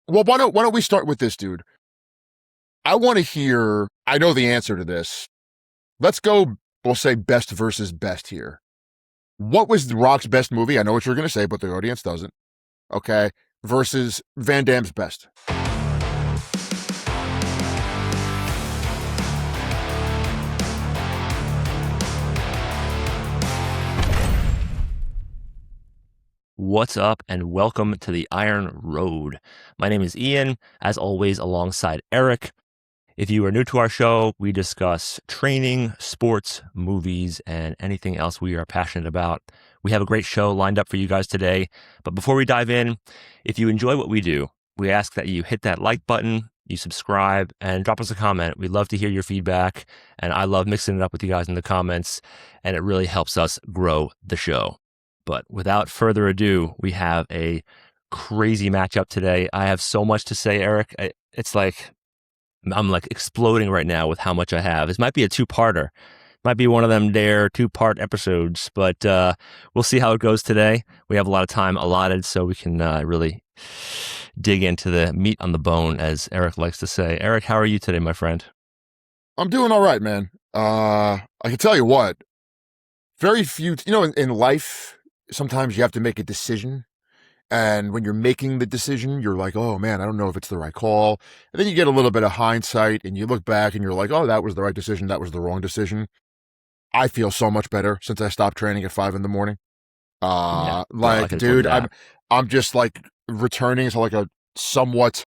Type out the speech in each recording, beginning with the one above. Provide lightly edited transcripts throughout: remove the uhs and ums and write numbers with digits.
Well, why don't we start with this, dude? I want to hear. I know the answer to this. Let's go. We'll say best versus best here. What was The Rock's best movie? I know what you're going to say, but the audience doesn't. Okay. Versus Van Damme's best. What's up, and welcome to the Iron Road. My name is Ian, as always, alongside Eric. If you are new to our show, we discuss training, sports, movies, and anything else we are passionate about. We have a great show lined up for you guys today. But before we dive in, if you enjoy what we do, we ask that you hit that like button, you subscribe, and drop us a comment. We'd love to hear your feedback, and I love mixing it up with you guys in the comments, and it really helps us grow the show. But without further ado, we have a crazy matchup today. I have so much to say, Eric. It's like I'm like exploding right now with how much I have. This might be a two-parter. Might be one of them dare two-part episodes, but we'll see how it goes today. We have a lot of time allotted, so we can really dig into the meat on the bone, as Eric likes to say. Eric, how are you today, my friend? I'm doing all right, man. I can tell you what. Very few, in life, sometimes you have to make a decision. And when you're making the decision, you're like, oh man, I don't know if it's the right call. And then you get a little bit of hindsight and you look back and you're like, oh, that was the right decision. That was the wrong decision. I feel so much better since I stopped training at 5 a.m. Yeah, I Like, can dude, that. I'm just like returning to like a somewhat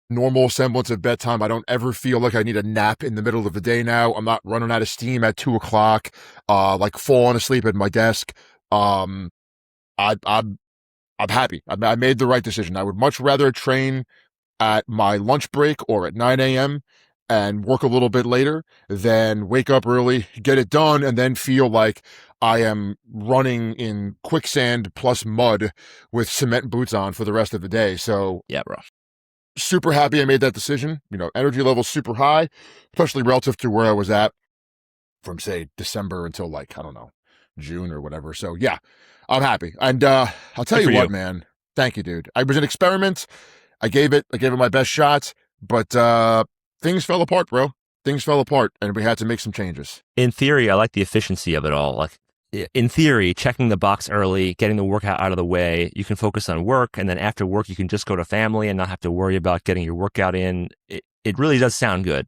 normal semblance of bedtime. I don't ever feel like I need a nap in the middle of the day now. I'm not running out of steam at 2 o'clock, like falling asleep at my desk. I'm happy. I made the right decision. I would much rather train at my lunch break or at 9 a.m. and work a little bit later than wake up early, get it done, and then feel like I am running in quicksand plus mud with cement boots on for the rest of the day. So Yeah, bro. super happy I made that decision. Energy level super high, especially relative to where I was at from, say, December until like, I don't know, June or whatever. So yeah, I'm happy. And I'll tell Good you for what, you. man. Thank you, dude. I was an experiment. I gave it my best shot, but things fell apart, bro. Things fell apart, and we had to make some changes. In theory, I like the efficiency of it all. Like, in theory, checking the box early, getting the workout out of the way, you can focus on work, and then after work, you can just go to family and not have to worry about getting your workout in. It really does sound good,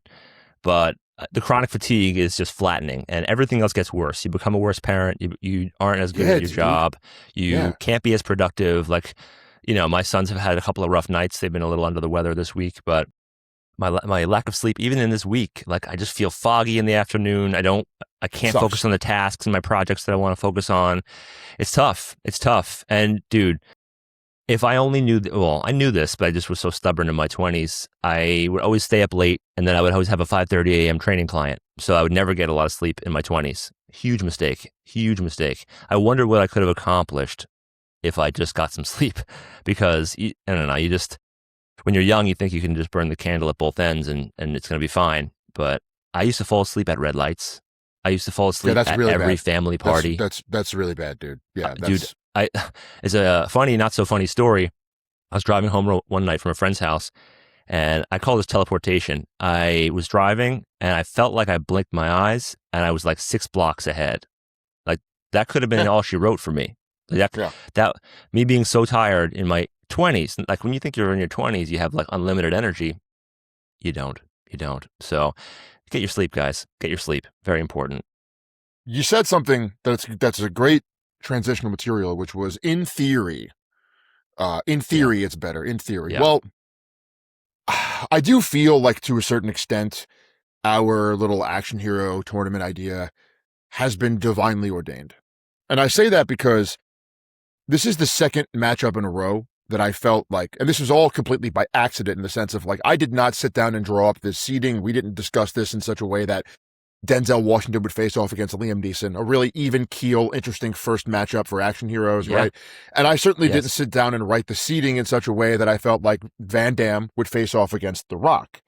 but the chronic fatigue is just flattening, and everything else gets worse. You become a worse parent. You aren't as good Yeah, at your dude. job. You Yeah. can't be as productive. Like, my sons have had a couple of rough nights. They've been a little under the weather this week, but my lack of sleep, even in this week, like I just feel foggy in the afternoon. I can't focus Sucks. on the tasks and my projects that I want to focus on. It's tough. It's tough. And dude, if I only knew, well, I knew this, but I just was so stubborn in my 20s. I would always stay up late, and then I would always have a 5:30 a.m. training client. So I would never get a lot of sleep in my 20s. Huge mistake. Huge mistake. I wonder what I could have accomplished if I just got some sleep, because I don't know, when you're young, you think you can just burn the candle at both ends and it's going to be fine. But I used to fall asleep at red lights. I used to fall Yeah, asleep that's at really every bad. family party. That's really bad, dude. Yeah, Dude, that's it's a funny, not so funny story. I was driving home one night from a friend's house, and I call this teleportation. I was driving, and I felt like I blinked my eyes, and I was like 6 blocks ahead. Like, that could have been yeah, all she wrote for me. Like, yeah. that me being so tired in my 20s, like when you think you're in your 20s, you have like unlimited energy. You don't. You don't. So get your sleep, guys. Get your sleep. Very important. You said something that's a great transitional material, which was in theory. In Yeah. theory, it's better. In theory. Yeah. Well, I do feel like to a certain extent, our little action hero tournament idea has been divinely ordained. And I say that because this is the second matchup in a row that I felt like, and this was all completely by accident in the sense of like, I did not sit down and draw up this seeding. We didn't discuss this in such a way that Denzel Washington would face off against Liam Neeson, a really even keel, interesting first matchup for action heroes, Yeah. right? And I certainly didn't Yes. sit down and write the seeding in such a way that I felt like Van Damme would face off against The Rock.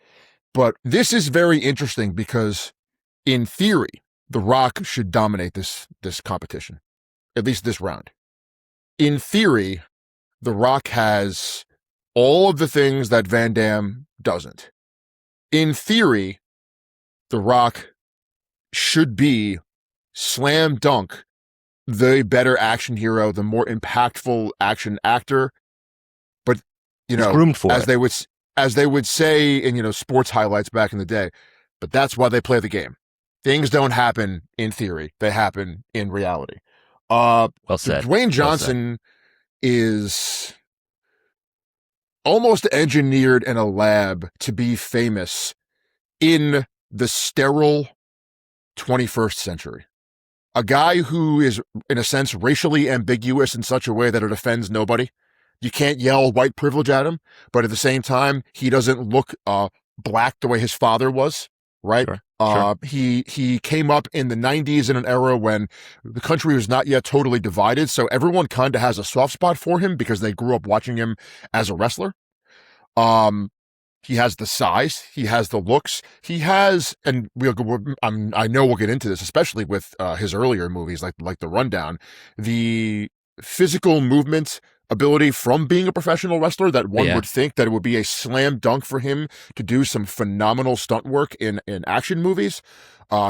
But this is very interesting because, in theory, The Rock should dominate this competition, at least this round. In theory, The Rock has all of the things that Van Damme doesn't. In theory, The Rock should be slam dunk the better action hero, the more impactful action actor. But, He's groomed for it. As they would say in, sports highlights back in the day, but that's why they play the game. Things don't happen in theory. They happen in reality. Well said. Dwayne Johnson is almost engineered in a lab to be famous in the sterile 21st century. A guy who is, in a sense, racially ambiguous in such a way that it offends nobody. You can't yell white privilege at him, but at the same time, he doesn't look black the way his father was, right? Sure. He came up in the 90s in an era when the country was not yet totally divided, so everyone kind of has a soft spot for him because they grew up watching him as a wrestler. He has the size, he has the looks, he has, and I know we'll get into this, especially with his earlier movies like The Rundown, the physical movement ability from being a professional wrestler that one would think that it would be a slam dunk for him to do some phenomenal stunt work in action movies.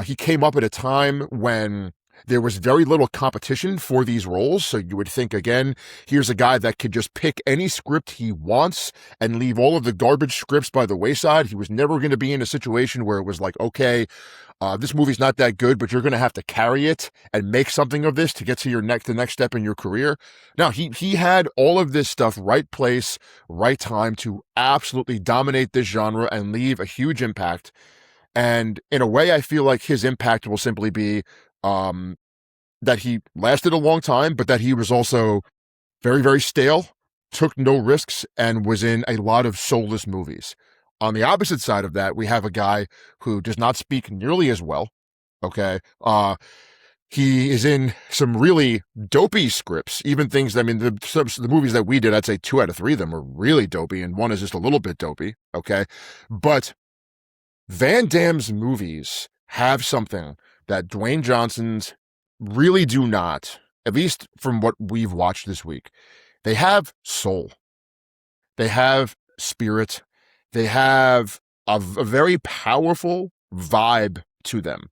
He came up at a time when there was very little competition for these roles, so you would think, again, here's a guy that could just pick any script he wants and leave all of the garbage scripts by the wayside. He was never going to be in a situation where it was like, okay, this movie's not that good, but you're going to have to carry it and make something of this to get to the next step in your career. Now, he had all of this stuff, right place, right time, to absolutely dominate this genre and leave a huge impact. And in a way, I feel like his impact will simply be that he lasted a long time, but that he was also very, very stale, took no risks, and was in a lot of soulless movies. On the opposite side of that, we have a guy who does not speak nearly as well. Okay. He is in some really dopey scripts, even things, the movies that we did, I'd say 2 out of 3 of them are really dopey, and one is just a little bit dopey. Okay. But Van Damme's movies have something that Dwayne Johnson's really do not, at least from what we've watched this week. They have soul. They have spirit. They have a very powerful vibe to them.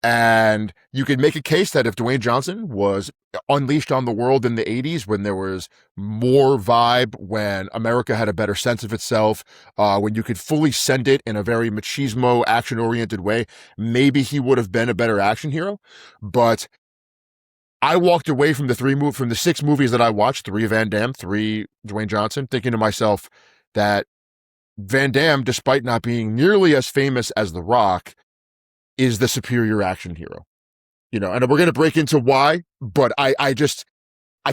And you could make a case that if Dwayne Johnson was unleashed on the world in the 80s, when there was more vibe, when America had a better sense of itself, when you could fully send it in a very machismo, action-oriented way, maybe he would have been a better action hero. But I walked away from the 6 movies that I watched, 3 Van Damme, 3 Dwayne Johnson, thinking to myself that Van Damme, despite not being nearly as famous as The Rock, is the superior action hero. And we're going to break into why, but I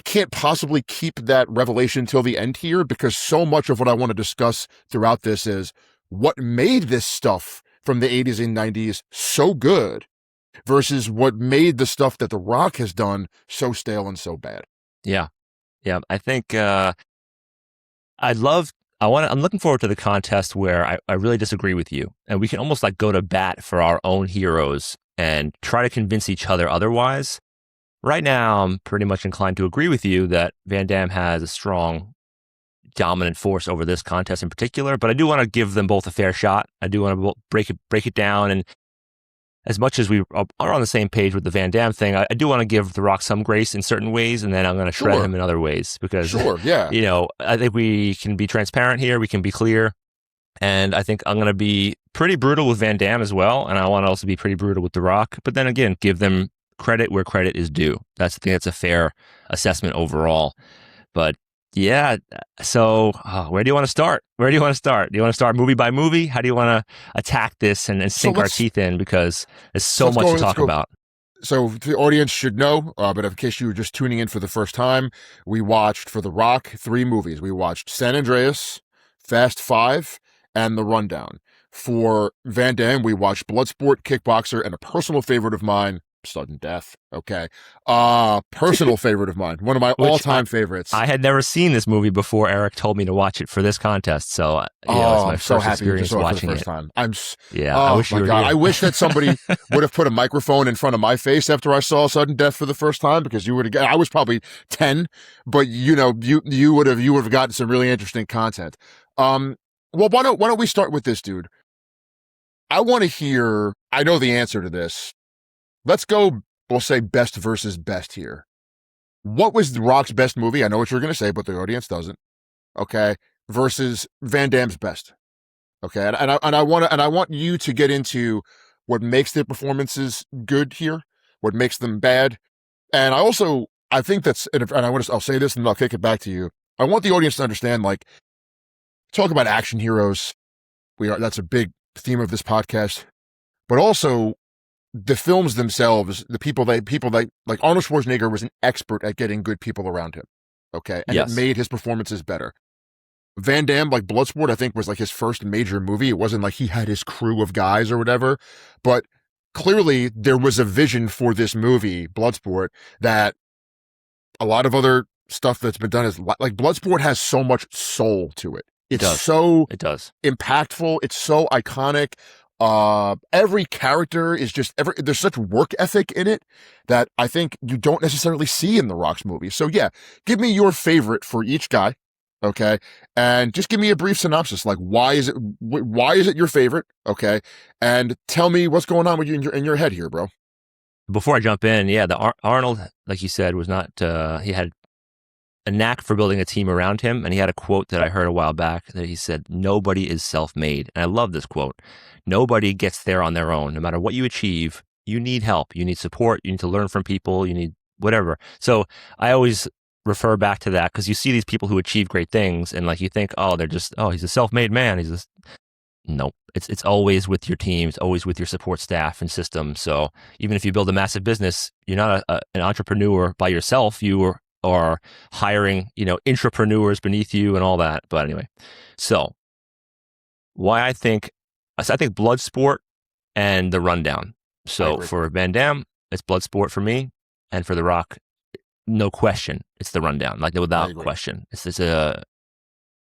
can't possibly keep that revelation till the end here, because so much of what I want to discuss throughout this is what made this stuff from the 80s and 90s so good versus what made the stuff that The Rock has done so stale and so bad. Yeah. I think I'm looking forward to the contest where I really disagree with you, and we can almost like go to bat for our own heroes and try to convince each other otherwise. Right now, I'm pretty much inclined to agree with you that Van Damme has a strong, dominant force over this contest in particular, but I do want to give them both a fair shot. I do want to break it down, and as much as we are on the same page with the Van Damme thing, I do want to give The Rock some grace in certain ways, and then I'm going to shred him in other ways because, I think we can be transparent here. We can be clear. And I think I'm going to be pretty brutal with Van Damme as well. And I want to also be pretty brutal with The Rock. But then again, give them credit where credit is due. I think that's a fair assessment overall. But yeah, so where do you want to start? Do you want to start movie by movie? How do you want to attack this and sink our teeth in? Because there's so much to talk about. So the audience should know, but in case you were just tuning in for the first time, we watched, for The Rock, 3 movies. We watched San Andreas, Fast 5, and The Rundown. For Van Damme, we watched Bloodsport, Kickboxer, and a personal favorite of mine, sudden death. Okay. Personal favorite of mine. One of my all-time favorites. I had never seen this movie before Eric told me to watch it for this contest. So, it's my I'm so first happy you just experience saw it for watching the first it. time. I wish you were here. I wish that somebody would have put a microphone in front of my face after I saw Sudden Death for the first time, because you would have. I was probably 10, but you would have gotten some really interesting content. Well, why don't we start with this, dude? I want to hear. I know the answer to this. Let's go. We'll say best versus best here. What was The Rock's best movie? I know what you're going to say, but the audience doesn't. Okay, versus Van Damme's best. Okay, and I want you to get into what makes their performances good here, what makes them bad, and I think that's, and I'll say this and I'll kick it back to you. I want the audience to understand, like, talk about action heroes. That's a big theme of this podcast, but also the films themselves, the people that like Arnold Schwarzenegger was an expert at getting good people around him. Okay. And Yes. It made his performances better. Van Damme, like Bloodsport, I think was like his first major movie. It wasn't like he had his crew of guys or whatever, but clearly there was a vision for this movie, Bloodsport, that a lot of other stuff that's been done is like Bloodsport has so much soul to it. It does. Impactful. It's so iconic. Every character is there's such work ethic in it that I think you don't necessarily see in The Rock's movie. So yeah, give me your favorite for each guy. Okay. And just give me a brief synopsis. Like, why is it your favorite? Okay. And tell me what's going on with you in your head here, bro. Before I jump in, Arnold, like you said, was not, he had a knack for building a team around him. And he had a quote that I heard a while back that he said, "Nobody is self-made." And I love this quote. Nobody gets there on their own. No matter what you achieve, you need help. You need support. You need to learn from people. You need whatever. So I always refer back to that, because you see these people who achieve great things and like you think, he's a self-made man. Nope. It's always with your team. It's always with your support staff and system. So even if you build a massive business, you're not an entrepreneur by yourself. You are hiring, intrapreneurs beneath you and all that. But anyway, so I think Bloodsport and The Rundown. So for Van Damme, it's Bloodsport for me, and for The Rock, no question, it's The Rundown. Like, without question, it's a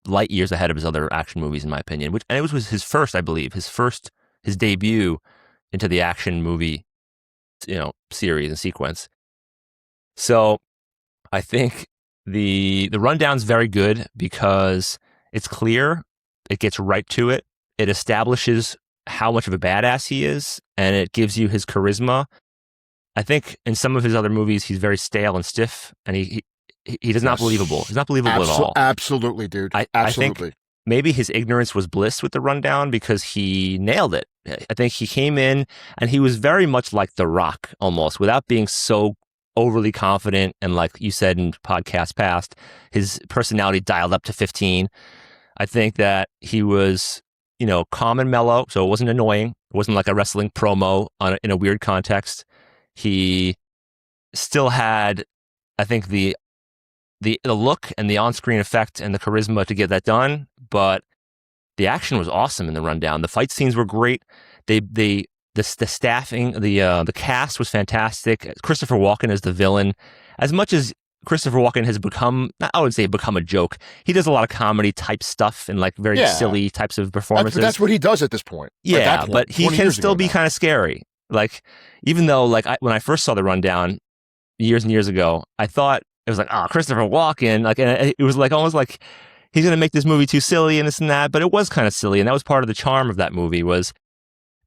light years ahead of his other action movies, in my opinion. And it was his first, I believe, his debut into the action movie, series and sequence. So I think the Rundown's very good because it's clear, it gets right to it, it establishes how much of a badass he is, and it gives you his charisma. I think in some of his other movies, he's very stale and stiff, and he is not believable. He's not believable at all. Absolutely, dude. Absolutely. I think maybe his ignorance was bliss with The Rundown, because he nailed it. I think he came in and he was very much like The Rock, almost, without being so overly confident. And like you said in podcasts past, his personality dialed up to 15. I think that he was, calm and mellow, so it wasn't annoying. It wasn't like a wrestling promo in a weird context. He still had, I think, the look and the on-screen effect and the charisma to get that done, but the action was awesome in The Rundown. The fight scenes were great. The staffing, the cast was fantastic. Christopher Walken as the villain. As much as Christopher Walken has become a joke, he does a lot of comedy type stuff and like very silly types of performances. That's what he does at this point. Yeah, but he can still be kind of scary. Like, even though when I first saw The Rundown years and years ago, I thought it was like, Christopher Walken, and it was like almost like he's going to make this movie too silly and this and that, but it was kind of silly, and that was part of the charm of that movie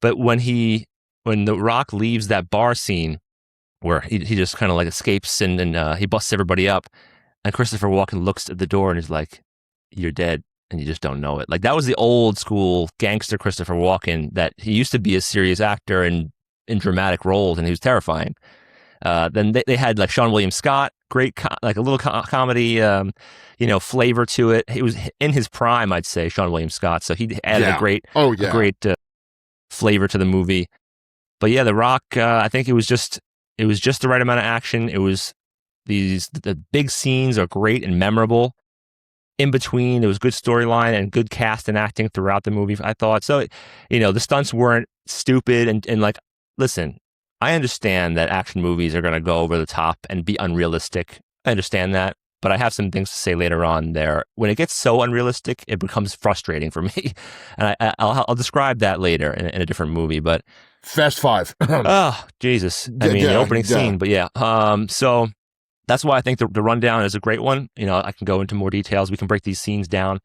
but when The Rock leaves that bar scene where he just kind of like escapes and he busts everybody up, and Christopher Walken looks at the door and is like, "You're dead," and you just don't know it. Like, that was the old school gangster Christopher Walken, that he used to be a serious actor and in dramatic roles, and he was terrifying. Then they had like Sean William Scott, great like a little comedy, flavor to it. He was in his prime, I'd say, Sean William Scott. So he added a great flavor to the movie. But yeah, The Rock, I think it was just the right amount of action. It was the big scenes are great and memorable. In between, there was good storyline and good cast and acting throughout the movie, I thought. So, the stunts weren't stupid and like, listen, I understand that action movies are going to go over the top and be unrealistic. I understand that. But I have some things to say later on there. When it gets so unrealistic, it becomes frustrating for me. And I'll describe that later in a different movie. But Fast Five. oh, Jesus. I mean, the opening scene. But yeah. So that's why I think the rundown is a great one. You know, I can go into more details. We can break these scenes down.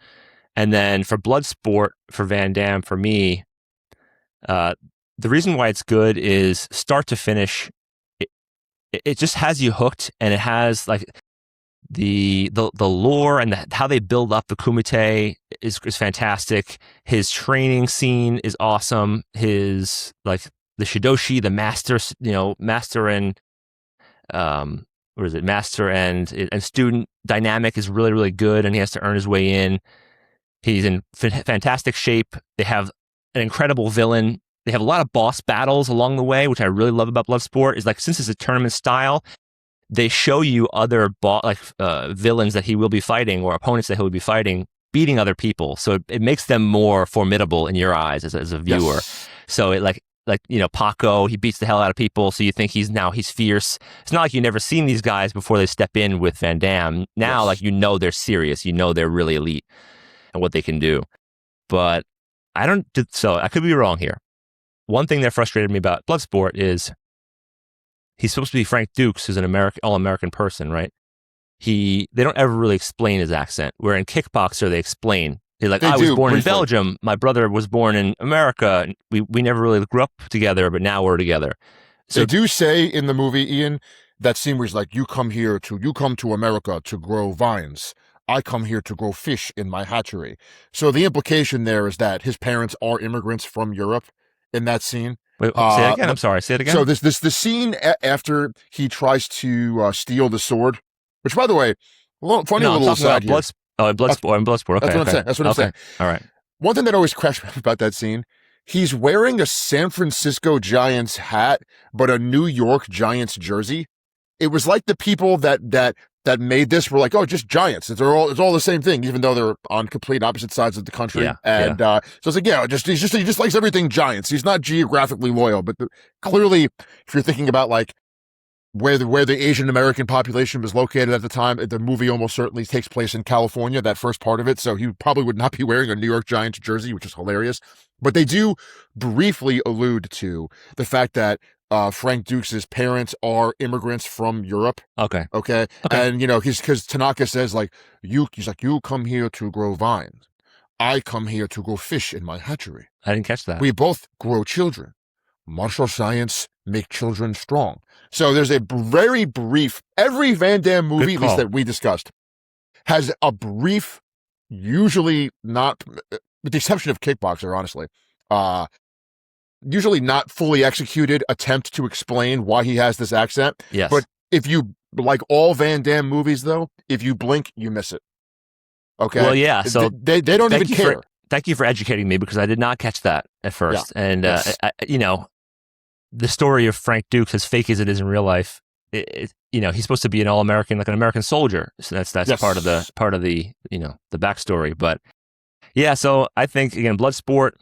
And then for Bloodsport, for Van Damme, for me, the reason why it's good is start to finish. It just has you hooked, and it has like the lore and how they build up the Kumite is fantastic. His training scene is awesome. His like the Shidoshi, the master, master and master and student dynamic is really, really good, and he has to earn his way in. He's in fantastic shape. They have an incredible villain. They have a lot of boss battles along the way, which I really love about Bloodsport. Is like, since it's a tournament style, they show you other villains that he will be fighting, or opponents that he will be fighting, beating other people. So it makes them more formidable in your eyes as a viewer. Yes. So it Paco, he beats the hell out of people. So you think he's fierce. It's not like you've never seen these guys before they step in with Van Damme. Now, Yes. they're serious. They're really elite and what they can do. But so I could be wrong here. One thing that frustrated me about Bloodsport is he's supposed to be Frank Dukes, who's an all-American person, right? They don't ever really explain his accent. Where in Kickboxer, they explain. He's like, I was born in Belgium. My brother was born in America. We never really grew up together, but now we're together. So they do say in the movie, Ian, that scene where he's like, you come to America to grow vines. I come here to grow fish in my hatchery. So the implication there is that his parents are immigrants from Europe in that scene. Wait, say it again. I'm sorry. Say it again. So the scene after he tries to steal the sword, which, by the way, funny little side here. Bloodsport. Okay, That's what I'm saying. All right. One thing that always crashed me up about that scene, he's wearing a San Francisco Giants hat, but a New York Giants jersey. It was like the people that made this were like, oh, just Giants. It's all the same thing, even though they're on complete opposite sides of the country. Yeah, so it's like, he just likes everything Giants. He's not geographically loyal, but clearly, if you're thinking about like where the Asian American population was located at the time, the movie almost certainly takes place in California, that first part of it. So he probably would not be wearing a New York Giants jersey, which is hilarious. But they do briefly allude to the fact that Frank Dukes' parents are immigrants from Europe. Okay. And because Tanaka says you come here to grow vines. I come here to grow fish in my hatchery. I didn't catch that. We both grow children. Martial science make children strong. So there's a very brief, every Van Damme movie, at least that we discussed, has a brief, usually not, with the exception of Kickboxer, honestly, usually not fully executed attempt to explain why he has this accent. Yes. But if you, like all Van Damme movies, though, if you blink, you miss it. Okay? Well, yeah. So they don't even care. Thank you for educating me, because I did not catch that at first. Yeah. And, yes. The story of Frank Dukes, as fake as it is in real life, he's supposed to be an all-American, like an American soldier. So that's yes. part of the the backstory. But yeah, so I think, again, Bloodsport.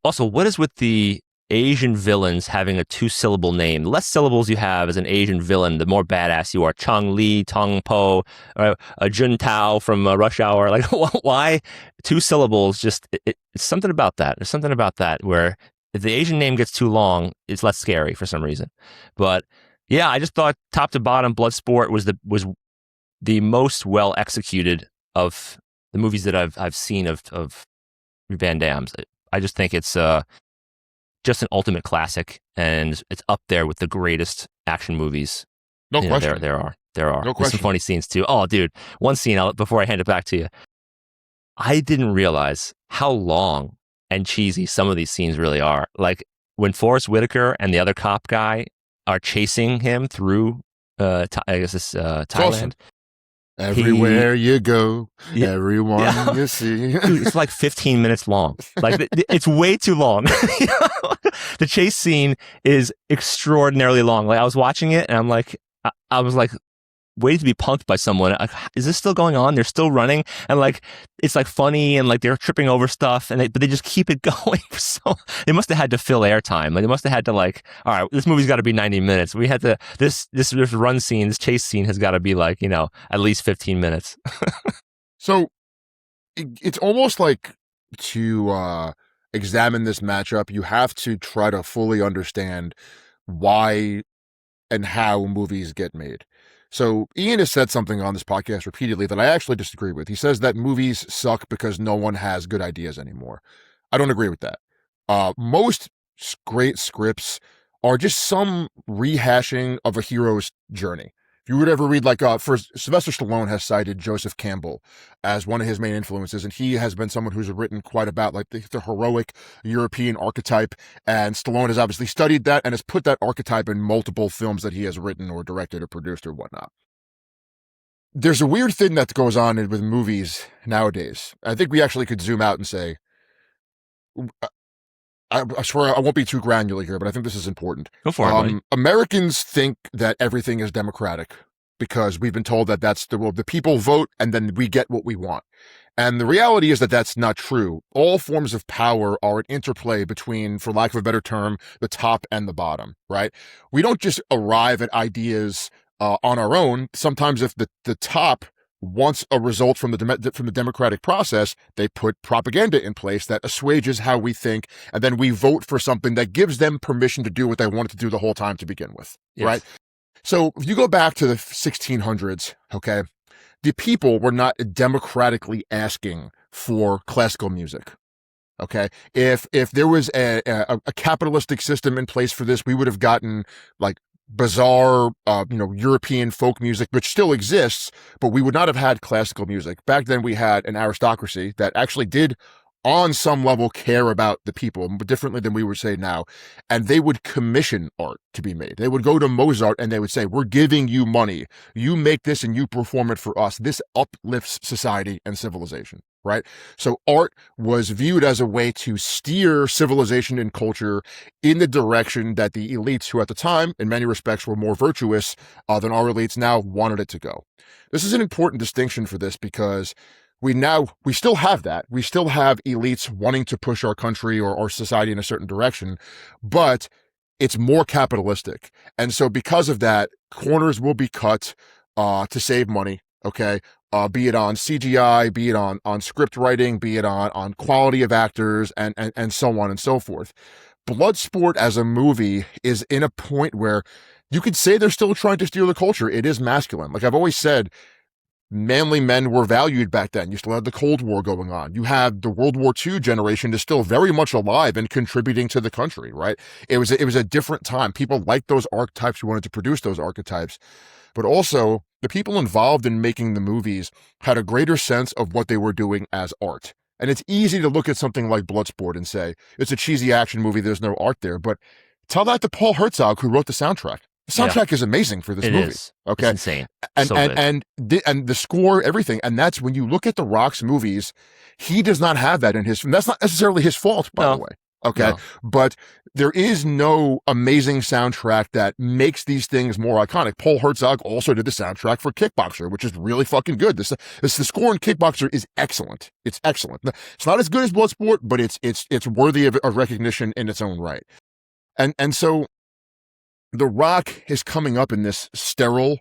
Also, what is with the Asian villains having a 2-syllable name? The less syllables you have as an Asian villain, the more badass you are. Chong Li, Tong Po, a Jun Tao from Rush Hour. Like, why 2 syllables? Just it's something about that. There's something about that where if the Asian name gets too long, it's less scary for some reason. But yeah, I just thought top to bottom, Bloodsport was the most well executed of the movies that I've seen of Van Damme's. I just think it's just an ultimate classic, and it's up there with the greatest action movies. No question. There are. No There's question. some funny scenes too. Oh, dude, one scene before I hand it back to you. I didn't realize how long and cheesy some of these scenes really are. Like when Forrest Whitaker and the other cop guy are chasing him through, Thailand. Awesome. Everywhere you go, everyone you see. Dude, it's like 15 minutes long. Like it's way too long. The chase scene is extraordinarily long. Like I was watching it and I was like, waiting to be punked by someone. Like, is this still going on? They're still running, and like it's like funny, and like they're tripping over stuff, and but they just keep it going. So they must have had to fill airtime. Like they must have had to like, all right, this movie's got to be 90 minutes. We had to this run scene, this chase scene has got to be like at least 15 minutes. So it's almost like to examine this matchup, you have to try to fully understand why and how movies get made. So Ian has said something on this podcast repeatedly that I actually disagree with. He says that movies suck because no one has good ideas anymore. I don't agree with that. Most great scripts are just some rehashing of a hero's journey. If you would ever read, like, first, Sylvester Stallone has cited Joseph Campbell as one of his main influences, and he has been someone who's written quite about, like, the heroic European archetype, and Stallone has obviously studied that and has put that archetype in multiple films that he has written or directed or produced or whatnot. There's a weird thing that goes on with movies nowadays. I think we actually could zoom out and say, I swear I won't be too granular here, but I think this is important. Go for it, buddy. Americans think that everything is democratic because we've been told that that's the people vote and then we get what we want. And the reality is that that's not true. All forms of power are an interplay between, for lack of a better term, the top and the bottom, right? We don't just arrive at ideas on our own. Sometimes if the top wants a result from the democratic process, they put propaganda in place that assuages how we think, and then we vote for something that gives them permission to do what they wanted to do the whole time to begin with, yes. Right? So if you go back to the 1600s, okay, the people were not democratically asking for classical music. Okay, if there was a capitalistic system in place for this, we would have gotten like bizarre, European folk music, which still exists, but we would not have had classical music. Back then, we had an aristocracy that actually did, on some level, care about the people, but differently than we would say now. And they would commission art to be made. They would go to Mozart and they would say, we're giving you money. You make this and you perform it for us. This uplifts society and civilization, right? So art was viewed as a way to steer civilization and culture in the direction that the elites, who at the time, in many respects, were more virtuous than our elites now, wanted it to go. This is an important distinction for this because we still have that. We still have elites wanting to push our country or our society in a certain direction, but it's more capitalistic. And so because of that, corners will be cut to save money, okay? Be it on CGI, be it on script writing, be it on quality of actors, and so on and so forth. Bloodsport as a movie is in a point where you could say they're still trying to steer the culture. It is masculine. Like I've always said, manly men were valued back then. You still had the Cold War going on. You had the World War II generation is still very much alive and contributing to the country, right? It was a different time. People liked those archetypes who wanted to produce those archetypes. But also, the people involved in making the movies had a greater sense of what they were doing as art. And it's easy to look at something like Bloodsport and say, it's a cheesy action movie, there's no art there. But tell that to Paul Herzog, who wrote the soundtrack. The soundtrack is amazing for this movie. Is. Okay, it's insane. And the score, everything, and that's when you look at The Rock's movies, he does not have that in his film. That's not necessarily his fault, by the way. Okay, no. But there is no amazing soundtrack that makes these things more iconic. Paul Herzog also did the soundtrack for Kickboxer, which is really fucking good. The score in Kickboxer is excellent. It's excellent. It's not as good as Bloodsport, but it's worthy of recognition in its own right. And so The Rock is coming up in this sterile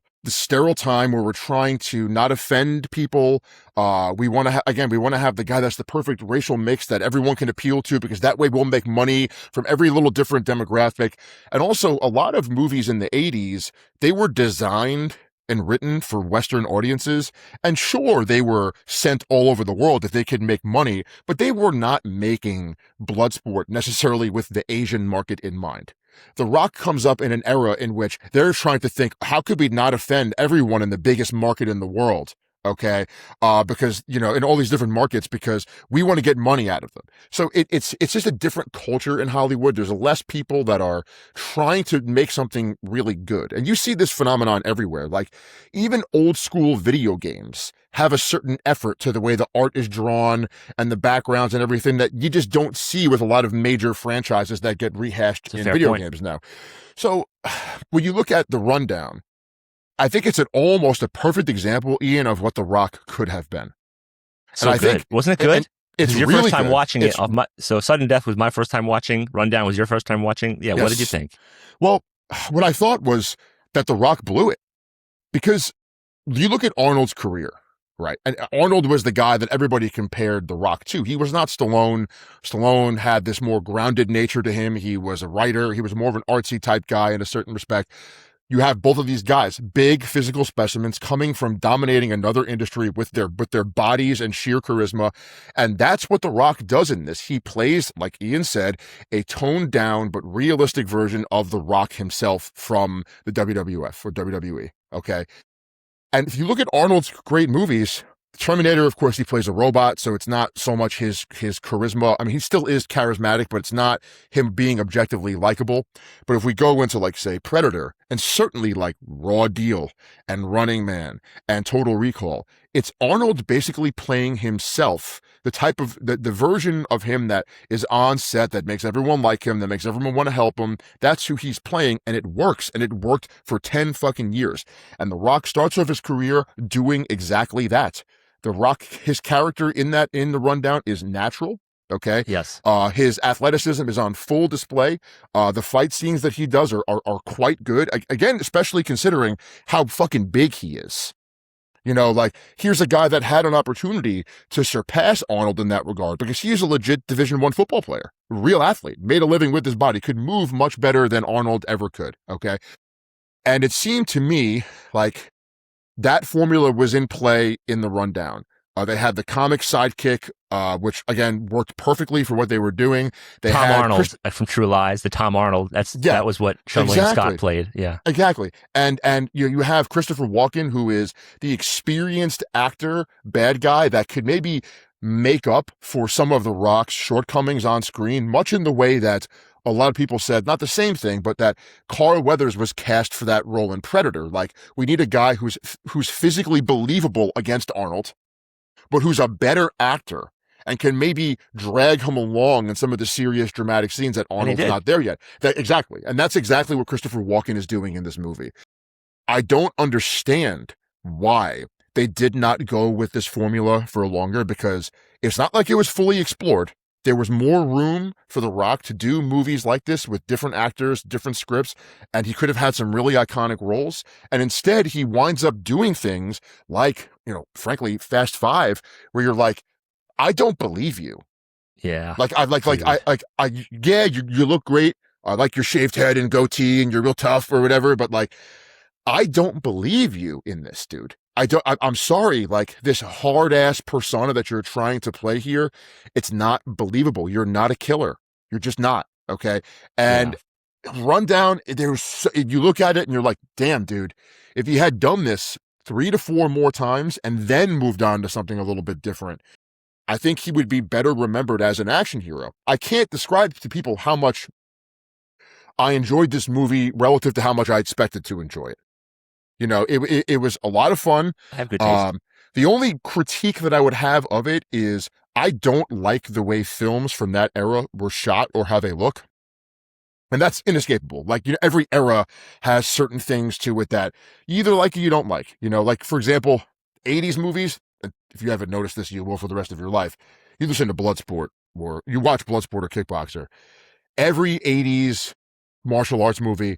time where we're trying to not offend people. We want to have the guy that's the perfect racial mix that everyone can appeal to, because that way we'll make money from every little different demographic. And also, a lot of movies in the 80s, they were designed and written for Western audiences. And sure, they were sent all over the world if they could make money, but they were not making Bloodsport necessarily with the Asian market in mind. The Rock comes up in an era in which they're trying to think, how could we not offend everyone in the biggest market in the world? Okay. Because, in all these different markets, because we want to get money out of them. So it's just a different culture in Hollywood. There's less people that are trying to make something really good. And you see this phenomenon everywhere. Like even old school video games have a certain effort to the way the art is drawn and the backgrounds and everything that you just don't see with a lot of major franchises that get rehashed in video games now. So when you look at the rundown, I think it's almost a perfect example, Ian, of what The Rock could have been. So and I good. think, Wasn't it good? It's your really first time good. watching it. So Sudden Death was my first time watching. Rundown was your first time watching. Yeah. Yes. What did you think? Well, what I thought was that The Rock blew it, because you look at Arnold's career, right? And Arnold was the guy that everybody compared The Rock to. He was not Stallone. Stallone had this more grounded nature to him. He was a writer. He was more of an artsy type guy in a certain respect. You have both of these guys, big physical specimens, coming from dominating another industry with their bodies and sheer charisma. And that's what The Rock does in this. He plays, like Ian said, a toned down but realistic version of The Rock himself from the WWF or WWE. Okay. And if you look at Arnold's great movies, Terminator, of course, he plays a robot, so it's not so much his charisma. I mean, he still is charismatic, but it's not him being objectively likable. But if we go into, like, say, Predator, and certainly like Raw Deal and Running Man and Total Recall, it's Arnold basically playing himself, the type of, the version of him that is on set, that makes everyone like him, that makes everyone want to help him. That's who he's playing, and it works, and it worked for 10 fucking years. And The Rock starts off his career doing exactly that. The Rock, his character in the Rundown is natural. Okay. Yes. His athleticism is on full display. The fight scenes that he does are quite good. Again, especially considering how fucking big he is. You know, like, here's a guy that had an opportunity to surpass Arnold in that regard, because he is a legit Division I football player, real athlete, made a living with his body, could move much better than Arnold ever could. Okay. And it seemed to me like that formula was in play in the Rundown. They had the comic sidekick, which again worked perfectly for what they were doing. They Tom had Arnold from True Lies. The Tom Arnold. That was what Sean William Scott played. Yeah, exactly. And you have Christopher Walken, who is the experienced actor, bad guy that could maybe make up for some of The Rock's shortcomings on screen, much in the way that a lot of people said, not the same thing, but that Carl Weathers was cast for that role in Predator. Like, we need a guy who's physically believable against Arnold, but who's a better actor and can maybe drag him along in some of the serious dramatic scenes that Arnold's not there yet. Exactly. And that's exactly what Christopher Walken is doing in this movie. I don't understand why they did not go with this formula for longer, because it's not like it was fully explored. There was more room for The Rock to do movies like this with different actors, different scripts, and he could have had some really iconic roles. And instead, he winds up doing things like, you know, frankly, Fast Five, where you're like, I don't believe you. Yeah. Yeah, you look great. I like your shaved head and goatee, and you're real tough or whatever, but like, I don't believe you in this, dude. I'm sorry, like, this hard ass persona that you're trying to play here, it's not believable. You're not a killer. You're just not. Okay. And Rundown, you look at it and you're like, damn, dude, if you had done this 3 to 4 more times and then moved on to something a little bit different, I think he would be better remembered as an action hero. I can't describe to people how much I enjoyed this movie relative to how much I expected to enjoy it. You know, it was a lot of fun. I have good taste. The only critique that I would have of it is I don't like the way films from that era were shot or how they look. And that's inescapable. Like, you know, every era has certain things to it that you either like or you don't like. You know, like, for example, 80s movies, if you haven't noticed this, you will for the rest of your life. You listen to Bloodsport, or you watch Bloodsport or Kickboxer. Every 80s martial arts movie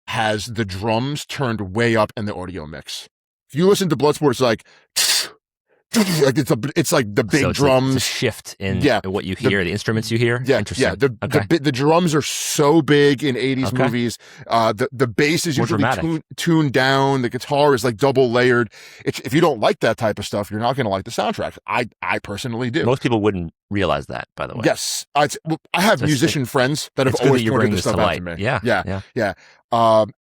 has the drums turned way up in the audio mix. If you listen to Bloodsport, it's like it's like the big drums. It's a shift in what you hear, the instruments you hear. Yeah, interesting. The drums are so big in 80s movies. The bass is usually tuned down. The guitar is like double layered. If you don't like that type of stuff, you're not going to like the soundtrack. I personally do. Most people wouldn't realize that, by the way. Yes, I have musician friends that have always pointed this stuff out to me. Yeah.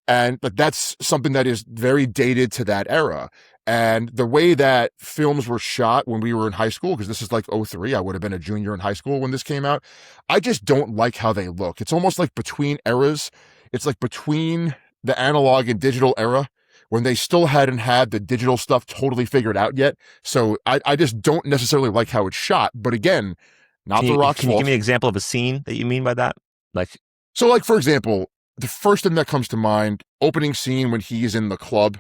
And that's something that is very dated to that era. And the way that films were shot when we were in high school, because this is like 2003, I would have been a junior in high school when this came out. I just don't like how they look. It's almost like between eras. It's like between the analog and digital era, when they still hadn't had the digital stuff totally figured out yet. So I just don't necessarily like how it's shot. But again, The Rock's fault. Can you give me an example of a scene that you mean by that? So, like, for example, the first thing that comes to mind, opening scene when he's in the club,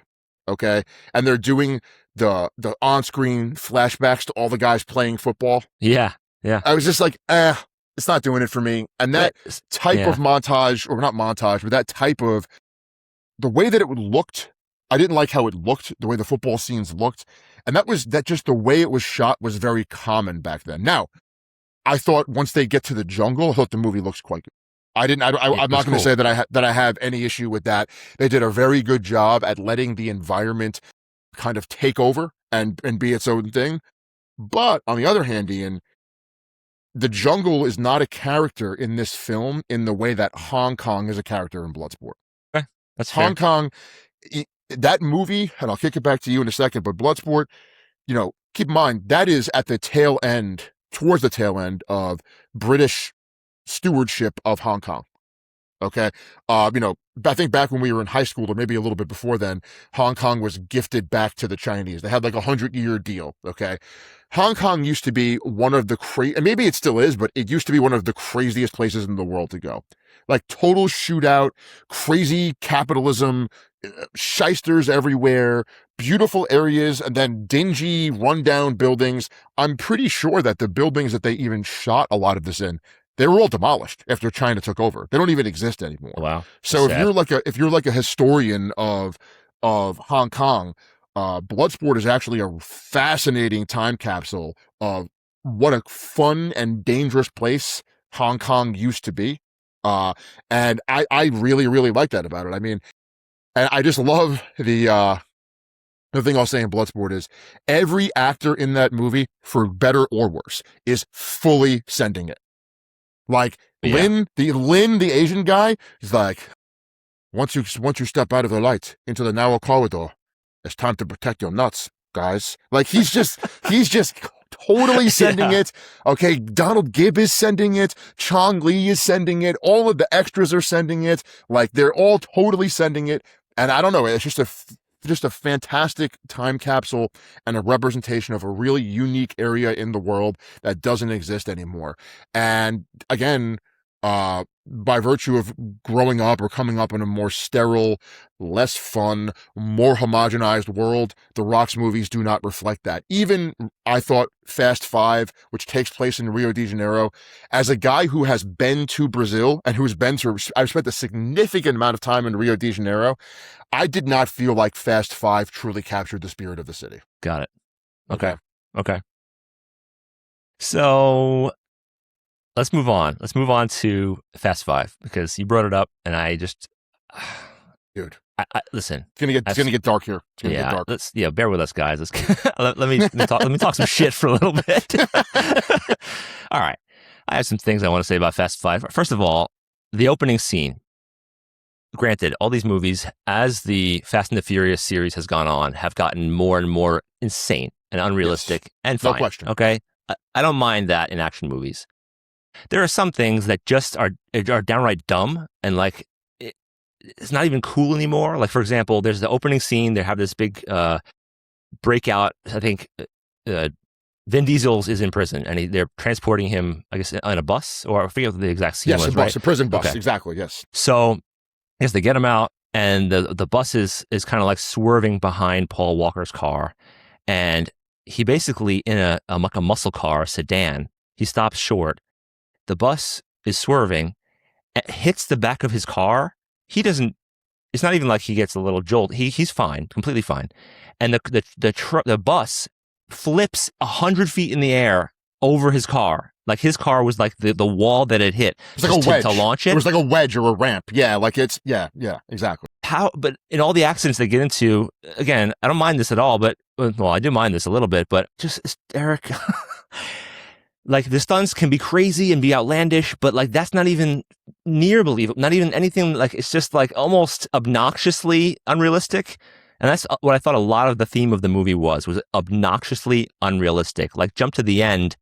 okay, and they're doing the on-screen flashbacks to all the guys playing football. Yeah. I was just like, it's not doing it for me. And that type of montage, or not montage, but that type of, the way that it looked, I didn't like how it looked, the way the football scenes looked. And that just the way it was shot was very common back then. Now, I thought once they get to the jungle, I thought the movie looks quite good. I'm not going to say that I have any issue with that. They did a very good job at letting the environment kind of take over and be its own thing. But on the other hand, Ian, the jungle is not a character in this film in the way that Hong Kong is a character in Bloodsport. Okay, that's Hong fair. Kong, that movie, and I'll kick it back to you in a second, but Bloodsport, keep in mind, that is at the tail end, towards the tail end of British stewardship of Hong Kong. Okay. I think back when we were in high school, or maybe a little bit before then, Hong Kong was gifted back to the Chinese. They had like 100-year deal. Okay. Hong Kong used to be one of the and maybe it still is, but it used to be one of the craziest places in the world to go. Like total shootout, crazy capitalism, shysters everywhere, beautiful areas, and then dingy, rundown buildings. I'm pretty sure that the buildings that they even shot a lot of this in, they were all demolished after China took over. They don't even exist anymore. Wow. So if you're like a historian of Hong Kong, Bloodsport is actually a fascinating time capsule of what a fun and dangerous place Hong Kong used to be. And I really, really like that about it. I mean, and I just love the thing I'll say in Bloodsport is every actor in that movie, for better or worse, is fully sending it. Like Lin, the Asian guy, is like, once you step out of the light into the narrow corridor, it's time to protect your nuts, guys. Like he's just totally sending it. Okay, Donald Gibb is sending it. Chong Li is sending it. All of the extras are sending it. Like they're all totally sending it. And I don't know, it's just a fantastic time capsule and a representation of a really unique area in the world that doesn't exist anymore. And again, by virtue of growing up or coming up in a more sterile, less fun, more homogenized world, the Rock's movies do not reflect that. Even, I thought, Fast Five, which takes place in Rio de Janeiro, as a guy who has been to Brazil and I've spent a significant amount of time in Rio de Janeiro, I did not feel like Fast Five truly captured the spirit of the city. Got it. Okay. So let's move on. Let's move on to Fast Five, because you brought it up, and I just, dude, listen. It's gonna get dark here. It's gonna get dark. Bear with us, guys. Let me talk some shit for a little bit. All right, I have some things I want to say about Fast Five. First of all, the opening scene. Granted, all these movies, as the Fast and the Furious series has gone on, have gotten more and more insane and unrealistic and fine. No question. Okay, I don't mind that in action movies. There are some things that just are downright dumb and like it's not even cool anymore. Like, for example, there's the opening scene. They have this big breakout. I think Vin Diesel is in prison, and they're transporting him, I guess, on a bus, or I forget what the exact scene was. Yes, a prison bus. Okay. Exactly. Yes. So I guess they get him out, and the bus is kind of like swerving behind Paul Walker's car, and he basically in a muscle car, a sedan. He stops short. The bus is swerving, hits the back of his car. He doesn't. It's not even like he gets a little jolt. He's fine, completely fine. And the bus flips 100 feet in the air over his car. Like his car was like the wall that it hit. It's like a wedge to launch it. It was like a wedge or a ramp. Yeah, like it's exactly. But in all the accidents they get into, again, I don't mind this at all. But I do mind this a little bit. But just Eric. Like the stunts can be crazy and be outlandish, but like that's not even near believable, not even anything. Like it's just like almost obnoxiously unrealistic. And that's what I thought a lot of the theme of the movie was obnoxiously unrealistic. Like jump to the end,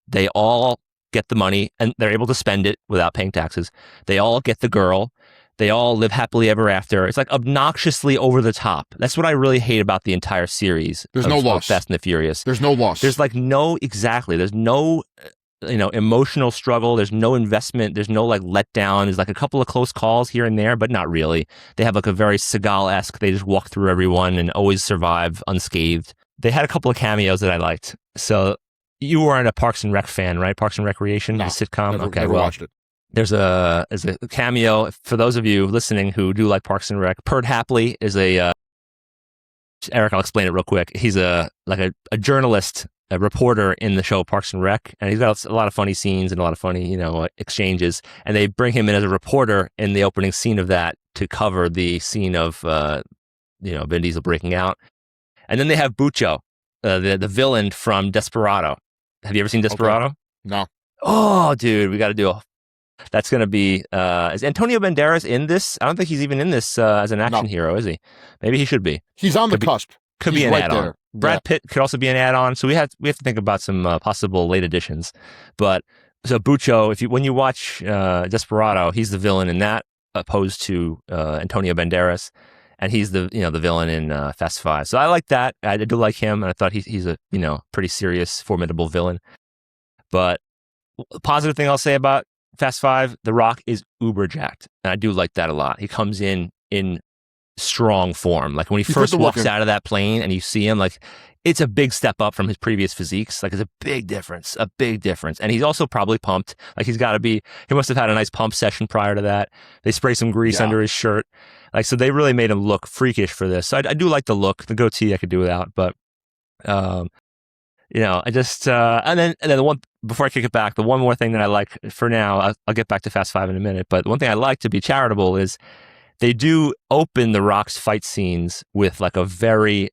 they all get the money and they're able to spend it without paying taxes. They all get the girl. They all live happily ever after. It's like obnoxiously over the top. That's what I really hate about the entire series. There's no loss. Fast and the Furious. There's no loss. There's like there's no emotional struggle. There's no investment. There's no like letdown. There's like a couple of close calls here and there, but not really. They have like a very Seagal-esque. They just walk through everyone and always survive unscathed. They had a couple of cameos that I liked. So you weren't a Parks and Rec fan, right? Parks and Recreation, No, the sitcom. never watched it. There's a cameo for those of you listening who do like Parks and Rec. Perd Hapley is Eric, I'll explain it real quick. He's a journalist, a reporter in the show Parks and Rec, and he's got a lot of funny scenes and a lot of funny, exchanges. And they bring him in as a reporter in the opening scene of that to cover the scene of, Vin Diesel breaking out. And then they have Bucho, the villain from Desperado. Have you ever seen Desperado? Okay. No. Oh, dude, we got to do that's going to be, is Antonio Banderas in this? I don't think he's even in this as an action hero, is he? Maybe he should be. He's on the cusp. Could be an add-on. Brad Pitt could also be an add-on. So we have to think about some possible late additions. But so Bucho, when you watch Desperado, he's the villain in that, opposed to Antonio Banderas, and he's the villain in Fast Five. So I like that. I do like him, and I thought he's a pretty serious, formidable villain. But the positive thing I'll say about Fast Five, The Rock is uber jacked, and I do like that a lot. He comes in strong form. Like when he first walks out of that plane and you see him, like it's a big step up from his previous physiques. Like it's a big difference. And he's also probably pumped. Like he must have had a nice pump session prior to that. They spray some grease under his shirt. Like, so they really made him look freakish for this. So I do like the look. The goatee I could do without, but I just, and then the one, before I kick it back, the one more thing that I like for now, I'll get back to Fast Five in a minute, but one thing I like to be charitable is they do open The Rock's fight scenes with like a very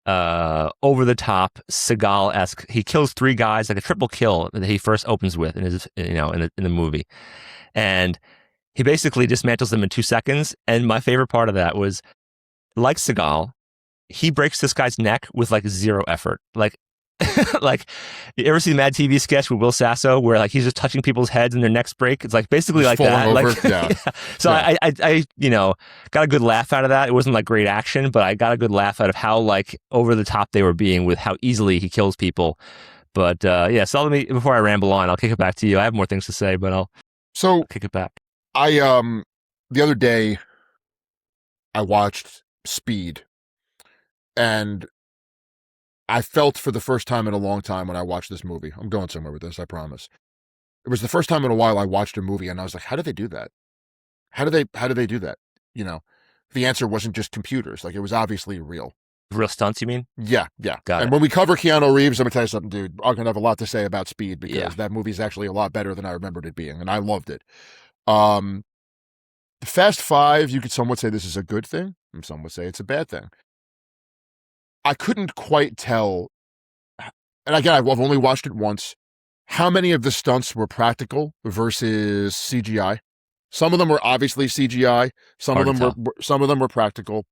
over the top Seagal-esque. He kills 3 guys, like a triple kill that he first opens with in his, in the movie, and he basically dismantles them in 2 seconds. And my favorite part of that was, like Seagal, he breaks this guy's neck with like 0 effort, like. Like, you ever see the Mad TV sketch with Will Sasso where like he's just touching people's heads and their necks break? It's like basically like that. Over. Like, yeah. So yeah. I got a good laugh out of that. It wasn't like great action, but I got a good laugh out of how like over the top they were being with how easily he kills people. But so let me, before I ramble on, I'll kick it back to you. I have more things to say, but I'll kick it back. The other day I watched Speed, and I felt for the first time in a long time when I watched this movie. I'm going somewhere with this, I promise. It was the first time in a while I watched a movie and I was like, how did they do that? How did they do that? The answer wasn't just computers. Like, it was obviously real. Real stunts, you mean? Yeah. Got it. When we cover Keanu Reeves, let me tell you something, dude. I'm going to have a lot to say about Speed because that movie's actually a lot better than I remembered it being, and I loved it. The Fast Five, you could somewhat say this is a good thing, and some would say it's a bad thing. I couldn't quite tell, and again, I've only watched it once, how many of the stunts were practical versus CGI. Some of them were obviously CGI. Some of them were practical.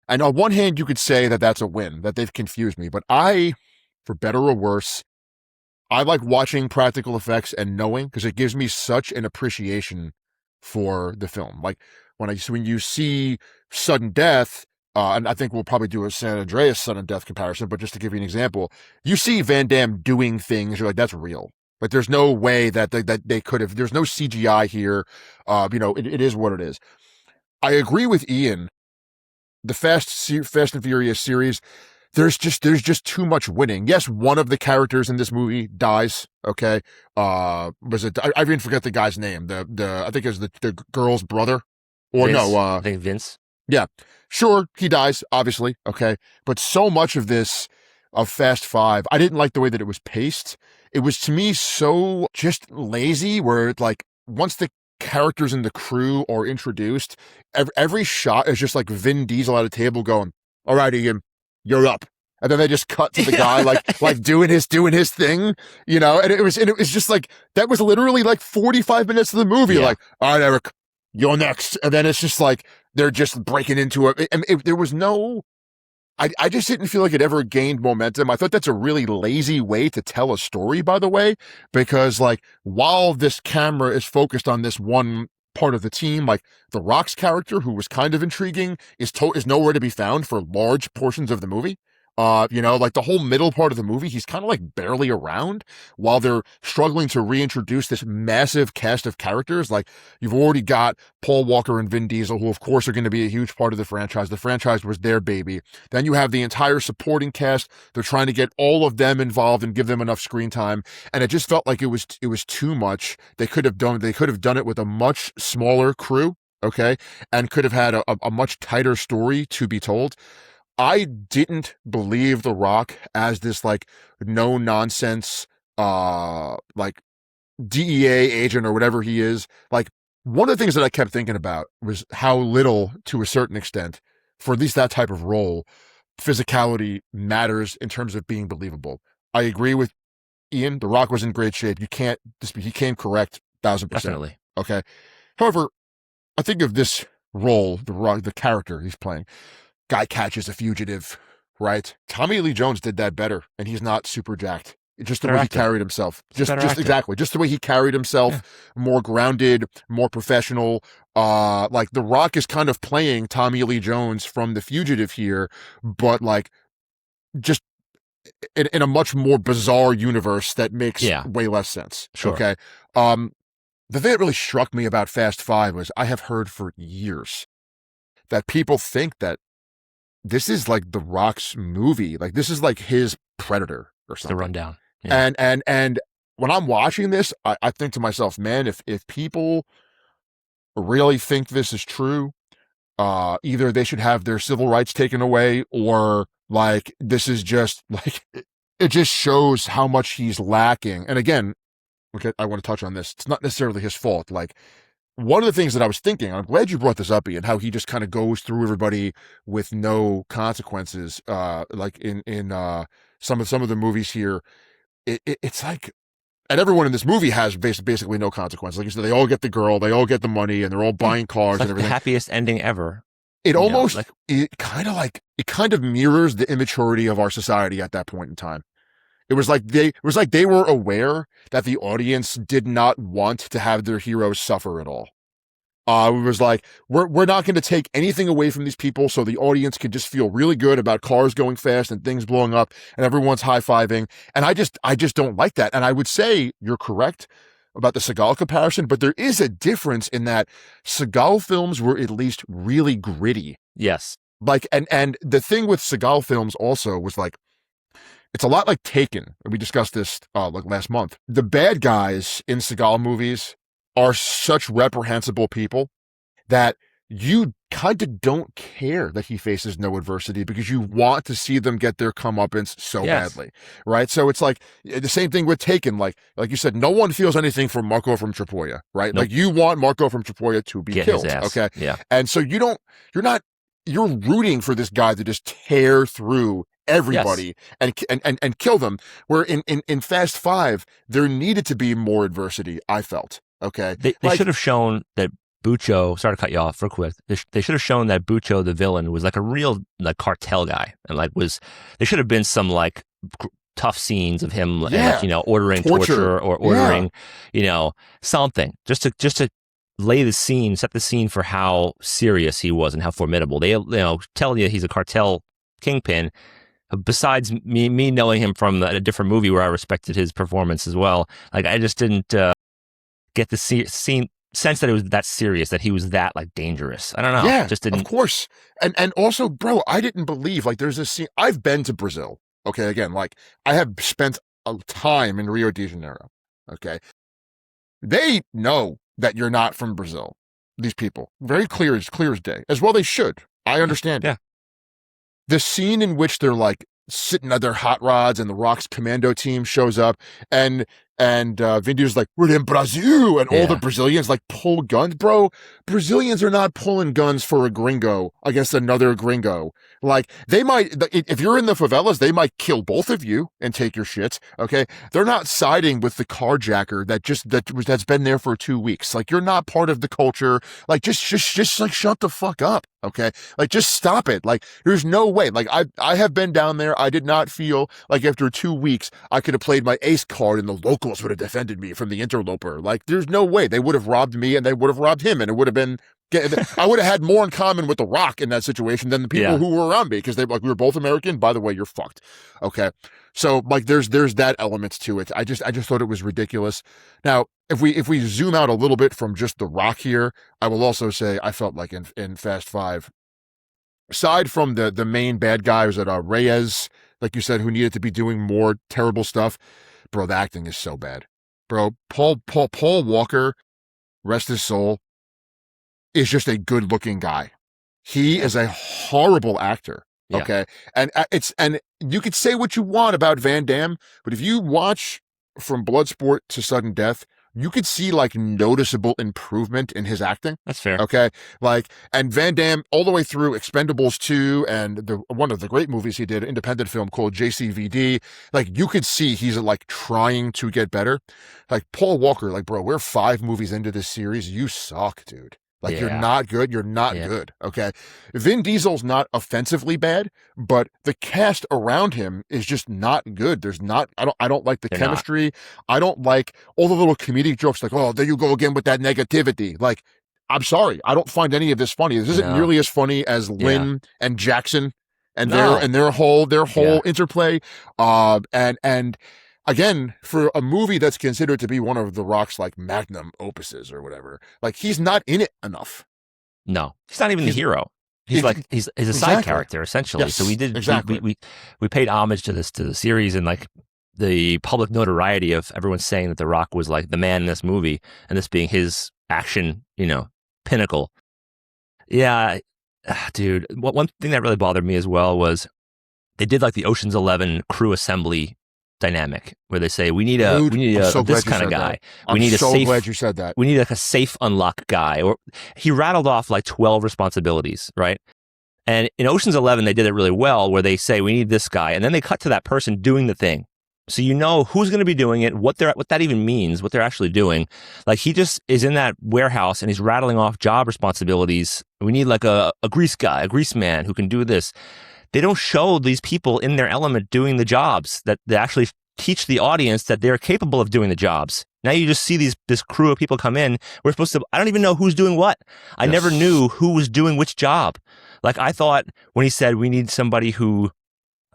And on one hand, you could say that that's a win, that they've confused me. But for better or worse, I like watching practical effects and knowing, because it gives me such an appreciation for the film. Like when you see sudden death, and I think we'll probably do a San Andreas sudden death comparison, but just to give you an example, you see Van Damme doing things, you're like, that's real. Like, there's no way that they could have, there's no CGI here. It is what it is. I agree with Ian. The Fast and Furious series, there's just too much winning. Yes, one of the characters in this movie dies. Okay. I even forget the guy's name. I think it was the girl's brother. Or Vince. No, I think Vince. Yeah. Sure, he dies, obviously, okay? But so much of Fast Five, I didn't like the way that it was paced. It was, to me, so just lazy, where, like, once the characters in the crew are introduced, every shot is just like Vin Diesel at a table going, all right, Ian, you're up. And then they just cut to the guy, like doing his thing, and it was just like, that was literally like 45 minutes of the movie. Yeah. Like, all right, Eric, you're next. And then it's just like, they're just breaking into it. And there was no, I just didn't feel like it ever gained momentum. I thought that's a really lazy way to tell a story, by the way, because like, while this camera is focused on this one part of the team, like The Rock's character, who was kind of intriguing, is nowhere to be found for large portions of the movie. Like the whole middle part of the movie, he's kind of like barely around while they're struggling to reintroduce this massive cast of characters. Like you've already got Paul Walker and Vin Diesel, who of course are going to be a huge part of the franchise. The franchise was their baby. Then you have the entire supporting cast. They're trying to get all of them involved and give them enough screen time. And it just felt like it was too much. They could have done it with a much smaller crew. Okay. And could have had a much tighter story to be told. I didn't believe The Rock as this like no nonsense like DEA agent or whatever he is. Like one of the things that I kept thinking about was how little, to a certain extent, for at least that type of role, physicality matters in terms of being believable. I agree with Ian. The Rock was in great shape. You can't dispute. He came correct 1,000%. Definitely. Okay. However, I think of this role, The Rock, the character he's playing. Guy catches a fugitive, right? Tommy Lee Jones did that better, and he's not super jacked. Just the way he carried himself. Just exactly. Just the way he carried himself, more grounded, more professional. Like The Rock is kind of playing Tommy Lee Jones from The Fugitive here, but like just in a much more bizarre universe that makes way less sense. Sure. Okay. The thing that really struck me about Fast Five was I have heard for years that people think that this is like The Rock's movie. Like this is like his Predator or something. The rundown. Yeah. And when I'm watching this, I think to myself, man, if people really think this is true, either they should have their civil rights taken away, or like this is just like it just shows how much he's lacking. And again, okay, I want to touch on this. It's not necessarily his fault. Like one of the things that I was thinking, I'm glad you brought this up, Ian, how he just kind of goes through everybody with no consequences. Like in some of the movies here, it's like, and everyone in this movie has basically no consequences. Like you said, they all get the girl, they all get the money, and they're all buying cars like and everything. The happiest ending ever. It almost, it kind of mirrors the immaturity of our society at that point in time. It was like they were aware that the audience did not want to have their heroes suffer at all. It was like, we're not going to take anything away from these people so the audience can just feel really good about cars going fast and things blowing up and everyone's high-fiving. And I just don't like that. And I would say you're correct about the Seagal comparison, but there is a difference in that Seagal films were at least really gritty. Yes. Like, and the thing with Seagal films also was like, it's a lot like Taken. We discussed this like last month. The bad guys in Seagal movies are such reprehensible people that you kind of don't care that he faces no adversity because you want to see them get their comeuppance so badly, right? So it's like the same thing with Taken. Like you said, no one feels anything for Marco from Tripolia, right? Nope. Like you want Marco from Tripolia to be killed, okay? Yeah. And so you're rooting for this guy to just tear through everybody and kill them. Where in Fast Five, there needed to be more adversity, I felt. Okay. They should have shown that Bucho, sorry to cut you off real quick. They should have shown that Bucho, the villain, was like a real like cartel guy. And like there should have been some like tough scenes of him, like, ordering torture or ordering, something just to lay the scene, set the scene for how serious he was and how formidable. They, tell you he's a cartel kingpin. Besides me knowing him from a different movie where I respected his performance as well, like I just didn't get the sense that it was that serious, that he was that like dangerous. I don't know. Yeah, just didn't. Of course. And also, bro, I didn't believe like there's a scene. I've been to Brazil. Okay, again, like I have spent a time in Rio de Janeiro. Okay, they know that you're not from Brazil. These people, very clear as day. As well, they should. I understand. Yeah. The scene in which they're like sitting on their hot rods and the Rock's commando team shows up and Vin Diesel's like, we're in Brazil, and all the Brazilians like pull guns. Bro, Brazilians are not pulling guns for a gringo against another gringo. Like they might, if you're in the favelas, they might kill both of you and take your shit. Okay. They're not siding with the carjacker that's been there for 2 weeks. Like you're not part of the culture. Like just like shut the fuck up. Okay. Like just stop it. Like there's no way. Like I have been down there. I did not feel like after 2 weeks, I could have played my ace card and the locals would have defended me from the interloper. Like there's no way. They would have robbed me and they would have robbed him and it would have been I would have had more in common with The Rock in that situation than the people who were around me, because they like, we were both American. By the way, you're fucked. Okay. So like there's that element to it. I just thought it was ridiculous. Now, if we zoom out a little bit from just The Rock here, I will also say I felt like in Fast Five, aside from the main bad guy, was that Reyes, like you said, who needed to be doing more terrible stuff. Bro, the acting is so bad. Bro, Paul Walker, rest his soul, is just a good-looking guy. He is a horrible actor. Okay, and you could say what you want about Van Damme, but if you watch from Bloodsport to Sudden Death, you could see like noticeable improvement in his acting. That's fair. Okay. Like, and Van Damme all the way through Expendables 2 and one of the great movies he did, independent film called JCVD. Like, you could see he's like trying to get better. Like Paul Walker, like, bro, we're 5 movies into this series. You suck, dude. Like, you're not good. You're not good. Okay. Vin Diesel's not offensively bad, but the cast around him is just not good. I don't like the chemistry. I don't like all the little comedic jokes like, oh, there you go again with that negativity. Like, I'm sorry. I don't find any of this funny. This isn't nearly as funny as Lynn and Jackson and their whole interplay. And again, for a movie that's considered to be one of The Rock's like magnum opuses or whatever, like he's not in it enough. No, he's not even the hero. He's a side character essentially. Yes, so we did exactly. we paid homage to the series, and like the public notoriety of everyone saying that The Rock was like the man in this movie, and this being his action, pinnacle. Yeah, dude. One thing that really bothered me as well was they did like the Ocean's 11 crew assembly dynamic where they say we need this kind of guy. I'm so glad you said that. We need like a safe unlock guy. Or he rattled off like 12 responsibilities, right? And in Ocean's 11 they did it really well where they say we need this guy, and then they cut to that person doing the thing. So you know who's going to be doing it, what that even means, what they're actually doing. Like he just is in that warehouse and he's rattling off job responsibilities. We need like a grease guy, a grease man who can do this. They don't show these people in their element doing the jobs that they actually teach the audience that they're capable of doing the jobs. Now you just see this crew of people come in. We're supposed to, I don't even know who's doing what. I never knew who was doing which job. Like I thought when he said we need somebody who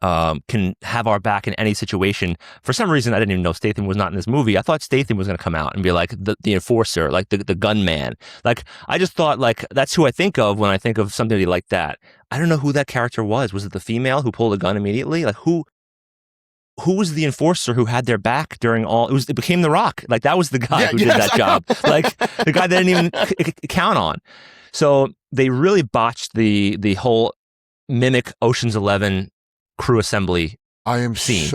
can have our back in any situation. For some reason, I didn't even know Statham was not in this movie. I thought Statham was going to come out and be like the enforcer, like the gunman. Like I just thought like that's who I think of when I think of somebody like that. I don't know who that character was. Was it the female who pulled a gun immediately? Like who was the enforcer who had their back during all? It became The Rock. Like that was the guy who did that job. Like the guy they didn't even count on. So they really botched the whole mimic Ocean's 11 crew assembly. I am scene.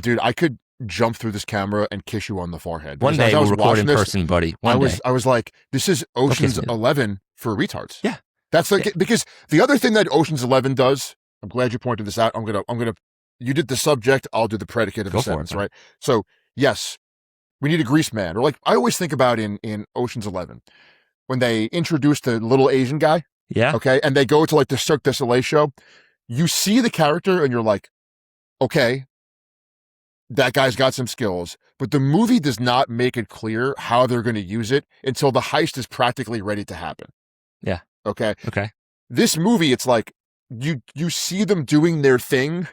Dude, I could jump through this camera and kiss you on the forehead. One day we'll record in person, buddy. I was like, this is Ocean's 11 for retards. Yeah. That's like, because the other thing that Ocean's 11 does, I'm glad you pointed this out. You did the subject, I'll do the predicate of the sentence, right? So yes, we need a grease man. Or like, I always think about in Ocean's 11, when they introduce the little Asian guy. Yeah. Okay. And they go to like the Cirque du Soleil show. You see the character and you're like, okay, that guy's got some skills, but the movie does not make it clear how they're going to use it until the heist is practically ready to happen. Yeah. Okay. This movie, it's like you see them doing their thing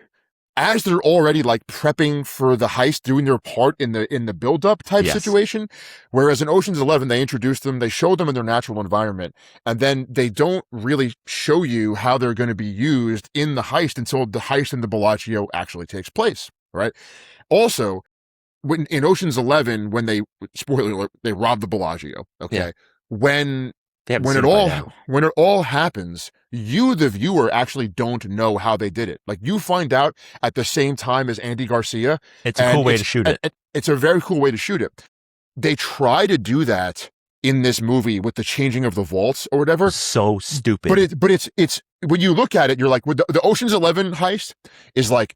as they're already like prepping for the heist, doing their part in the build-up type situation. Whereas in Ocean's 11, they introduce them, they show them in their natural environment, and then they don't really show you how they're going to be used in the heist until the heist in the Bellagio actually takes place, right? Also, in Ocean's 11, when spoiler alert, they rob the Bellagio, okay? When it all happens, you, the viewer, actually don't know how they did it. Like you find out at the same time as Andy Garcia. It's a cool way to shoot it. It's a very cool way to shoot it. They try to do that in this movie with the changing of the vaults or whatever. So stupid. But it's when you look at it, you're like, the Ocean's 11 heist is like,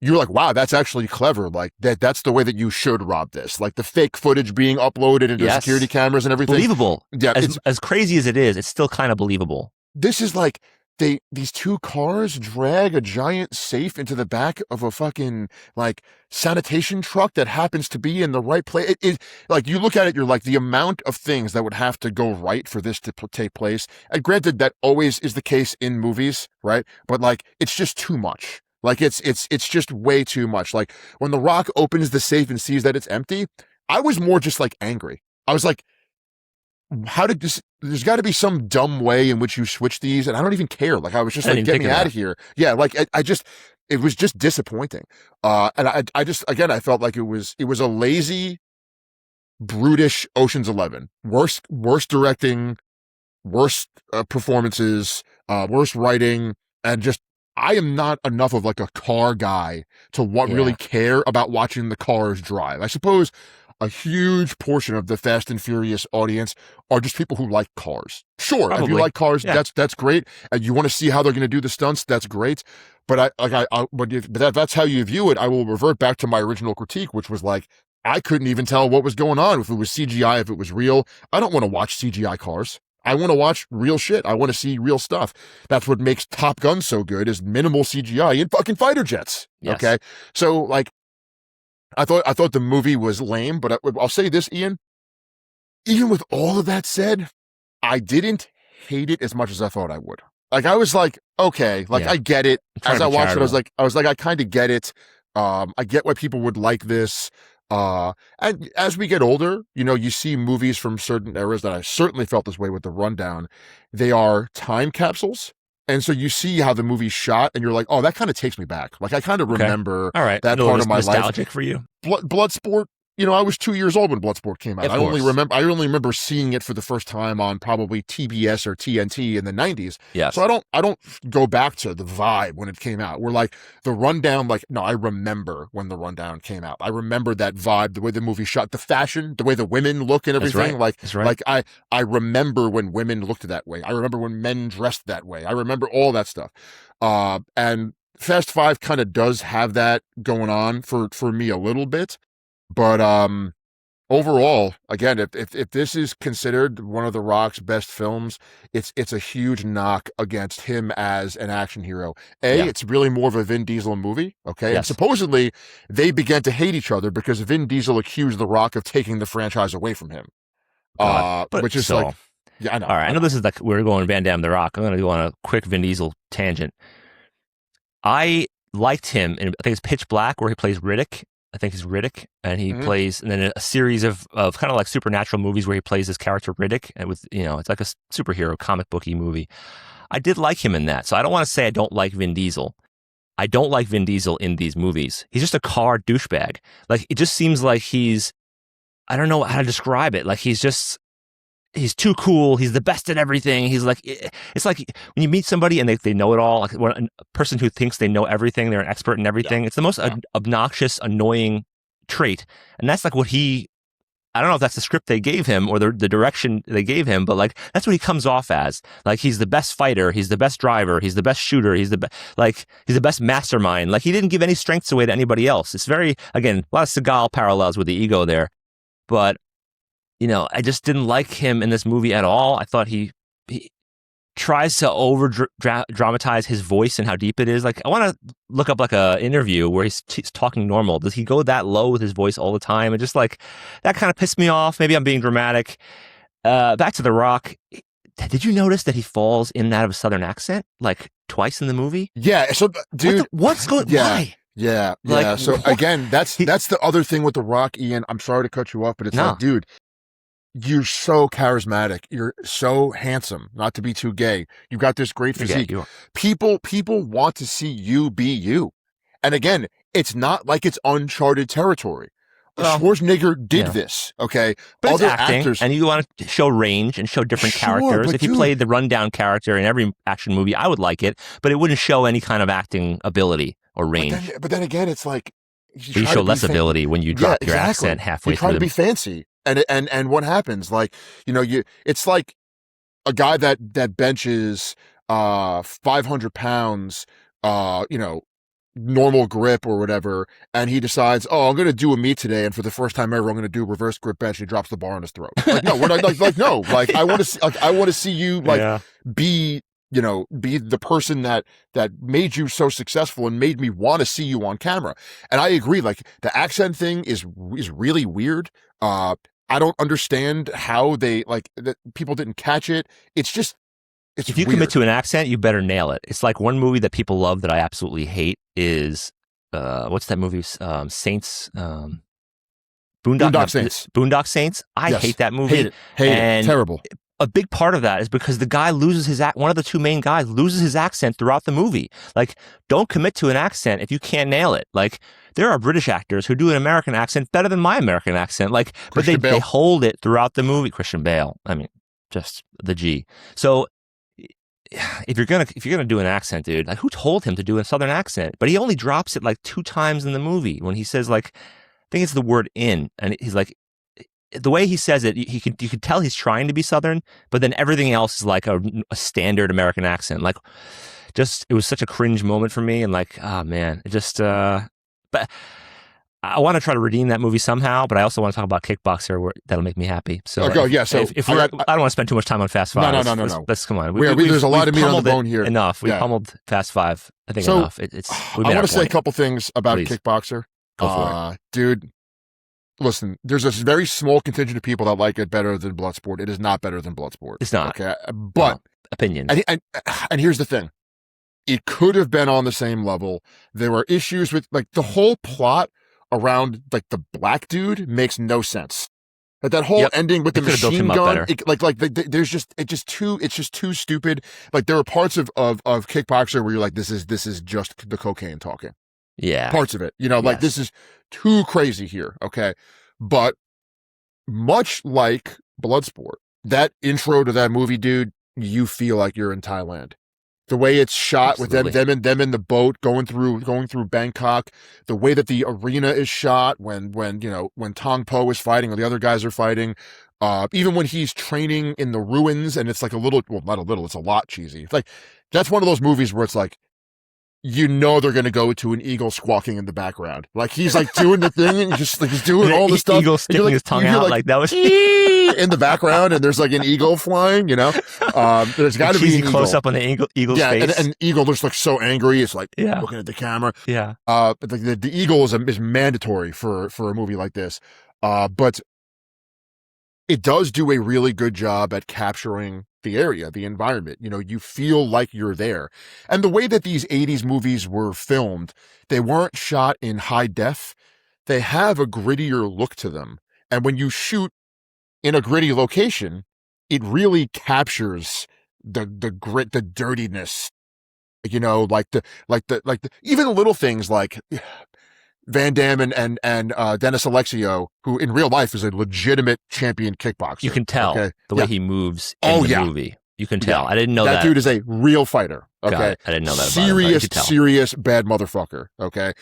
you're like, wow, that's actually clever. Like that's the way that you should rob this. Like the fake footage being uploaded into security cameras and everything. Believable. Yeah. As crazy as it is, it's still kind of believable. This is like, these two cars drag a giant safe into the back of a fucking like sanitation truck that happens to be in the right place. Like you look at it, you're like, the amount of things that would have to go right for this to take place. And granted, that always is the case in movies, right? But like, it's just too much. Like it's just way too much. Like when The Rock opens the safe and sees that it's empty, I was more just like angry. I was like, how did this, there's got to be some dumb way in which you switch these, and I don't even care. Like I was just like, get me out of here. Yeah, like I just, it was just disappointing. And I just, again, I felt like it was a lazy, brutish Ocean's 11. Worst directing, worst performances, worst writing, and just, I am not enough of like a car guy to really care about watching the cars drive. I suppose a huge portion of the Fast and Furious audience are just people who like cars. Sure, Probably. If you like cars, that's great, and you want to see how they're going to do the stunts, that's great. But that's how you view it. I will revert back to my original critique, which was like, I couldn't even tell what was going on, if it was CGI, if it was real. I don't want to watch CGI cars. I want to watch real shit. I want to see real stuff. That's what makes Top Gun so good, is minimal CGI in fucking fighter jets. Yes. Okay, so like, I thought the movie was lame, but I'll say this, Ian. Even with all of that said, I didn't hate it as much as I thought I would. Like I was like, okay, like I get it. As I watched it, I was like, I kind of get it. I get why people would like this. And as we get older, you know, you see movies from certain eras that I certainly felt this way with The Rundown. They are time capsules. And so you see how the movie's shot, and you're like, oh, that kind of takes me back. Like I kind of remember that part of my life. Nostalgic for you. Bloodsport. You know, I was 2 years old when Bloodsport came out. I only remember seeing it for the first time on probably TBS or TNT in the 90s. Yeah. So I don't go back to the vibe when it came out. We're like The Rundown, like, no, I remember when The Rundown came out. I remember that vibe, the way the movie shot, the fashion, the way the women look and everything. That's right. Like I remember when women looked that way. I remember when men dressed that way. I remember all that stuff. And Fast Five kind of does have that going on for me a little bit. But overall, again, if this is considered one of The Rock's best films, it's a huge knock against him as an action hero. It's really more of a Vin Diesel movie, okay? Yes. And supposedly they began to hate each other because Vin Diesel accused The Rock of taking the franchise away from him. Which is like, yeah, I know. All right, I know this is like we're going Van Damme, The Rock. I'm going to go on a quick Vin Diesel tangent. I liked him in, I think it's Pitch Black, where he plays Riddick. I think he's Riddick, and he plays, and then a series of kind of like supernatural movies where he plays this character Riddick, and with, you know, it's like a superhero comic booky movie. I did like him in that, so I don't want to say I don't like Vin Diesel. I don't like Vin Diesel in these movies. He's just a car douchebag. Like, it just seems like I don't know how to describe it. Like, he's too cool. He's the best at everything. He's like, it's like when you meet somebody and they know it all, like a person who thinks they know everything, they're an expert in everything. Yeah. It's the most obnoxious, annoying trait. And that's like what I don't know if that's the script they gave him or the direction they gave him, but like, that's what he comes off as. Like, he's the best fighter. He's the best driver. He's the best shooter. He's the best mastermind. Like, he didn't give any strengths away to anybody else. It's very, again, a lot of Seagal parallels with the ego there, but you know, I just didn't like him in this movie at all. I thought he tries to dramatize his voice and how deep it is. Like, I want to look up like a interview where he's talking normal. Does he go that low with his voice all the time? And just like, that kind of pissed me off. Maybe I'm being dramatic. Back to The Rock. Did you notice that he falls in and out of a Southern accent like twice in the movie? Yeah. So, dude, what's going? Why? Yeah. Like, so again, that's the other thing with The Rock, Ian. I'm sorry to cut you off, but it's like, dude, you're so charismatic. You're so handsome, not to be too gay. You've got this great physique. People want to see you be you. And again, it's not like it's uncharted territory. Schwarzenegger did this, okay? But other actors, and you want to show range and show different characters. If you played the rundown character in every action movie, I would like it, but it wouldn't show any kind of acting ability or range. But then again, it's like you show less ability when you drop your accent halfway through. You try to be fancy. And what happens? Like, you know, it's like a guy that benches 500 pounds, you know, normal grip or whatever, and he decides, oh, I'm going to do a meet today, and for the first time ever, I'm going to do reverse grip bench. And he drops the bar on his throat. Like, no, I want to see you be be the person that made you so successful and made me want to see you on camera. And I agree, like the accent thing is really weird. I don't understand how that people didn't catch it. It's if you weird. commit to an accent, you better nail it. It's like one movie that people love that I absolutely hate is what's that movie? Saints. Boondock Saints. Boondock Saints. I hate that movie. Hate it. Terrible. A big part of that is because the guy loses one of the two main guys loses his accent throughout the movie. Like, don't commit to an accent if you can't nail it. Like, there are British actors who do an American accent better than my American accent. Like, but they hold it throughout the movie. Christian Bale. I mean, just the G. So if you're gonna do an accent, dude, like who told him to do a Southern accent? But he only drops it like 2 times in the movie when he says like, I think it's the word "in," and he's like, the way he says it, you can tell he's trying to be Southern, but then everything else is like a standard American accent. Like, just it was such a cringe moment for me, and like, oh man, it just. But I want to try to redeem that movie somehow, but I also want to talk about Kickboxer. That'll make me happy. So, if we're, I don't want to spend too much time on Fast Five. No. Let's come on. There's a lot of meat on the bone here. Enough. We pummeled Fast Five. I think enough. I want to say a couple things about Kickboxer. Go for it, dude. Listen, there's a very small contingent of people that like it better than Bloodsport. It is not better than Bloodsport. It's not. Okay, but opinions. And here's the thing. It could have been on the same level. There were issues with like the whole plot around like the black dude makes no sense. Like that whole ending with the machine gun, it's just too stupid. Like there were parts of Kickboxer where you're like, this is just the cocaine talking. Yeah. Parts of it, like this is too crazy here. Okay. But much like Bloodsport, that intro to that movie, dude, you feel like you're in Thailand. The way it's shot with them in the boat going through Bangkok, the way that the arena is shot when Tong Po is fighting or the other guys are fighting, even when he's training in the ruins and it's like it's a lot cheesy. It's like, that's one of those movies where it's like, they're going to go to an eagle squawking in the background. Like he's like doing the thing and he's doing all this stuff. Eagle sticking his tongue out like that was in the background, and there's like an eagle flying. There's got to be an close up on the eagle's face. And eagle looks like so angry. It's like looking at the camera. Yeah. But the eagle is mandatory for a movie like this. But it does do a really good job at capturing the area, the environment. You feel like you're there. And the way that these 80s movies were filmed, they weren't shot in high def. They have a grittier look to them. And when you shoot in a gritty location, it really captures the grit, the dirtiness, like the even little things like Van Damme and Dennis Alexio, who in real life is a legitimate champion kickboxer. You can tell the way he moves in the movie. You can tell. I didn't know that. That dude is a real fighter. Okay. I didn't know that about him. Serious bad motherfucker. Okay.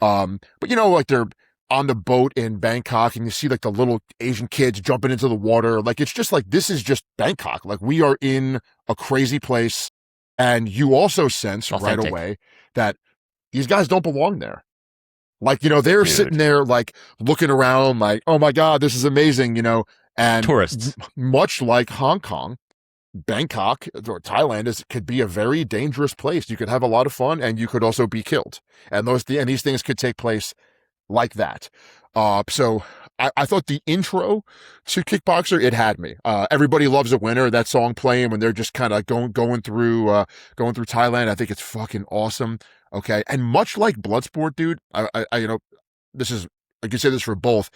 But like they're on the boat in Bangkok and you see like the little Asian kids jumping into the water. Like, it's just like, this is just Bangkok. Like, we are in a crazy place. And you also sense right away that these guys don't belong there. Like, they're sitting there, like, looking around, like, oh my God, this is amazing, and tourists. Much like Hong Kong, Bangkok or Thailand could be a very dangerous place. You could have a lot of fun and you could also be killed. And these things could take place like that. So I thought the intro to Kickboxer, it had me. Everybody Loves a Winner, that song playing when they're just kind of going through Thailand. I think it's fucking awesome. Okay. And much like Bloodsport, dude, I this is, I can say this for both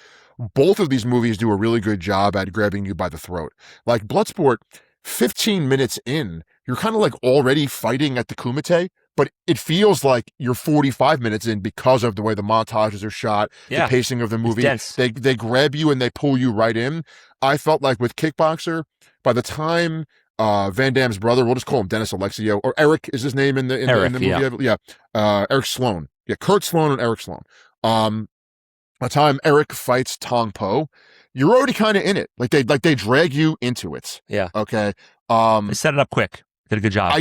of these movies do a really good job at grabbing you by the throat. Like Bloodsport, 15 minutes in, you're kind of like already fighting at the Kumite, but it feels like you're 45 minutes in because of the way the montages are shot, the pacing of the movie. They grab you and they pull you right in. I felt like with Kickboxer, by the time Van Damme's brother, we'll just call him Dennis Alexio, or Eric is his name in the movie. Eric Sloan. Yeah, Kurt Sloan and Eric Sloan. By the time Eric fights Tong Po, you're already kind of in it. Like they drag you into it. Yeah. Okay. They set it up quick. Did a good job.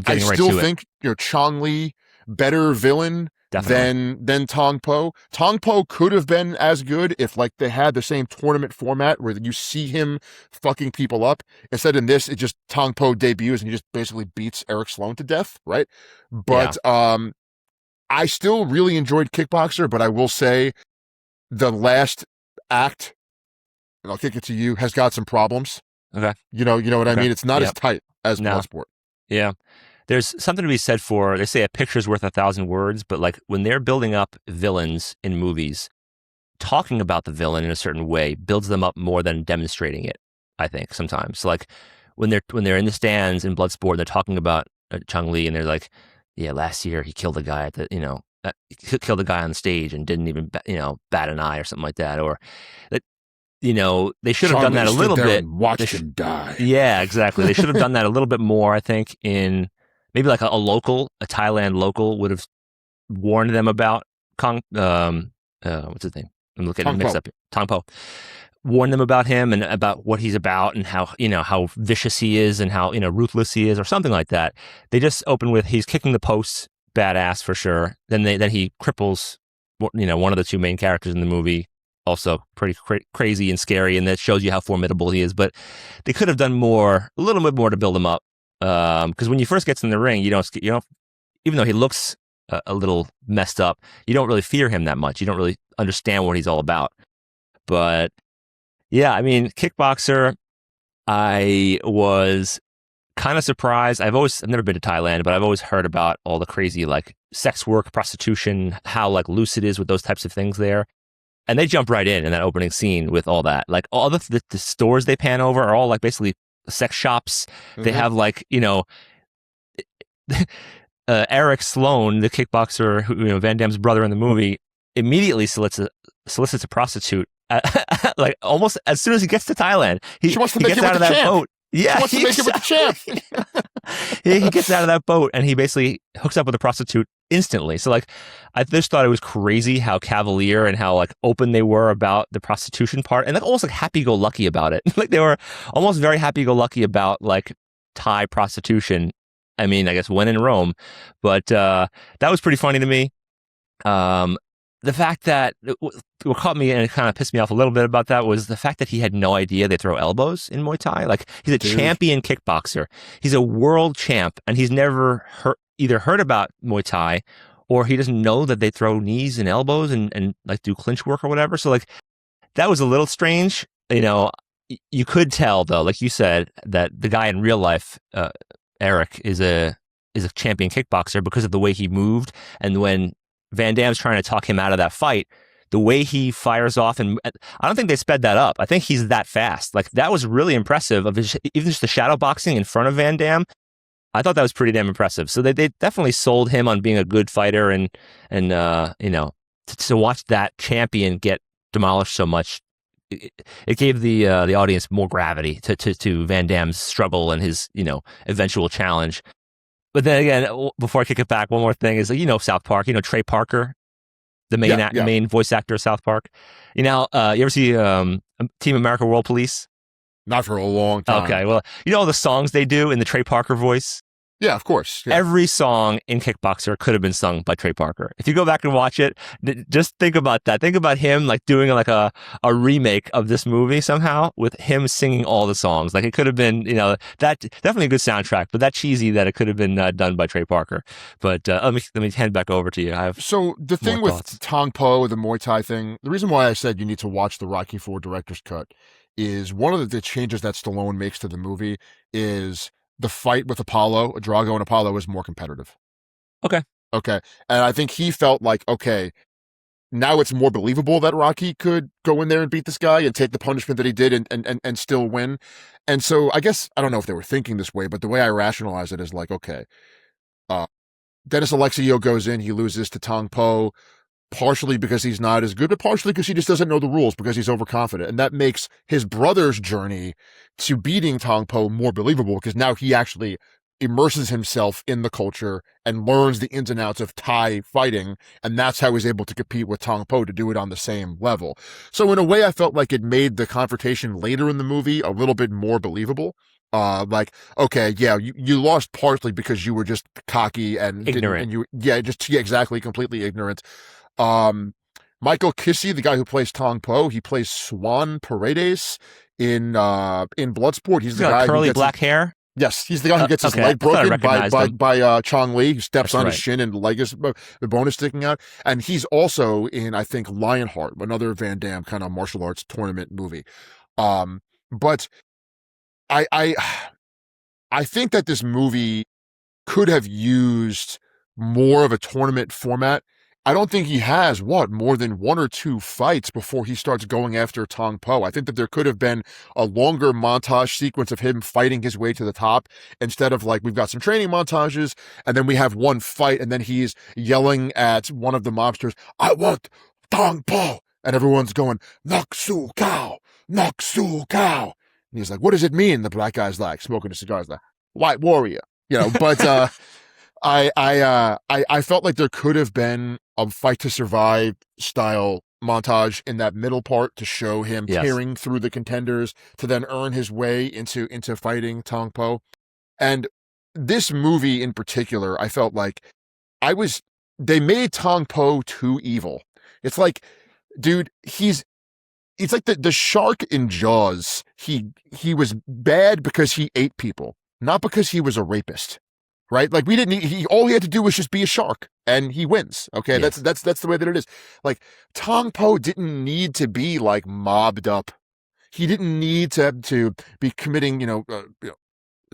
I still think Chong Li, better villain Definitely. than Tong Po. Tong Po could have been as good if like they had the same tournament format where you see him fucking people up. Instead in this, it just Tong Po debuts and he just basically beats Eric Sloan to death, right? Yeah. But I still really enjoyed Kickboxer, but I will say the last act, and I'll kick it to you, has got some problems. Okay. You know what I Okay. mean? It's not as Yep. tight as No. Bloodsport. Yeah. There's something to be said for, they say a picture's worth 1,000 words, but like when they're building up villains in movies, talking about the villain in a certain way builds them up more than demonstrating it, I think, sometimes. So like when they're in the stands in Bloodsport, they're talking about Chung Li and they're like, yeah, last year he killed a guy at the, he killed a guy on the stage and didn't even, bat an eye or something like that. Or that, they should have done that a little bit. Watched him die. Yeah, exactly. They should have done that a little bit more, I think, in maybe like a Thailand local would have warned them about what's his name? I'm looking at mixed up here. Tong Po. Warn them about him and about what he's about and how vicious he is and how, ruthless he is or something like that. They just open with he's kicking the posts, badass for sure. Then he cripples, one of the two main characters in the movie, also pretty crazy and scary, and that shows you how formidable he is. But they could have done a little bit more to build him up. Because when he first gets in the ring, you don't, even though he looks a little messed up, you don't really fear him that much. You don't really understand what he's all about. But yeah, I mean, Kickboxer, I was kind of surprised. I've never been to Thailand, but I've always heard about all the crazy like sex work, prostitution, how like loose it is with those types of things there. And they jump right in that opening scene with all that. Like all the stores they pan over are all like basically sex shops. Mm-hmm. They have like, Eric Sloan, the kickboxer, who, Van Damme's brother in the movie, immediately solicits a prostitute. Like almost as soon as he gets to Thailand, he gets out of that boat. Yeah, he wants to make it with the champ. He gets out of that boat and he basically hooks up with a prostitute instantly. So like, I just thought it was crazy how cavalier and how like open they were about the prostitution part, and like almost like happy-go-lucky about it. Like they were almost very happy-go-lucky about like Thai prostitution. I mean, I guess when in Rome, but that was pretty funny to me. The fact that what caught me and it kind of pissed me off a little bit about that was the fact that he had no idea they throw elbows in Muay Thai. Like he's a champion kickboxer. He's a world champ and he's never either heard about Muay Thai or he doesn't know that they throw knees and elbows and like do clinch work or whatever. So like that was a little strange. You could tell though, like you said, that the guy in real life, Eric, is a champion kickboxer because of the way he moved. And when Van Damme's trying to talk him out of that fight, the way he fires off, and I don't think they sped that up. I think he's that fast. Like that was really impressive even just the shadow boxing in front of Van Damme. I thought that was pretty damn impressive. So they definitely sold him on being a good fighter and to watch that champion get demolished so much, it gave the audience more gravity to Van Damme's struggle and his eventual challenge. But then again, before I kick it back, one more thing is South Park. Trey Parker, the main voice actor of South Park. You ever see Team America World Police? Not for a long time. Okay, well, all the songs they do in the Trey Parker voice? Yeah, of course. Yeah. Every song in Kickboxer could have been sung by Trey Parker. If you go back and watch it, just think about that. Think about him like doing like a remake of this movie somehow with him singing all the songs. Like it could have been, that definitely a good soundtrack, but that cheesy that it could have been done by Trey Parker. But let me hand back over to you. So the thing with Tong Po, the Muay Thai thing, the reason why I said you need to watch the Rocky IV director's cut is one of the changes that Stallone makes to the movie is the fight with Apollo, Drago and Apollo, is more competitive. Okay. And I think he felt like, okay, now it's more believable that Rocky could go in there and beat this guy and take the punishment that he did and still win. And so I guess, I don't know if they were thinking this way, but the way I rationalize it is like, okay, Dennis Alexio goes in, he loses to Tong Po, partially because he's not as good, but partially because he just doesn't know the rules because he's overconfident. And that makes his brother's journey to beating Tong Po more believable because now he actually immerses himself in the culture and learns the ins and outs of Thai fighting, and that's how he's able to compete with Tong Po to do it on the same level. So in a way, I felt like it made the confrontation later in the movie a little bit more believable. Like, okay, yeah, you lost partly because you were just cocky and ignorant. Exactly, completely ignorant. Michael Kissy, the guy who plays Tong Po, he plays Swan Paredes in Bloodsport. He's the guy who curly gets black hair. Yes, he's the guy who gets his Okay, leg broken him. by Chong Li, who steps That's on his right. shin and the leg is the bone is sticking out. And he's also in, I think, Lionheart, another Van Damme kind of martial arts tournament movie. But I think that this movie could have used more of a tournament format. I don't think he has more than one or two fights before he starts going after Tong Po. I think that there could have been a longer montage sequence of him fighting his way to the top instead of like we've got some training montages and then we have one fight and then he's yelling at one of the mobsters, "I want Tong Po," and everyone's going, "Nok Su Kao, Nok Su Kao." And he's like, "What does it mean?" The black guy's like smoking a cigar, he's like, "White warrior," but I felt like there could have been a fight to survive style montage in that middle part to show him tearing through the contenders to then earn his way into fighting Tong Po. And this movie in particular, I felt like they made Tong Po too evil. It's like, dude, it's like the shark in Jaws. He was bad because he ate people, not because he was a rapist. Right? Like all he had to do was just be a shark and he wins. Okay. Yes. That's the way that it is. Like Tong Po didn't need to be like mobbed up. He didn't need to be committing,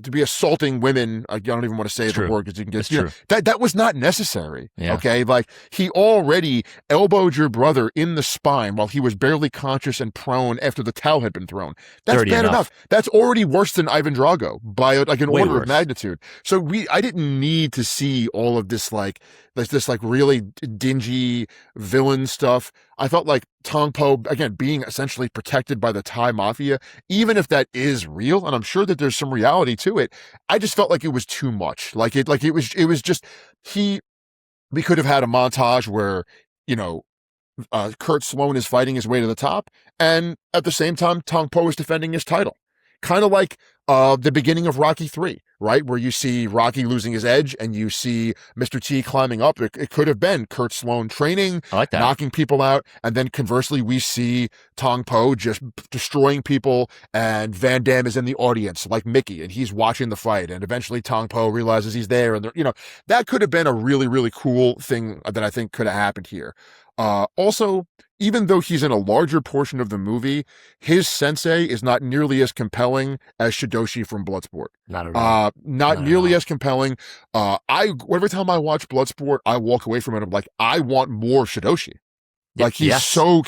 to be assaulting women. I don't even want to say the word because you can get that was not necessary. Yeah. Okay. Like he already elbowed your brother in the spine while he was barely conscious and prone after the towel had been thrown. That's Dirty bad enough. That's already worse than Ivan Drago by like an Way order worse. of magnitude. So I didn't need to see all of this like really dingy villain stuff. I felt like Tong Po, again, being essentially protected by the Thai mafia, even if that is real, and I'm sure that there's some reality to it, I just felt like it was too much. It was just, we could have had a montage where, Kurt Sloan is fighting his way to the top, and at the same time, Tong Po is defending his title. Kind of like the beginning of Rocky 3, right? Where you see Rocky losing his edge and you see Mr. T climbing up. It could have been Kurt Sloan training, knocking people out. And then conversely, we see Tong Po just destroying people and Van Damme is in the audience like Mickey and he's watching the fight. And eventually Tong Po realizes he's there. And, that could have been a really, really cool thing that I think could have happened here. Also, even though he's in a larger portion of the movie, his sensei is not nearly as compelling as Shidoshi from Bloodsport. Not at all. Not nearly as compelling. Every time I watch Bloodsport, I walk away from it. I'm like, I want more Shidoshi. Like he's so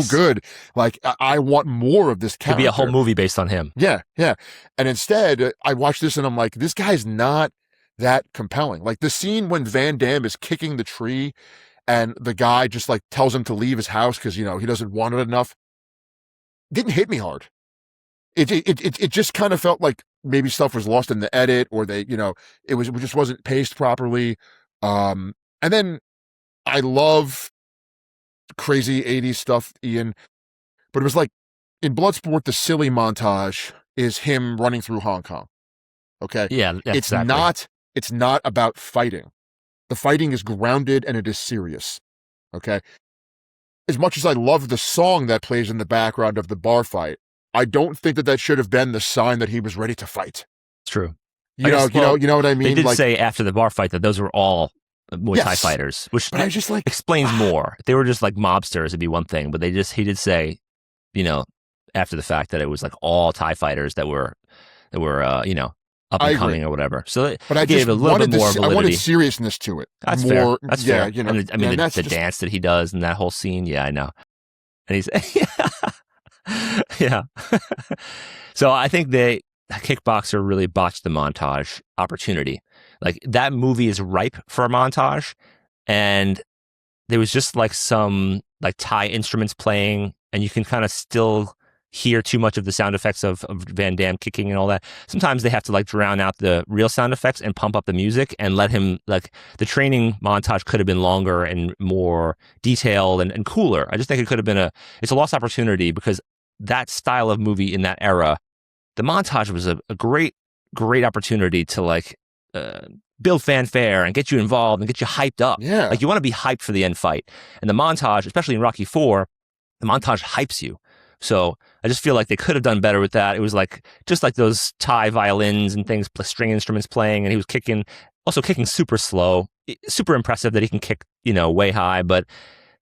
good. Like I want more of this character. Could be a whole movie based on him. Yeah. And instead, I watch this and I'm like, this guy's not that compelling. Like the scene when Van Damme is kicking the tree and the guy just like tells him to leave his house because, he doesn't want it enough. Didn't hit me hard. It just kind of felt like maybe stuff was lost in the edit or it just wasn't paced properly. And then I love crazy 80s stuff, Ian, but it was like in Bloodsport, the silly montage is him running through Hong Kong. Okay. Yeah. It's not about fighting. The fighting is grounded and it is serious. Okay. As much as I love the song that plays in the background of the bar fight, I don't think that should have been the sign that he was ready to fight. It's true. You know what I mean? They did say after the bar fight that those were all Muay Thai fighters, which I just like explains more. If they were just like mobsters, it'd be one thing, but he did say, after the fact that it was like all Thai fighters that were up and coming or whatever. So but I gave just a little bit more validity. I wanted seriousness to it. That's more, fair. That's fair. I mean, the dance that he does in that whole scene. Yeah, I know. And he's, yeah. So I think Kickboxer really botched the montage opportunity. Like that movie is ripe for a montage, and there was just like some like Thai instruments playing, and you can kind of still hear too much of the sound effects of Van Damme kicking and all that. Sometimes they have to like drown out the real sound effects and pump up the music and let him, like, the training montage could have been longer and more detailed and cooler. I just think it could have been it's a lost opportunity, because that style of movie in that era, the montage was a great opportunity to like build fanfare and get you involved and get you hyped up. Yeah. Like, you want to be hyped for the end fight. And the montage, especially in Rocky IV, the montage hypes you. So I just feel like they could have done better with that. It was like, just like those Thai violins and things, string instruments playing, and he was kicking super slow. Super impressive that he can kick, way high, but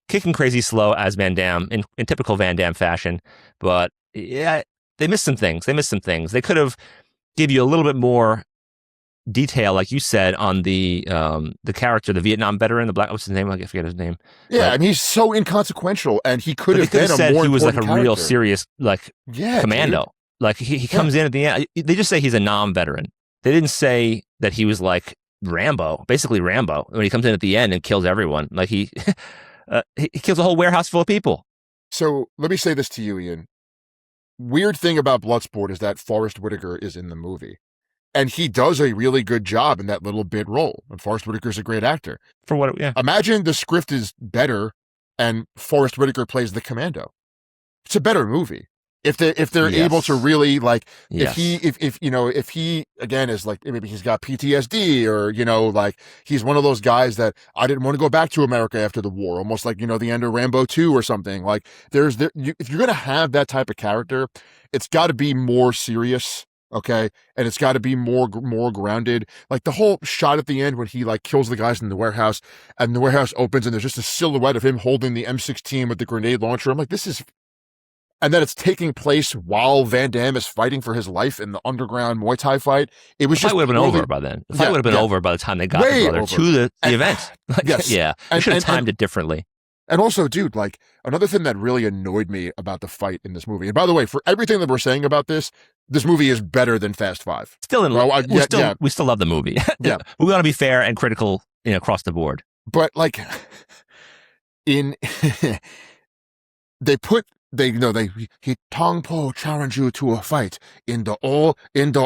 kicking crazy slow as Van Damme in typical Van Damme fashion. But yeah, they missed some things. They could have give you a little bit more detail, like you said, on the character, the Vietnam veteran, what's his name? I forget his name. Yeah, and he's so inconsequential, and he could have been said a more he was like a important real character. serious commando. Dude. Like he comes in at the end. They just say he's a non-veteran. They didn't say that he was like Rambo, basically Rambo, when he comes in at the end and kills everyone. Like he kills a whole warehouse full of people. So let me say this to you, Ian. Weird thing about Bloodsport is that Forrest Whitaker is in the movie. And he does a really good job in that little bit role. And Forrest Whitaker's a great actor. Imagine the script is better and Forrest Whitaker plays the commando. It's a better movie. If they're able to really, like, if he again is like, maybe he's got PTSD, or like he's one of those guys that I didn't want to go back to America after the war, almost like the end of Rambo 2 or something. Like if you're gonna have that type of character, it's got to be more serious, okay, and it's got to be more grounded. Like the whole shot at the end when he like kills the guys in the warehouse, and the warehouse opens and there's just a silhouette of him holding the M16 with the grenade launcher. I'm like, this is. And then it's taking place while Van Damme is fighting for his life in the underground Muay Thai fight. It was the fight would have been over by then. The fight would have been over by the time they got the brother to the event. Yes. Yeah. They should have timed it differently. And also, dude, like, another thing that really annoyed me about the fight in this movie, and by the way, for everything that we're saying about this movie is better than Fast Five. We still love the movie. Yeah. We want to be fair and critical, across the board. But like, Tong Po challenge you to a fight in the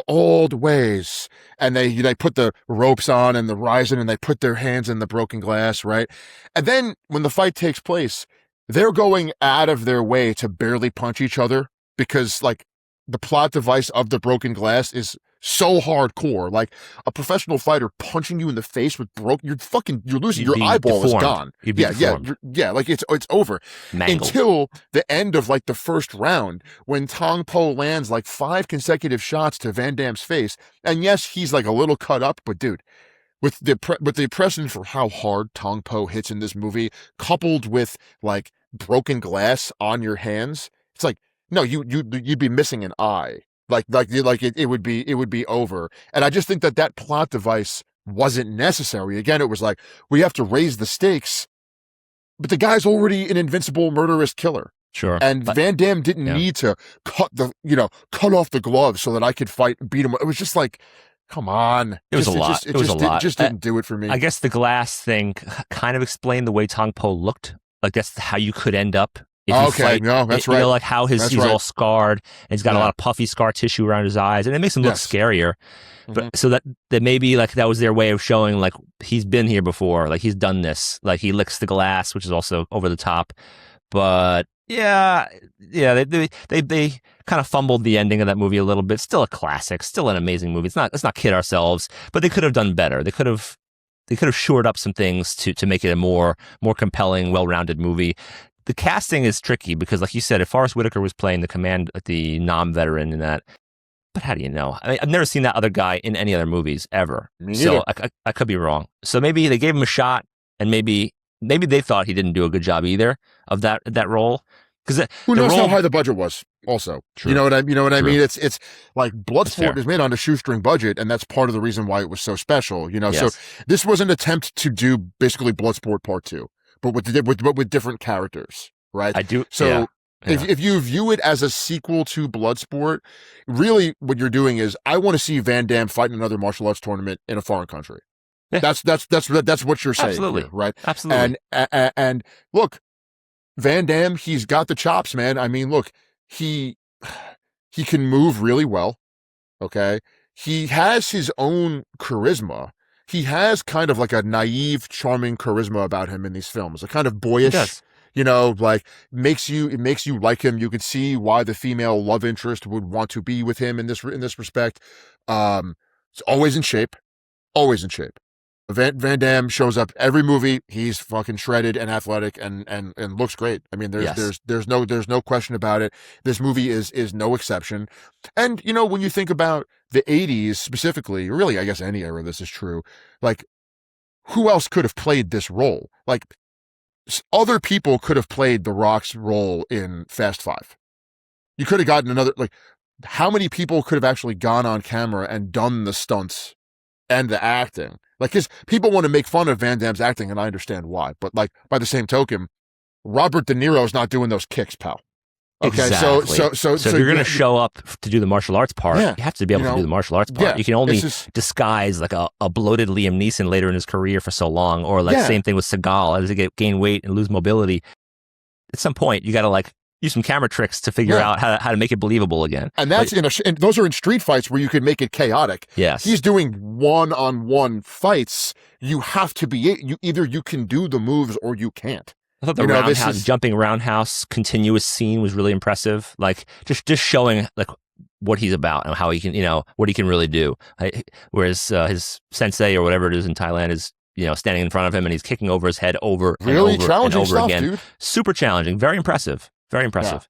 old ways, and they put the ropes on and the rising, and they put their hands in the broken glass, right? And then when the fight takes place, they're going out of their way to barely punch each other, because like the plot device of the broken glass is so hardcore. Like a professional fighter punching you in the face with you're losing. Your eyeball is gone. Like it's over. Mangled. Until the end of like the first round, when Tong Po lands like 5 consecutive shots to Van Damme's face. And yes, he's like a little cut up, but dude, with the precedent for how hard Tong Po hits in this movie, coupled with like broken glass on your hands, it's like, no, you'd be missing an eye. It would be over. And I just think that plot device wasn't necessary. Again, it was like, we have to raise the stakes, but the guy's already an invincible murderous killer. Sure. And Van Damme didn't need to cut off the gloves so that I could fight and beat him. It was just like, come on. It was a lot. It just didn't do it for me. I guess the glass thing kind of explained the way Tong Po looked. Like that's how you could end up. No, that's right. Like how he's all scarred, and he's got a lot of puffy scar tissue around his eyes, and it makes him look scarier. But so that maybe like that was their way of showing like he's been here before, like he's done this, like he licks the glass, which is also over the top. But they kind of fumbled the ending of that movie a little bit. Still a classic, still an amazing movie. Let's not kid ourselves, but they could have done better. They could have shored up some things to make it a more compelling, well-rounded movie. The casting is tricky because, like you said, if Forrest Whitaker was playing the non-veteran in that, but how do you know? I mean, I've never seen that other guy in any other movies ever. So I could be wrong. So maybe they gave him a shot, and maybe they thought he didn't do a good job either of that role. Because who knows how high the budget was? Also, True. You know what I mean? It's like Bloodsport is made on a shoestring budget, and that's part of the reason why it was so special. Yes. So this was an attempt to do basically Bloodsport Part 2. But with different characters, right? I do. So yeah. If you view it as a sequel to Bloodsport, really what you're doing is, I want to see Van Damme fight in another martial arts tournament in a foreign country. Yeah. That's what you're saying. Absolutely. Here, right? Absolutely. And look, Van Damme, he's got the chops, man. I mean, look, he he can move really well. Okay. He has his own charisma. He has kind of like a naive, charming charisma about him in these films, a kind of He boyish, does. like it makes you like him. You can see why the female love interest would want to be with him in this respect. He's always in shape, always in shape. Van Damme shows up every movie. He's fucking shredded and athletic and looks great. I mean, there's no question about it. This movie is no exception. And when you think about the 80s specifically, really, I guess any era this is true. Like, who else could have played this role? Like, other people could have played The Rock's role in Fast Five. You could have gotten another. Like, how many people could have actually gone on camera and done the stunts and the acting? Like, because people want to make fun of Van Damme's acting, and I understand why. But, like, by the same token, Robert De Niro's not doing those kicks, pal. Okay, exactly. So if you're going to show up to do the martial arts part, yeah, you have to be able to do the martial arts part. Yeah, you can only disguise like a bloated Liam Neeson later in his career for so long, or like same thing with Seagal as he gain weight and lose mobility. At some point, you got to like use some camera tricks to figure out how to make it believable again. And that's and those are in street fights where you could make it chaotic. Yes. He's doing one-on-one fights. You have to be either you can do the moves or you can't. I thought the jumping roundhouse continuous scene was really impressive. Like just showing like what he's about and how he can, what he can really do. Whereas his sensei or whatever it is in Thailand is, standing in front of him and he's kicking over his head over really and over challenging and over stuff, again. Dude. Super challenging. Very impressive. Very impressive.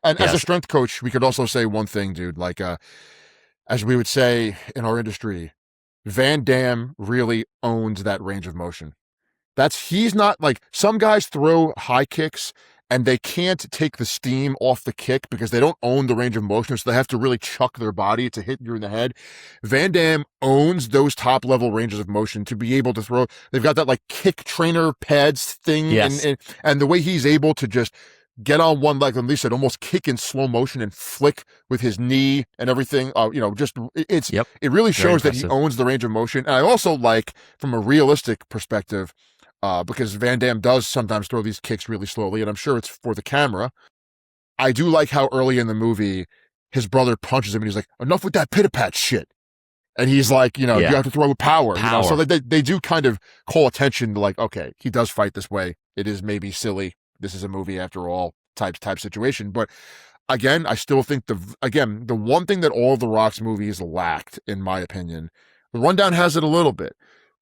Yeah. And as a strength coach, we could also say one thing, dude. Like, as we would say in our industry, Van Damme really owns that range of motion. He's not like some guys throw high kicks and they can't take the steam off the kick because they don't own the range of motion. So they have to really chuck their body to hit you in the head. Van Damme owns those top level ranges of motion to be able to throw. They've got that like kick trainer pads thing. Yes. And the way he's able to just get on one leg, and Lee said, almost kick in slow motion and flick with his knee and everything. It really shows that he owns the range of motion. And I also like, from a realistic perspective, because Van Damme does sometimes throw these kicks really slowly, and I'm sure it's for the camera. I do like how early in the movie, his brother punches him and he's like, enough with that pit-a-pat shit. And he's like, you have to throw with power. So they do kind of call attention to like, okay, he does fight this way. It is maybe silly. This is a movie after all type situation. But again, I still think the one thing that all of The Rock's movies lacked, in my opinion, the Rundown has it a little bit,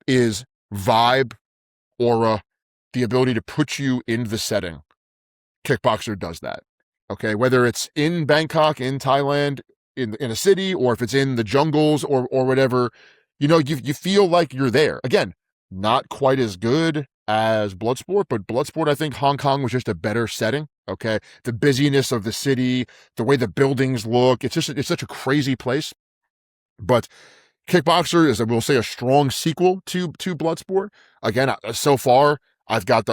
is vibe, aura, the ability to put you in the setting. Kickboxer does that. Okay, whether it's in Bangkok, in Thailand, in a city, or if it's in the jungles or whatever, you feel like you're there. Again, not quite as good as Bloodsport, but Bloodsport, I think Hong Kong was just a better setting. Okay, the busyness of the city, the way the buildings look, it's such a crazy place. But Kickboxer is, I will say, a strong sequel to Bloodsport. Again, so far, I've got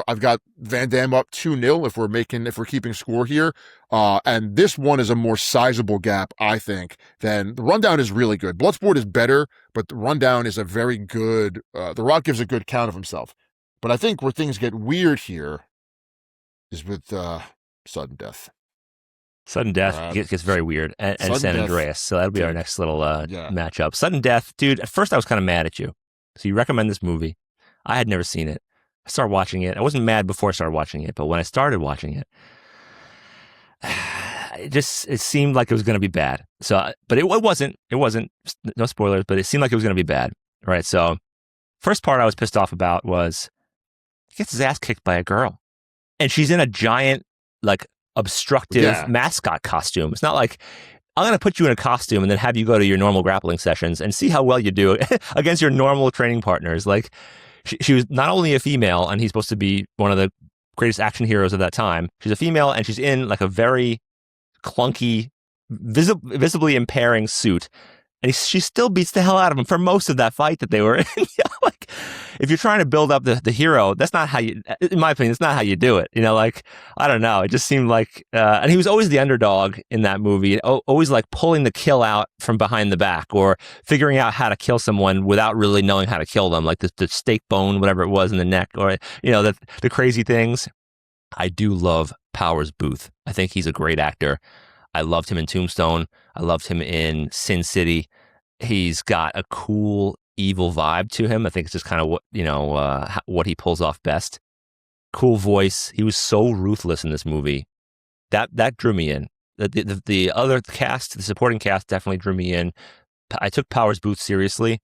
Van Damme up 2-0 if we're keeping score here. And this one is a more sizable gap, I think, than the Rundown is really good. Bloodsport is better, but the Rundown is a very good, The Rock gives a good count of himself. But I think where things get weird here is with sudden death. Sudden Death gets very weird, and San Andreas. So that'll be our next little matchup. Sudden Death, dude. At first, I was kind of mad at you. So you recommend this movie? I had never seen it. I started watching it. I wasn't mad before I started watching it, but when I started watching it, it seemed like it was going to be bad. So, but it wasn't. It wasn't. No spoilers, but it seemed like it was going to be bad. All right. So, first part I was pissed off about was he gets his ass kicked by a girl, and she's in a giant like obstructive mascot costume. It's not like I'm going to put you in a costume and then have you go to your normal grappling sessions and see how well you do against your normal training partners. Like she was not only a female, and he's supposed to be one of the greatest action heroes of that time. She's a female, and she's in like a very clunky, visibly impairing suit. And she still beats the hell out of him for most of that fight that they were in. Like, if you're trying to build up the hero, that's not how you, in my opinion, it's not how you do it. I don't know. It just seemed like, and he was always the underdog in that movie, always like pulling the kill out from behind the back or figuring out how to kill someone without really knowing how to kill them, like the steak bone, whatever it was in the neck, or, the crazy things. I do love Powers Booth. I think he's a great actor. I loved him in Tombstone. I loved him in Sin City. He's got a cool evil vibe to him. I think it's just kind of what he pulls off best. Cool voice. He was so ruthless in this movie. That drew me in. The other cast, the supporting cast, definitely drew me in. I took Powers Booth seriously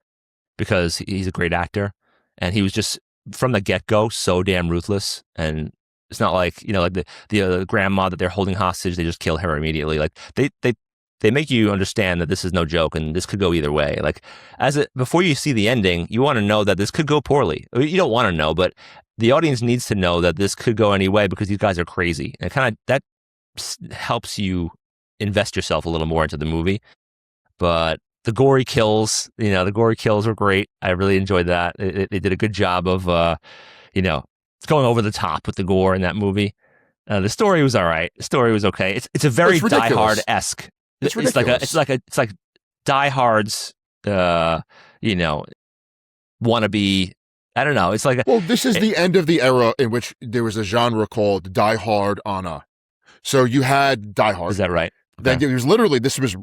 because he's a great actor, and he was just from the get-go so damn ruthless. And it's not like, like the grandma that they're holding hostage, they just kill her immediately. Like they make you understand that this is no joke and this could go either way. Like before you see the ending, you want to know that this could go poorly. You don't want to know, but the audience needs to know that this could go any way because these guys are crazy. And that helps you invest yourself a little more into the movie. But the gory kills were great. I really enjoyed that. They did a good job of, going over the top with the gore in that movie. The story was all right. The story was okay. It's a very Die Hard-esque. It's ridiculous. It's like Die Hard's, wannabe. I don't know. It's like this is the end of the era in which there was a genre called Die Hard Anna. So you had Die Hard. Is that right? Okay. It was literally this was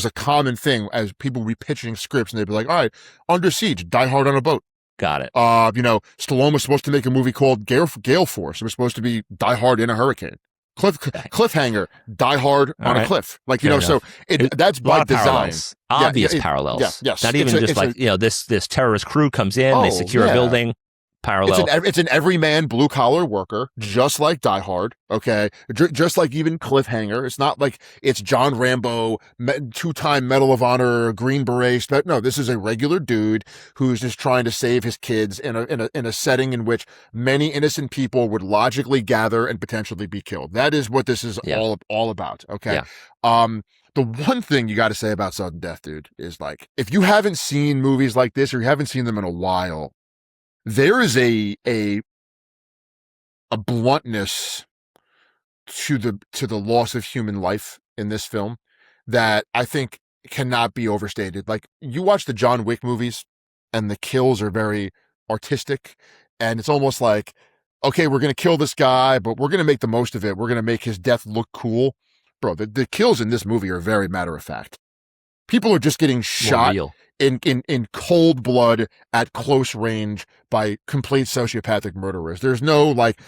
a common thing as people would be pitching scripts and they'd be like, all right, Under Siege, Die Hard on a boat. Got it. Stallone was supposed to make a movie called Gale Force. It was supposed to be Die Hard in a hurricane. Cliffhanger, Die Hard on a cliff. Like, so that's by design. Obvious parallels. Yeah, yes. Not even this terrorist crew comes in, they secure a building. Parallel. It's an everyman blue collar worker, just like Die Hard. Okay, just like even Cliffhanger. It's not like it's John Rambo, 2-time Medal of Honor, Green Beret. No, this is a regular dude who's just trying to save his kids in a setting in which many innocent people would logically gather and potentially be killed. That is what this is all about. Okay. Yeah. The one thing you got to say about sudden death, dude, is like if you haven't seen movies like this or you haven't seen them in a while. There is a bluntness to the loss of human life in this film that I think cannot be overstated. Like you watch the John Wick movies and the kills are very artistic and it's almost like, okay, we're going to kill this guy, but we're going to make the most of it. We're going to make his death look cool. Bro, the kills in this movie are very matter of fact. People are just getting shot in cold blood at close range by complete sociopathic murderers. There's no like,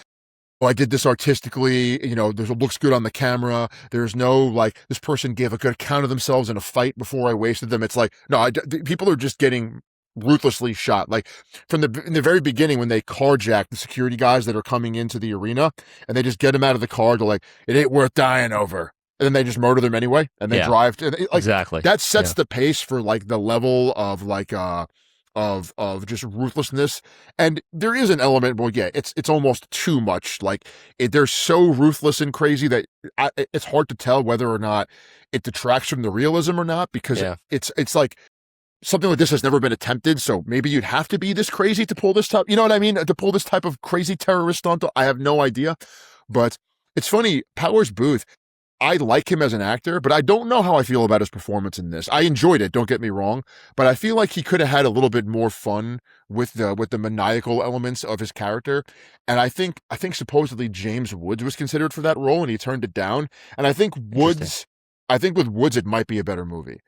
oh, I did this artistically, it looks good on the camera. There's no like, this person gave a good account of themselves in a fight before I wasted them. It's like, no, people are just getting ruthlessly shot. Like in the very beginning when they carjack the security guys that are coming into the arena and they just get them out of the car, they're like, it ain't worth dying over. And then they just murder them anyway, and they drive. Exactly. That sets the pace for like the level of like of just ruthlessness. And there is an element. Well, yeah, it's almost too much. Like they're so ruthless and crazy that it's hard to tell whether or not it detracts from the realism or not because it's like something like this has never been attempted. So maybe you'd have to be this crazy to pull this type. You know what I mean? To pull this type of crazy terrorist stunt. I have no idea, but it's funny. Powers Booth. I like him as an actor, but I don't know how I feel about his performance in this. I enjoyed it, don't get me wrong, but I feel like he could have had a little bit more fun with the maniacal elements of his character. And I think supposedly James Woods was considered for that role and he turned it down. And I think with Woods it might be a better movie.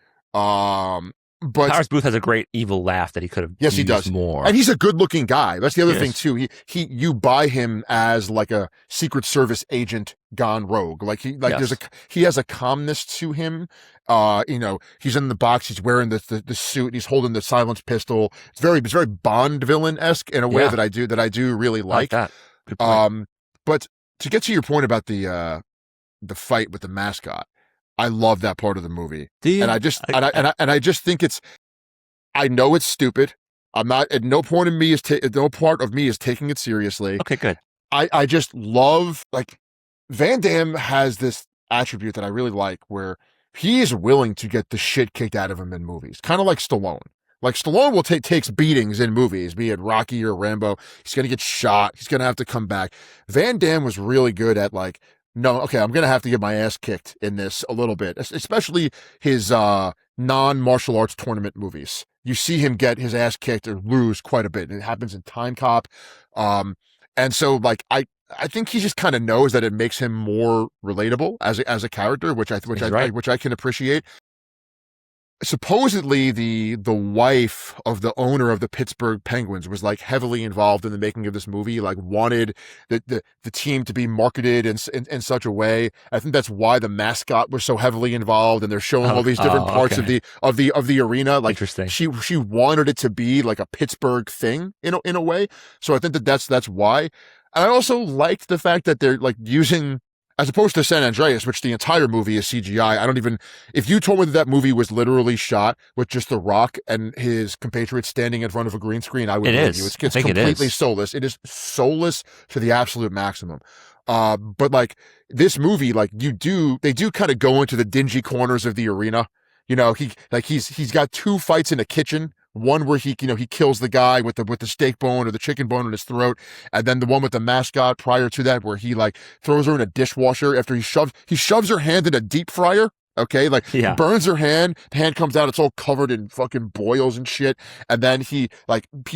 But Powers Booth has a great evil laugh that he could have he does more. And he's a good looking guy. That's the other thing too. You buy him as like a Secret Service agent gone rogue. Like he has a calmness to him. He's in the box, he's wearing the suit, he's holding the silenced pistol. It's very Bond villain-esque in a way that I do really like. That. Good point. But to get to your point about the fight with the mascot, I love that part of the movie. Do you? And I just think I know it's stupid. I'm not, at no point of me is no part of me is taking it seriously. Okay, good. I just love, like, Van Damme has this attribute that I really like where he is willing to get the shit kicked out of him in movies. Kind of like Stallone. Like Stallone will takes beatings in movies, be it Rocky or Rambo. He's going to get shot. He's going to have to come back. Van Damme was really good at like, no, okay, I'm going to have to get my ass kicked in this a little bit, especially his non-martial arts tournament movies. You see him get his ass kicked or lose quite a bit. It happens in Time Cop. And so like I think he just kind of knows that it makes him more relatable as a character, which I can appreciate. Supposedly the wife of the owner of the Pittsburgh Penguins was like heavily involved in the making of this movie, like wanted the team to be marketed in such a way. I think that's why the mascot was so heavily involved, and they're showing all these different parts okay. of the arena. Like Interesting. she wanted it to be like a Pittsburgh thing in a way. So I think that's why. And I also liked the fact that they're like using, as opposed to San Andreas, which the entire movie is CGI. I don't even, if you told me that movie was literally shot with just The Rock and his compatriots standing in front of a green screen, I would believe you. It's completely soulless. It is soulless to the absolute maximum. But like this movie, like they do kind of go into the dingy corners of the arena. You know, he's got two fights in a kitchen. One where he kills the guy with the steak bone or the chicken bone in his throat, and then the one with the mascot prior to that where he like throws her in a dishwasher after he shoves her hand in a deep fryer. Okay, like burns her hand. The hand comes out, it's all covered in fucking boils and shit. And then he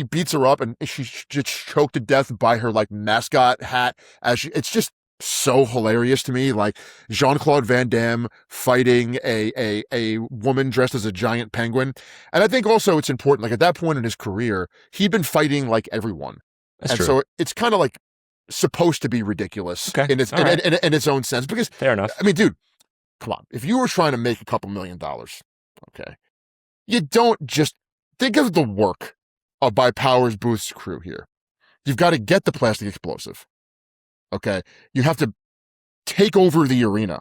beats her up, and she's just choked to death by her like mascot hat. It's just so hilarious to me, like Jean-Claude Van Damme fighting a woman dressed as a giant penguin. And I think also it's important, like at that point in his career, he'd been fighting like everyone. That's true. So it's kind of like supposed to be ridiculous in its own sense, because fair enough. I mean, dude, come on. If you were trying to make a couple $1 million, okay, you don't just think of the work by Powers Booth's crew here. You've got to get the plastic explosive. Okay. You have to take over the arena.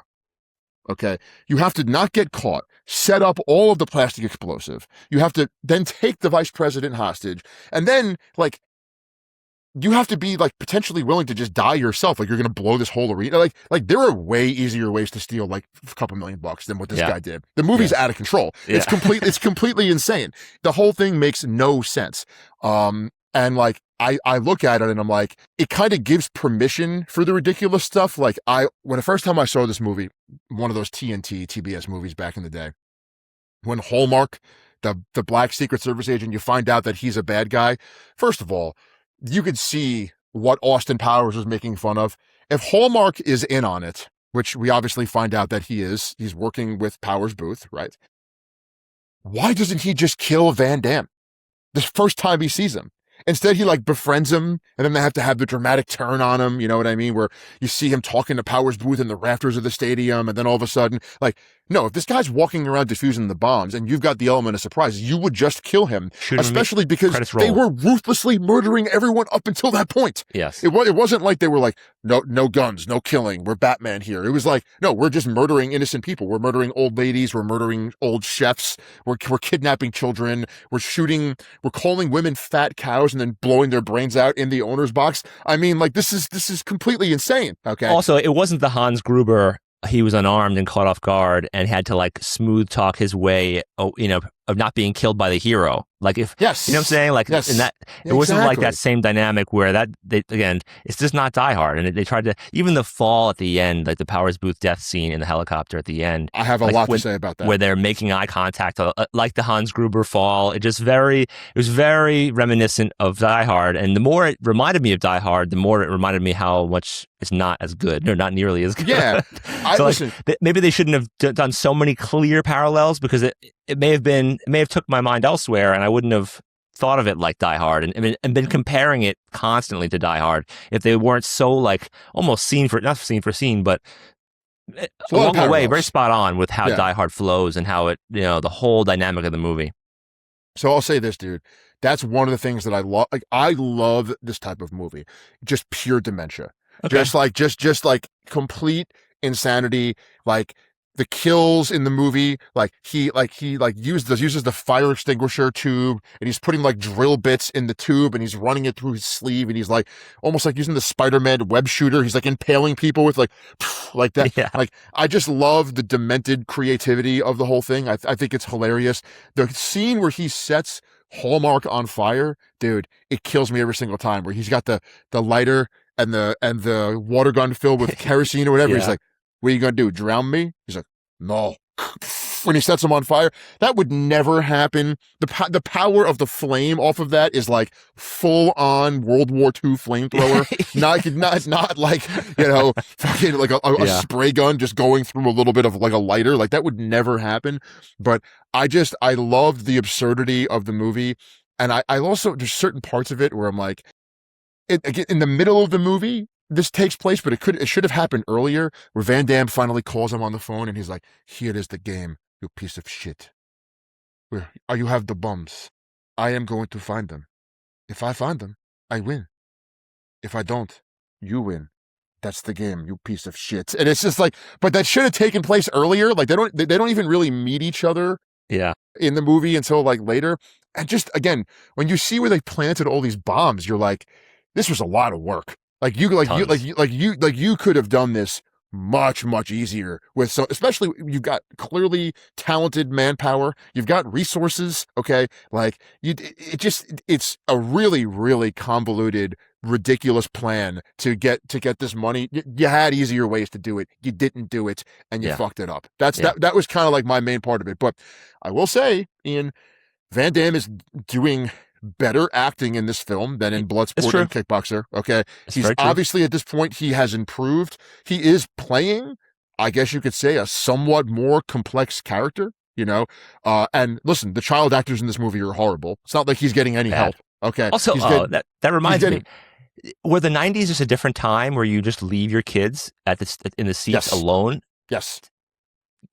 Okay. You have to not get caught, set up all of the plastic explosive. You have to then take the vice president hostage. And then like, you have to be like potentially willing to just die yourself. Like you're going to blow this whole arena. Like there are way easier ways to steal like a couple $1 million than what this guy did. The movie's out of control. It's completely insane. The whole thing makes no sense. And like, I look at it and I'm like, it kind of gives permission for the ridiculous stuff. Like when the first time I saw this movie, one of those TBS movies back in the day, when Hallmark, the black Secret Service agent, you find out that he's a bad guy. First of all, you could see what Austin Powers was making fun of. If Hallmark is in on it, which we obviously find out that he's working with Powers Booth, right? Why doesn't he just kill Van Damme the first time he sees him? Instead, he like befriends him, and then they have to have the dramatic turn on him. You know what I mean? Where you see him talking to Powers Booth in the rafters of the stadium, and then all of a sudden, like, no, if this guy's walking around defusing the bombs and you've got the element of surprise, you would just kill him, especially because they were ruthlessly murdering everyone up until that point. Yes. It wasn't like they were like, no guns, no killing. We're Batman here. It was like, no, we're just murdering innocent people. We're murdering old ladies. We're murdering old chefs. We're kidnapping children. We're calling women fat cows and then blowing their brains out in the owner's box. I mean, like, this is completely insane. Okay. Also, it wasn't the Hans Gruber. He was unarmed and caught off guard and had to like smooth talk his way, of not being killed by the hero. Like you know what I'm saying? Like, and that, it wasn't like that same dynamic where it's just not Die Hard. And they tried to, even the fall at the end, like the Powers Booth death scene in the helicopter at the end. I have a lot to say about that. Where they're making eye contact, like the Hans Gruber fall. It was very reminiscent of Die Hard. And the more it reminded me of Die Hard, the more it reminded me how much it's not as good, or not nearly as good. Yeah. Maybe they shouldn't have done so many clear parallels, because it may have took my mind elsewhere, and I wouldn't have thought of it like Die Hard and been comparing it constantly to Die Hard if they weren't so like almost not scene for scene, but along the way, very spot on with how Die Hard flows and how it, the whole dynamic of the movie. So I'll say this, dude. That's one of the things that I love. Like, I love this type of movie. Just pure dementia. Okay. Just like complete insanity. Like, the kills in the movie, he uses the fire extinguisher tube, and he's putting like drill bits in the tube, and he's running it through his sleeve, and he's like almost like using the Spider-Man web shooter. He's like impaling people with like that. Yeah. Like, I just love the demented creativity of the whole thing. I think it's hilarious. The scene where he sets Hallmark on fire, dude, it kills me every single time. Where he's got the lighter and the water gun filled with kerosene or whatever. He's like, what are you going to do? Drown me? He's like, no. when he sets him on fire. That would never happen. The power of the flame off of that is like full on World War II flamethrower. not like, fucking like a spray gun just going through a little bit of like a lighter. Like that would never happen. But I loved the absurdity of the movie. And I also, there's certain parts of it where I'm like, in the middle of the movie, this takes place, but it should have happened earlier, where Van Damme finally calls him on the phone and he's like, "Here is the game, you piece of shit. You have the bombs. I am going to find them. If I find them, I win. If I don't, you win. That's the game, you piece of shit." And it's just like, but that should have taken place earlier. Like they don't even really meet each other. Yeah. In the movie until like later. And just again, when you see where they planted all these bombs, you're like, this was a lot of work. You could have done this much, much easier with especially you've got clearly talented manpower. You've got resources. Okay. It's a really, really convoluted, ridiculous plan to get this money. You had easier ways to do it. You didn't do it and you fucked it up. That was kind of like my main part of it. But I will say, Ian, Van Damme is doing better acting in this film than in Bloodsport and Kickboxer. Okay. He's obviously at this point, he has improved. He is playing, I guess you could say, a somewhat more complex character, and listen, the child actors in this movie are horrible. It's not like he's getting any help. Okay. Also, that reminds me, were the 90s just a different time where you just leave your kids in the seats alone? Yes.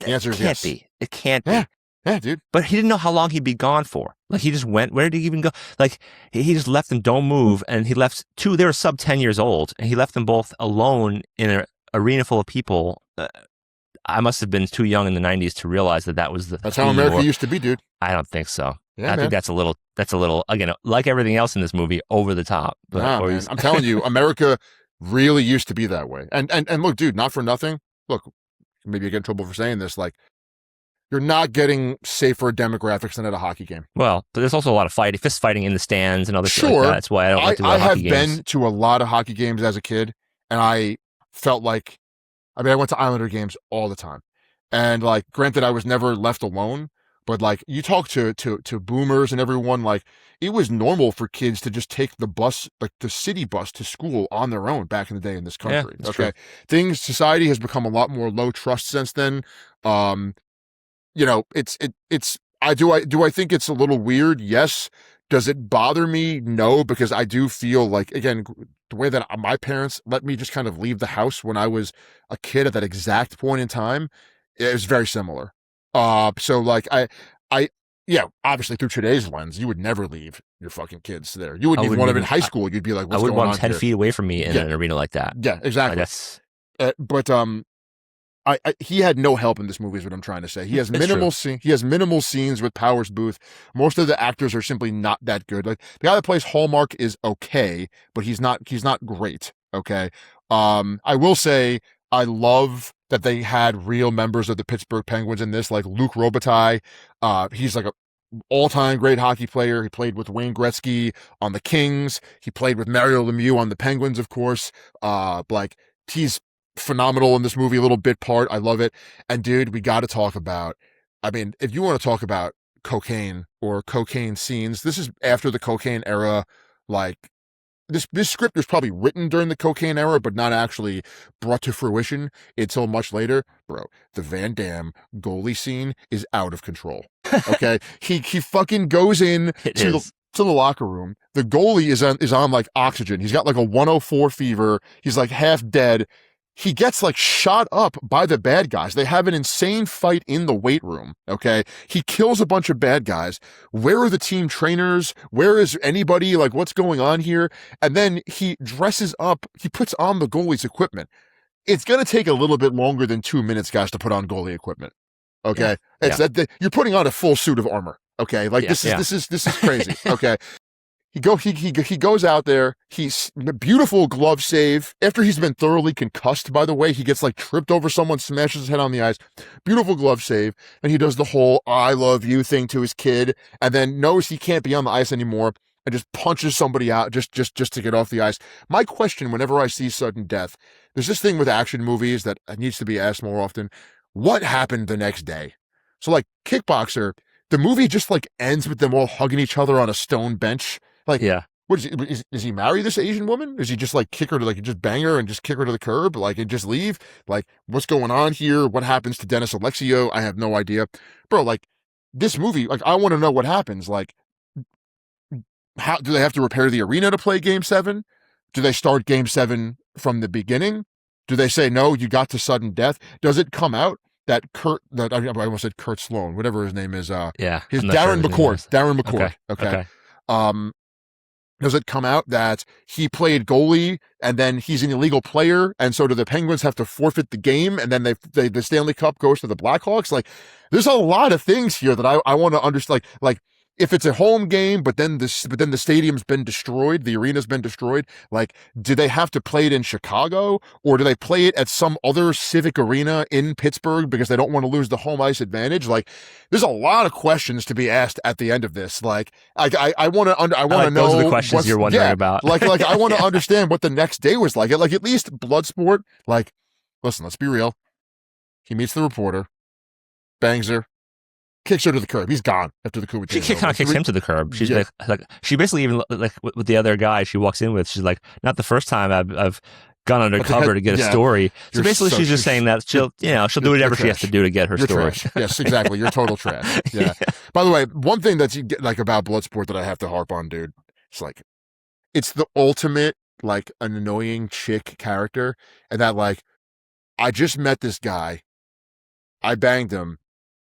The answer is yes. It can't be. Yeah, dude. But he didn't know how long he'd be gone for. Like, he just went. Where did he even go? Like, he just left them, don't move. And he left they were sub 10 years old. And he left them both alone in an arena full of people. I must have been too young in the 90s to realize that's how America used to be, dude. I don't think so. Yeah, I think that's a little, again, like everything else in this movie, over the top. But man, I'm telling you, America really used to be that way. And look, dude, not for nothing. Look, maybe you get in trouble for saying this. Like, you're not getting safer demographics than at a hockey game. Well, but there's also a lot of fist fighting in the stands and other shit like that. That's why I don't like to go to hockey games. I have been to a lot of hockey games as a kid, and I felt like, I went to Islander games all the time. And like, granted, I was never left alone, but like, you talk to boomers and everyone, like, it was normal for kids to just take the bus, like the city bus to school on their own back in the day in this country. Yeah, okay. True. Society has become a lot more low trust since then. Do I think it's a little weird? Yes. Does it bother me? No, because I do feel like, again, the way that my parents let me just kind of leave the house when I was a kid at that exact point in time, it was very similar. So like obviously through today's lens, you would never leave your fucking kids there. You wouldn't even want them in high school. You'd be like, what's going on here? I wouldn't want 10 feet away from me in an arena like that. Yeah, exactly. He had no help in this movie is what I'm trying to say. He has minimal scenes with Powers Booth. Most of the actors are simply not that good. Like the guy that plays Hallmark is okay, but he's not great. Okay. I will say I love that they had real members of the Pittsburgh Penguins in this, like Luc Robitaille. He's like a all-time great hockey player. He played with Wayne Gretzky on the Kings. He played with Mario Lemieux on the Penguins, of course. He's phenomenal in this movie, a little bit part. I love it. And dude, we got to talk about, if you want to talk about cocaine or cocaine scenes, this is after the cocaine era. Like this script was probably written during the cocaine era, but not actually brought to fruition until much later. Bro, the Van Damme goalie scene is out of control. Okay. he fucking goes in to the locker room. The goalie is on like oxygen. He's got like a 104 fever. He's like half dead. He gets like shot up by the bad guys. They have an insane fight in the weight room. Okay. He kills a bunch of bad guys. Where are the team trainers? Where is anybody? Like, what's going on here? And then he dresses up. He puts on the goalie's equipment. It's going to take a little bit longer than 2 minutes, guys, to put on goalie equipment. Okay. You're putting on a full suit of armor. Okay. Like this is crazy. Okay. He goes out there. He's a beautiful glove save. After he's been thoroughly concussed, by the way, he gets like tripped over someone, smashes his head on the ice. Beautiful glove save. And he does the whole I love you thing to his kid, and then knows he can't be on the ice anymore and just punches somebody out just to get off the ice. My question whenever I see sudden death, there's this thing with action movies that needs to be asked more often. What happened the next day? So like Kickboxer, the movie just like ends with them all hugging each other on a stone bench. Like, Yeah. what is he marry this Asian woman? Is he just like kick her to like just bang her and just kick her to the curb, like and just leave? Like, what's going on here? What happens to Dennis Alexio? I have no idea, bro. Like this movie, like I want to know what happens. Like, how do they have to repair the arena to play Game 7? Do they start Game 7 from the beginning? Do they say no? You got to sudden death. Does it come out that I almost said Kurt Sloan, whatever his name is. Yeah. His I'm not sure Darren his name McCord. is. Darren McCord. Okay. Does it come out that he played goalie and then he's an illegal player, and so do the Penguins have to forfeit the game, and then the Stanley Cup goes to the Blackhawks? Like, there's a lot of things here that I want to understand. Like if it's a home game, but then the stadium's been destroyed, the arena's been destroyed. Like, do they have to play it in Chicago, or do they play it at some other civic arena in Pittsburgh because they don't want to lose the home ice advantage? Like, there's a lot of questions to be asked at the end of this. Like, I want to know. Those are the questions you're wondering about. like I want to understand what the next day was like. Like, at least Bloodsport. Like, listen, let's be real. He meets the reporter, bangs her, kicks her to the curb. He's gone after the coup. She kind of kicks him to the curb. She's like she basically even like with the other guy she walks in with. She's like, not the first time I've gone undercover to get a story. So basically, she's just saying that she'll do whatever she has to do to get her story. Trash. Yes, exactly. You're total trash. Yeah. By the way, one thing that's like about Bloodsport that I have to harp on, dude, it's like it's the ultimate like annoying chick character, and that like I just met this guy, I banged him.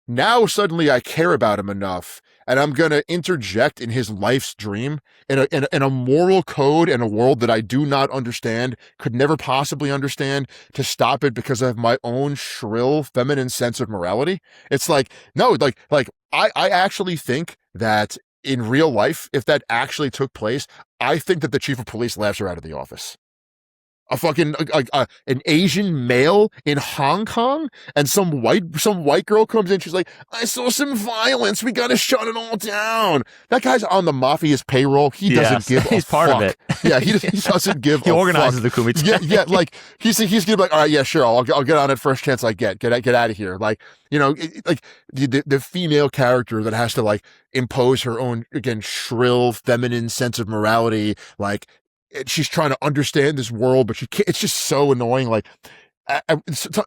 Now suddenly I care about him enough, and I'm gonna interject in his life's dream in a moral code in a world that I do not understand, could never possibly understand, to stop it because of my own shrill feminine sense of morality. It's like, no, like I actually think that in real life, if that actually took place, I think that the chief of police laughs her out of the office. A fucking an Asian male in Hong Kong, and some white girl comes in. She's like, "I saw some violence. We gotta shut it all down." That guy's on the mafia's payroll. He doesn't give a fuck. He's part of it. Yeah, he doesn't give. He organizes the coup. Yeah. Like he's gonna be like, "All right, yeah, sure. I'll get on it first chance I get. Get out of here." Like, you know, like the female character that has to like impose her own, again, shrill feminine sense of morality, like. She's trying to understand this world, but she can't. It's just so annoying. Like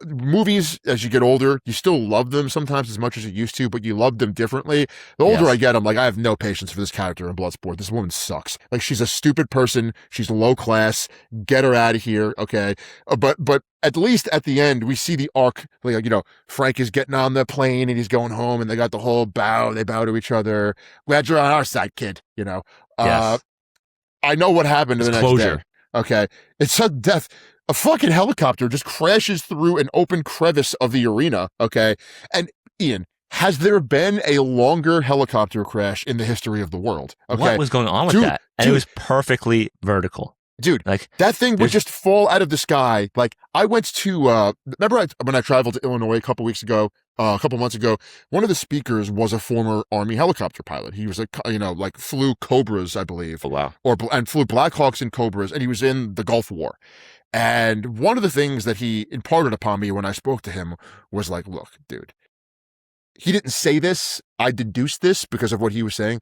movies, as you get older, you still love them sometimes as much as you used to, but you love them differently. The older I get, I'm like, I have no patience for this character in Bloodsport. This woman sucks. Like, she's a stupid person. She's low class. Get her out of here. Okay. But at least at the end, we see the arc. Like, you know, Frank is getting on the plane and he's going home, and they got the whole bow. They bow to each other. Glad you're on our side, kid. You know. Yes. I know what happened to the next day. Okay. It's sudden death. A fucking helicopter just crashes through an open crevice of the arena. Okay. And Ian, has there been a longer helicopter crash in the history of the world? Okay. What was going on with that? And it was perfectly vertical. Dude, like that thing would just fall out of the sky. Like, I went to, remember when I traveled to Illinois a couple months ago, one of the speakers was a former Army helicopter pilot. He was like flew Cobras, I believe. Oh, wow. And flew Blackhawks and Cobras, and he was in the Gulf War. And one of the things that he imparted upon me when I spoke to him was like, look, dude, he didn't say this. I deduced this because of what he was saying.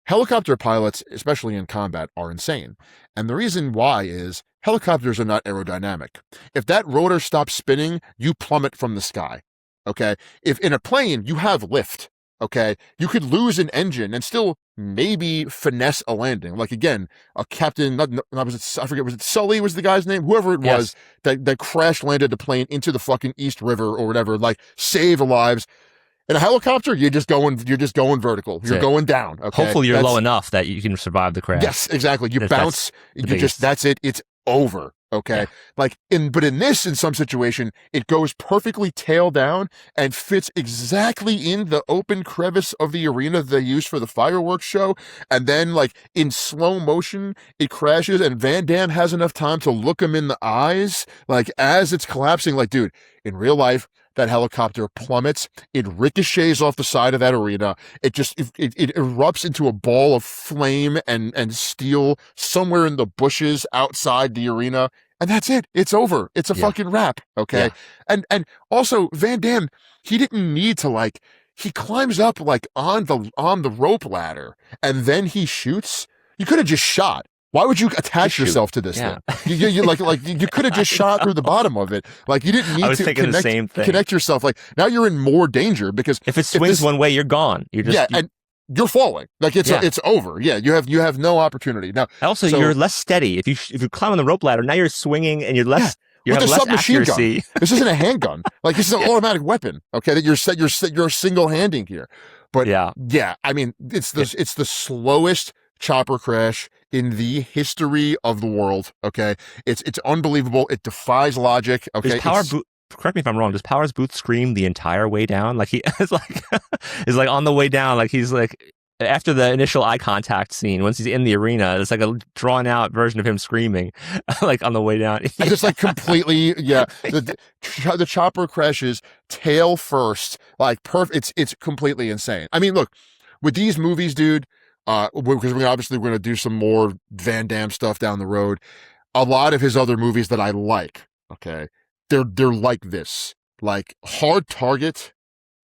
Helicopter pilots, especially in combat, are insane. And the reason why is helicopters are not aerodynamic. If that rotor stops spinning, you plummet from the sky. Okay? If in a plane, you have lift. Okay? You could lose an engine and still maybe finesse a landing. Like, again, a captain, was it Sully was the guy's name? Whoever it was that crash landed the plane into the fucking East River or whatever, like, save lives. In a helicopter, you're just going vertical. You're going down. Okay? Hopefully you're low enough that you can survive the crash. Yes, exactly. You bounce. That's it. It's over. Okay. Yeah. But in some situation, it goes perfectly tail down and fits exactly in the open crevice of the arena they use for the fireworks show. And then, like, in slow motion, it crashes, and Van Damme has enough time to look him in the eyes, like, as it's collapsing. Like, dude, in real life, that helicopter plummets. It ricochets off the side of that arena. It erupts into a ball of flame and steel somewhere in the bushes outside the arena. And that's it. It's over. It's a fucking wrap. Okay. Yeah. And also Van Damme, he didn't need to, like, he climbs up like on the rope ladder and then he shoots. You could have just shot. Why would you attach yourself to this thing? You you could have just shot through the bottom of it. Like you didn't need to connect yourself. Like now you're in more danger because if it swings one way, you're gone. You're just and you're falling. Like it's over. Yeah, you have no opportunity now. Also, you're less steady if you climb on the rope ladder. Now you're swinging and you're less. Yeah. You with have a less submachine accuracy. gun. This isn't a handgun. Like this is an automatic weapon. Okay, that you're single handing here. But yeah, I mean, it's the slowest chopper crash in the history of the world. Okay, it's unbelievable. It defies logic. Okay, correct me if I'm wrong. Does Power's Booth scream the entire way down? Like he is like on the way down. Like he's like. After the initial eye contact scene, once he's in the arena, it's like a drawn out version of him screaming, like on the way down. Just like completely, the chopper crashes tail first, like perfect. It's completely insane. I mean, look, with these movies, dude, because we're going to do some more Van Damme stuff down the road. A lot of his other movies that I like, okay, they're like this, like Hard Target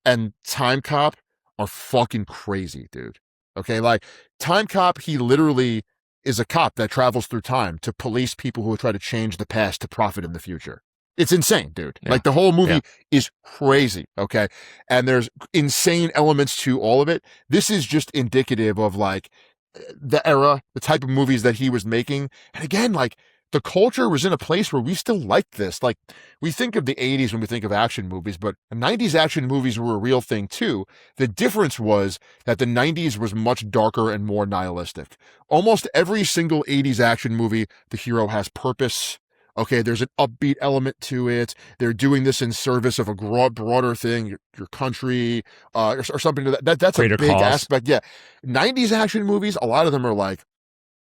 and Time Cop are fucking crazy, dude. Okay, like Time Cop, he literally is a cop that travels through time to police people who try to change the past to profit in the future. It's insane, dude. Yeah. Like the whole movie is crazy, okay? And there's insane elements to all of it. This is just indicative of like the era, the type of movies that he was making. And again, like the culture was in a place where we still liked this. Like we think of the 80s when we think of action movies, but the 90s action movies were a real thing too. The difference was that the 90s was much darker and more nihilistic. Almost every single 80s action movie, the hero has purpose. Okay, there's an upbeat element to it. They're doing this in service of a broader thing, your country, or something to that's greater a big cause. Aspect. Yeah. 90s action movies, a lot of them are like,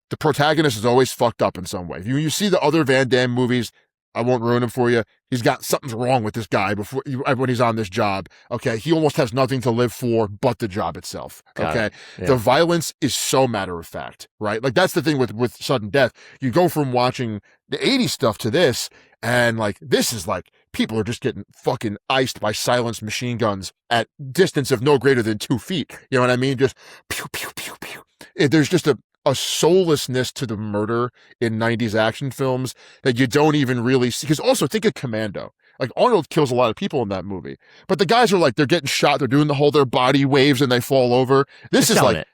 the protagonist is always fucked up in some way. You see the other Van Damme movies, I won't ruin them for you. He's got something's wrong with this guy when he's on this job. Okay, he almost has nothing to live for but the job itself. Okay, the violence is so matter of fact, right? Like that's the thing with sudden death. You go from watching the 80s stuff to this, and like this is like people are just getting fucking iced by silenced machine guns at distance of no greater than 2 feet. You know what I mean? Just pew pew pew pew. There's just a soullessness to the murder in 90s action films that you don't even really see. Because also think of Commando. Like Arnold kills a lot of people in that movie, but the guys are like, they're getting shot. They're doing the whole, their body waves and they fall over. This is like,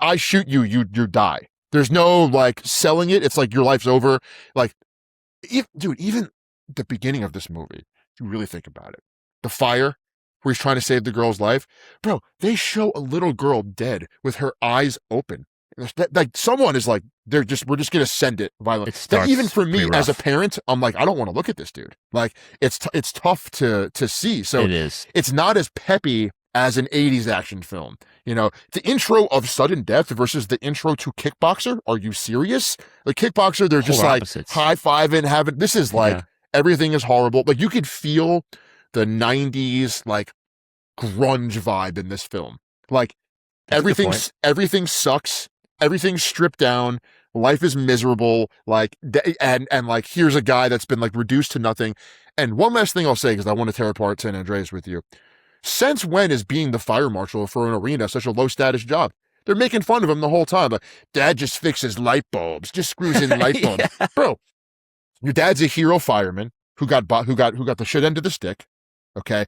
I shoot you, you die. There's no like selling it. It's like your life's over. Like, dude, even the beginning of this movie, if you really think about it, the fire where he's trying to save the girl's life, bro, they show a little girl dead with her eyes open. Like someone is like, we're just going to send it violent. Even for me as a parent, I'm like, I don't want to look at this dude. Like it's tough to see. So it is. It's not as peppy as an 80s action film. You know, the intro of Sudden Death versus the intro to Kickboxer. Are you serious? The Kickboxer, they're just like high-fiving, having, this is like, everything is horrible. Like you could feel the 90s, like grunge vibe in this film. Like everything sucks. Everything's stripped down. Life is miserable. Like, and like, here's a guy that's been like reduced to nothing. And one last thing I'll say, because I want to tear apart San Andreas with you. Since when is being the fire marshal for an arena such a low status job? They're making fun of him the whole time. Like, dad just fixes light bulbs, just screws in light bulbs. Bro, your dad's a hero fireman who got the shit end of the stick. Okay.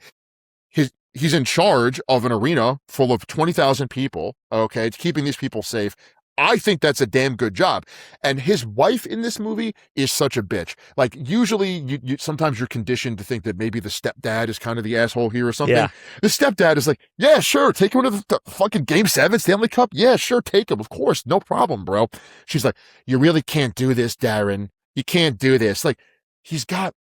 He's in charge of an arena full of 20,000 people. Okay. It's keeping these people safe. I think that's a damn good job. And his wife in this movie is such a bitch. Like usually you sometimes you're conditioned to think that maybe the stepdad is kind of the asshole here or something. Yeah. The stepdad is like, yeah, sure. Take him to the fucking Game 7 Stanley Cup. Yeah, sure. Take him. Of course. No problem, bro. She's like, you really can't do this, Darren. You can't do this. Like he's got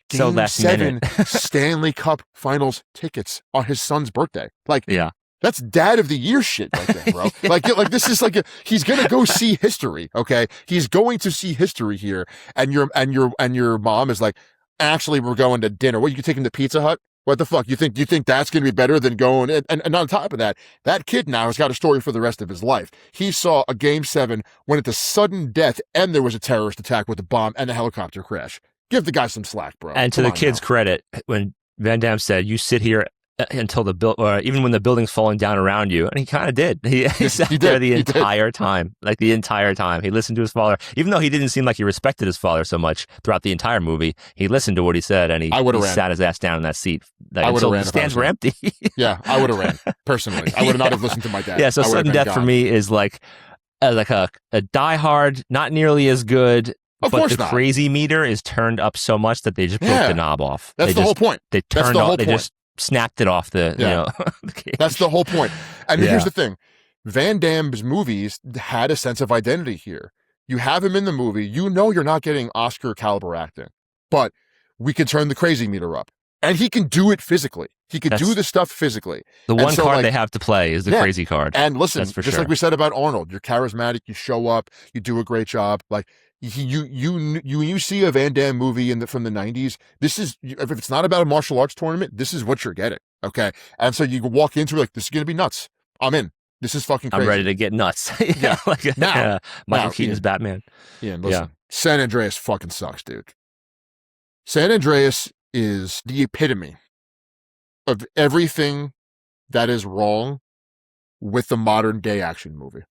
Game 7 Stanley Cup Finals tickets on his son's birthday. Like, yeah. That's dad of the year shit right there, bro. like this is like he's gonna go see history. Okay, he's going to see history here, and your mom is like, actually, we're going to dinner. What, you can take him to Pizza Hut? What the fuck? You think that's gonna be better than going? And on top of that, that kid now has got a story for the rest of his life. He saw a Game 7 went into sudden death, and there was a terrorist attack with a bomb and a helicopter crash. Give the guy some slack, bro. And to the kid's credit, when Van Damme said, "You sit here until or even when the building's falling down around you, and he kind of did. He sat there the entire time, like the entire time. He listened to his father, even though he didn't seem like he respected his father so much throughout the entire movie. He listened to what he said, and he sat his ass down in that seat. I would have ran. The stands were empty. Yeah, I would have ran personally. I would not have listened to my dad. Yeah, so sudden death for me is like a Die Hard, not nearly as good. Of but course the not. crazy meter is turned up so much that they just broke the knob off. That's the whole point. They turned off. They just snapped it off the. You know, the cage. That's the whole point. And here's the thing: Van Damme's movies had a sense of identity here. You have him in the movie. You know you're not getting Oscar caliber acting, but we can turn the crazy meter up, and he can do it physically. He could do the stuff physically. The one card they have to play is the crazy card. And listen, just like we said about Arnold, you're charismatic. You show up. You do a great job. Like. You see a Van Damme movie from the 90s, this is, if it's not about a martial arts tournament, this is what you're getting, okay? And so you walk into it like, this is going to be nuts. I'm in. This is fucking crazy. I'm ready to get nuts. Yeah. Now, Michael Keaton's Batman. Yeah, listen, San Andreas fucking sucks, dude. San Andreas is the epitome of everything that is wrong with the modern day action movie.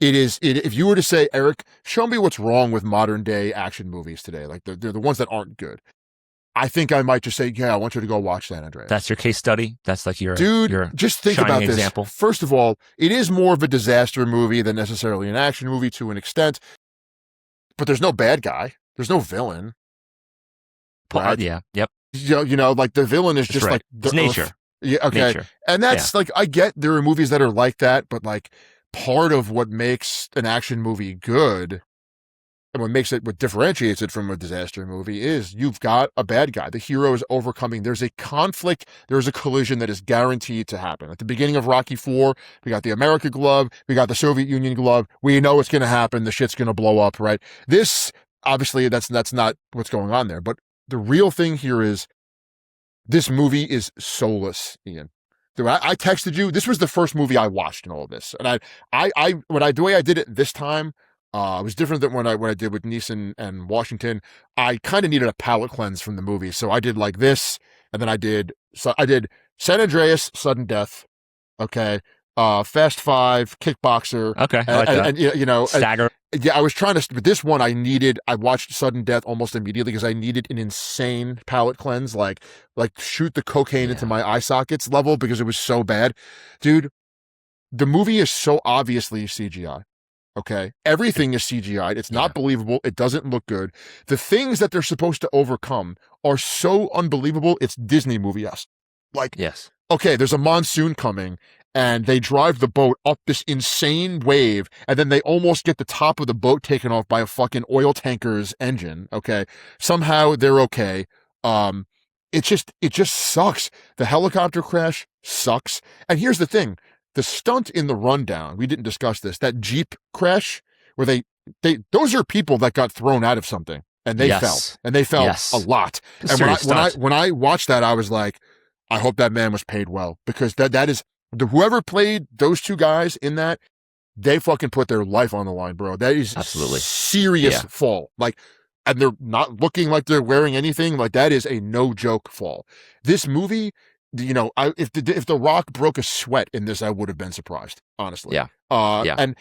If you were to say, Eric, show me what's wrong with modern day action movies today, like they're the ones that aren't good, I think I might just say, yeah, I want you to go watch San Andreas. That's your case study? That's like your just think about this. Example. First of all, it is more of a disaster movie than necessarily an action movie to an extent, but there's no bad guy. There's no villain. Right? Yeah. Yep. You know, like the villain is just like the nature. Yeah. Okay. Nature. And that's like, I get there are movies that are like that, but like, part of what makes an action movie good and what differentiates it from a disaster movie is you've got a bad guy. The hero is overcoming. There's a conflict. There's a collision that is guaranteed to happen. At the beginning of Rocky IV, we got the America glove. We got the Soviet Union glove. We know it's going to happen. The shit's going to blow up, right? This, obviously, that's not what's going on there. But the real thing here is this movie is soulless, Ian. I texted you. This was the first movie I watched in all of this, and the way I did it this time was different than what I did with Neeson and Washington. I kind of needed a palate cleanse from the movie, so I did like this, and then I did San Andreas, Sudden Death, okay, Fast Five, Kickboxer, okay, I like that. And you know, Stagger. Yeah, I was trying to, but this one I watched Sudden Death almost immediately because I needed an insane palate cleanse, like shoot the cocaine into my eye sockets level because it was so bad. Dude, the movie is so obviously CGI. Okay. Everything is CGI. It's not believable. It doesn't look good. The things that they're supposed to overcome are so unbelievable. It's Disney movie-esque. Like, yes. Okay, there's a monsoon coming and they drive the boat up this insane wave and then they almost get the top of the boat taken off by a fucking oil tanker's engine. Okay. Somehow they're okay. It just sucks. The helicopter crash sucks. And here's the thing. The stunt in the rundown, we didn't discuss this, that Jeep crash where those are people that got thrown out of something and they fell and they fell a lot. And when I watched that, I was like, I hope that man was paid well because that is whoever played those two guys in that, they fucking put their life on the line, bro. That is absolutely serious fall. Like, and they're not looking like they're wearing anything. Like that is a no joke fall. This movie, you know, if the Rock broke a sweat in this, I would have been surprised, honestly. Yeah. And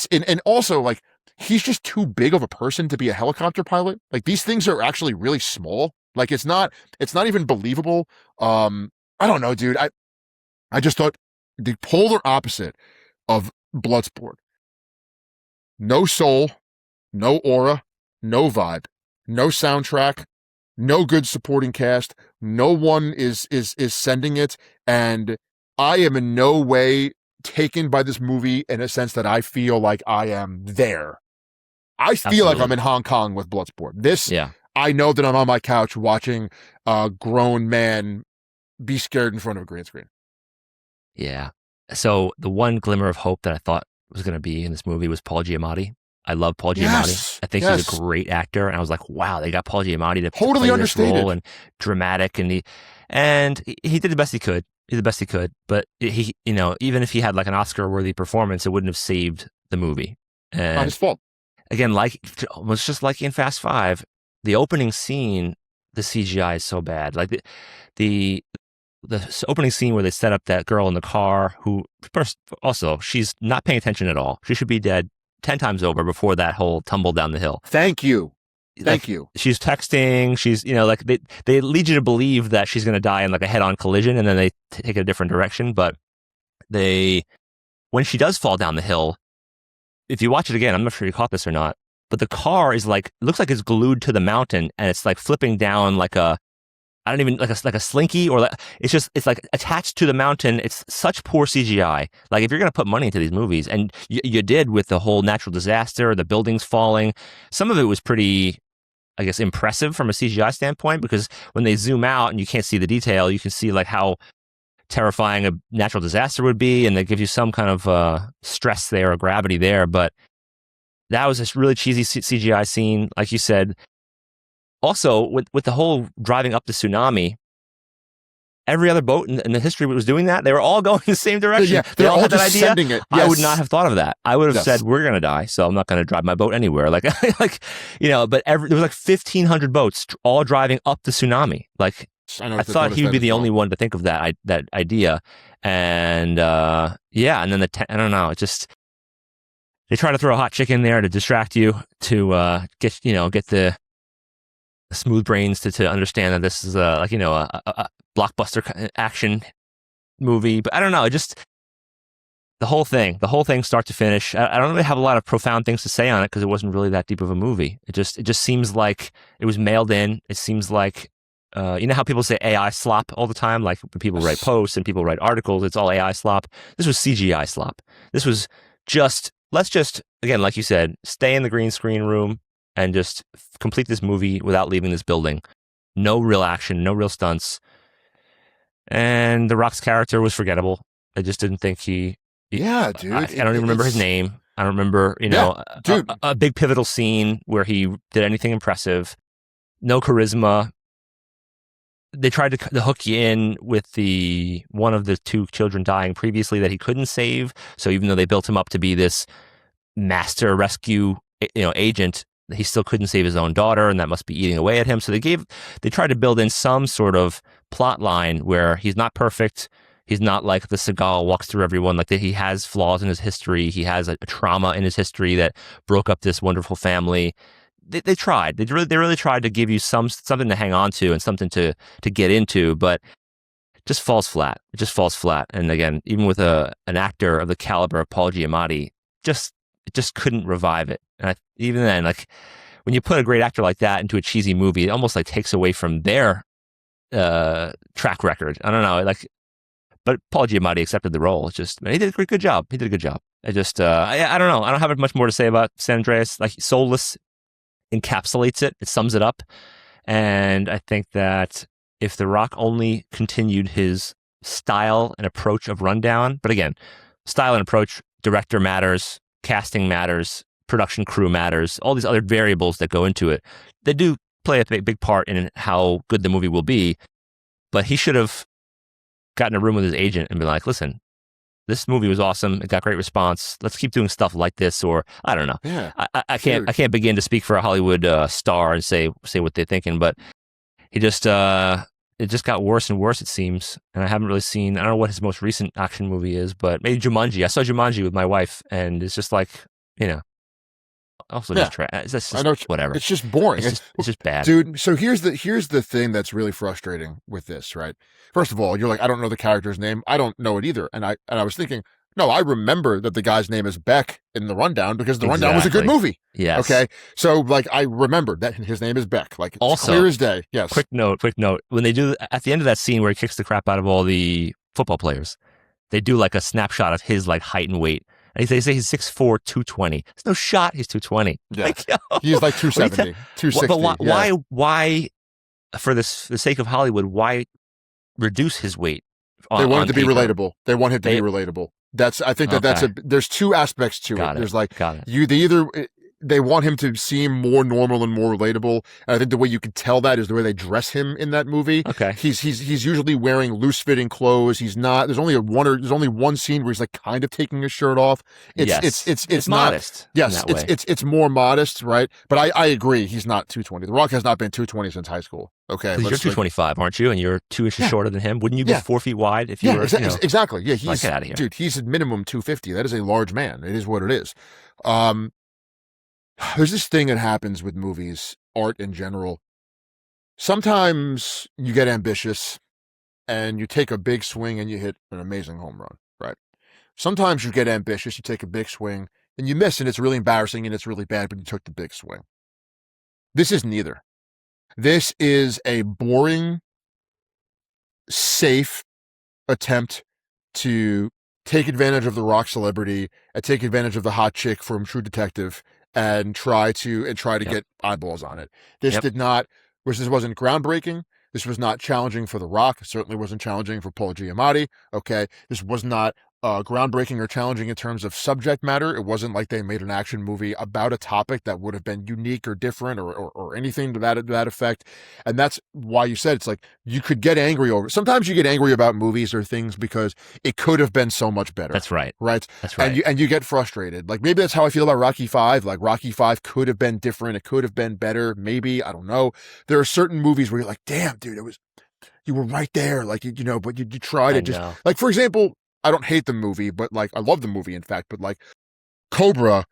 and also like he's just too big of a person to be a helicopter pilot. Like these things are actually really small. Like it's not even believable. I don't know, dude. I just thought the polar opposite of Bloodsport. No soul, no aura, no vibe, no soundtrack, no good supporting cast. No one is sending it. And I am in no way taken by this movie in a sense that I feel like I am there. I feel like I'm in Hong Kong with Bloodsport. I know that I'm on my couch watching a grown man be scared in front of a green screen. Yeah. So the one glimmer of hope that I thought was going to be in this movie was Paul Giamatti. I love Paul Giamatti. I think he's a great actor. And I was like, wow, they got Paul Giamatti to totally play this role and dramatic. And he did the best he could. He did the best he could. But he, you know, even if he had like an Oscar-worthy performance, it wouldn't have saved the movie. And not his fault. Again, almost just like in Fast Five, the opening scene, the CGI is so bad. Like the the opening scene where they set up that girl in the car who, first, also, she's not paying attention at all. She should be dead 10 times over before that whole tumble down the hill. Thank you. Thank Like, you. She's texting. She's, like they lead you to believe that she's going to die in like a head-on collision, and then they take a different direction. But when she does fall down the hill, if you watch it again, I'm not sure you caught this or not, but the car is like, looks like it's glued to the mountain, and it's like flipping down like a, I don't even, like a slinky, or like, it's like attached to the mountain. It's such poor CGI. Like, if you're going to put money into these movies, and you did with the whole natural disaster, the buildings falling, some of it was pretty, I guess, impressive from a CGI standpoint, because when they zoom out and you can't see the detail, you can see like how terrifying a natural disaster would be, and they give you some kind of stress there or gravity there. But that was this really cheesy CGI scene, like you said. Also, with the whole driving up the tsunami, every other boat in the history was doing that. They were all going the same direction. Yeah, they all had that just idea. sending it. I would not have thought of that. I would have Yes. said, we're going to die, so I'm not going to drive my boat anywhere. Like, but there was like 1,500 boats all driving up the tsunami. Like, I thought he would be the only one to think of that idea. And and then I don't know, it just, they try to throw a hot chick in there to distract you, to get the smooth brains to understand that this is a blockbuster action movie. But I don't know, it just, the whole thing start to finish, I don't really have a lot of profound things to say on it, because it wasn't really that deep of a movie. It just seems like it was mailed in. It seems like, you know how people say AI slop all the time? Like, when people write posts and people write articles, it's all AI slop. This was CGI slop. This was just, let's just, again, like you said, stay in the green screen room and just complete this movie without leaving this building. No real action, no real stunts. And The Rock's character was forgettable. I just didn't think Yeah, dude. I don't even remember his name. I don't remember, a big pivotal scene where he did anything impressive. No charisma. They tried to hook you in with one of the two children dying previously that he couldn't save. So even though they built him up to be this master rescue, agent, he still couldn't save his own daughter, and that must be eating away at him. So they tried to build in some sort of plot line where he's not perfect. He's not like the Seagal walks through everyone. Like, that he has flaws in his history. He has a trauma in his history that broke up this wonderful family. They tried. They really tried to give you something to hang on to and something to get into, but it just falls flat. It just falls flat. And again, even with an actor of the caliber of Paul Giamatti, it just couldn't revive it. And even then, like, when you put a great actor like that into a cheesy movie, it almost like takes away from their track record. I don't know, like, but Paul Giamatti accepted the role. It's just, he did a good job. He did a good job. I just, I don't know. I don't have much more to say about San Andreas. Like, Soulless encapsulates it. It sums it up. And I think that if The Rock only continued his style and approach of Rundown, but again, style and approach, director matters, casting matters, production crew matters, all these other variables that go into it. They do play a big part in how good the movie will be, but he should have gotten a room with his agent and been like, listen, this movie was awesome. It got great response. Let's keep doing stuff like this. Or I don't know. Yeah, I can't begin to speak for a Hollywood star and say what they're thinking, but he just, it just got worse and worse, it seems. And I haven't really seen, I don't know what his most recent action movie is, but maybe Jumanji. I saw Jumanji with my wife, and it's just like, also just it's just I know, whatever. It's just boring. It's just bad, dude. So here's the thing that's really frustrating with this, right? First of all, you're like, I don't know the character's name. I don't know it either. And I was thinking, no, I remember that the guy's name is Beck in The Rundown, because The Rundown was a good movie. Yes. Okay. So like, I remember that his name is Beck. Like, it's also clear as day. Yes. Quick note. When they do at the end of that scene where he kicks the crap out of all the football players, they do like a snapshot of his like height and weight. And they say he's 6'4", 220. There's no shot he's 220. Yeah. Like, he's like 270, 260. But yeah. why, for the sake of Hollywood, why reduce his weight? They want it to be relatable. They want him to be relatable. I think that's there's two aspects to it. There's like, got it. they either, they want him to seem more normal and more relatable. And I think the way you can tell that is the way they dress him in that movie. Okay. He's usually wearing loose fitting clothes. He's not. There's only one scene where he's like kind of taking his shirt off. It's modest. Yes, it's more modest, right? But I agree. He's not 220. The Rock has not been 220 since high school. Okay, you're 225, aren't you? And you're 2 inches shorter than him. Wouldn't you be 4 feet wide if you were? Exactly. Yeah, he's get out of here, dude. He's at minimum 250. That is a large man. It is what it is. There's this thing that happens with movies, art in general. Sometimes you get ambitious and you take a big swing and you hit an amazing home run, right? Sometimes you get ambitious, you take a big swing and you miss and it's really embarrassing and it's really bad, but you took the big swing. This is neither. This is a boring, safe attempt to take advantage of the Rock celebrity and take advantage of the hot chick from True Detective and try to get eyeballs on it. This wasn't groundbreaking. This was not challenging for The Rock. It certainly wasn't challenging for Paul Giamatti. Okay. This was not groundbreaking or challenging in terms of subject matter. It wasn't like they made an action movie about a topic that would have been unique or different or anything to that effect. And that's why you said it's like you could get angry over. Sometimes you get angry about movies or things because it could have been so much better. That's right. Right. That's right. And you get frustrated. Like maybe that's how I feel about Rocky V. Like Rocky V could have been different. It could have been better. Maybe, I don't know. There are certain movies where you're like, damn, dude, you were right there. Like, but you try to just like, for example, I don't hate the movie, but like, I love the movie, in fact, but like Cobra,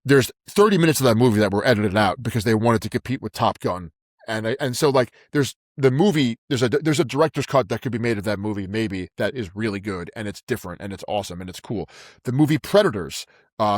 there's 30 minutes of that movie that were edited out because they wanted to compete with Top Gun. And so like, there's a director's cut that could be made of that movie, maybe, that is really good and it's different and it's awesome and it's cool. The movie Predators,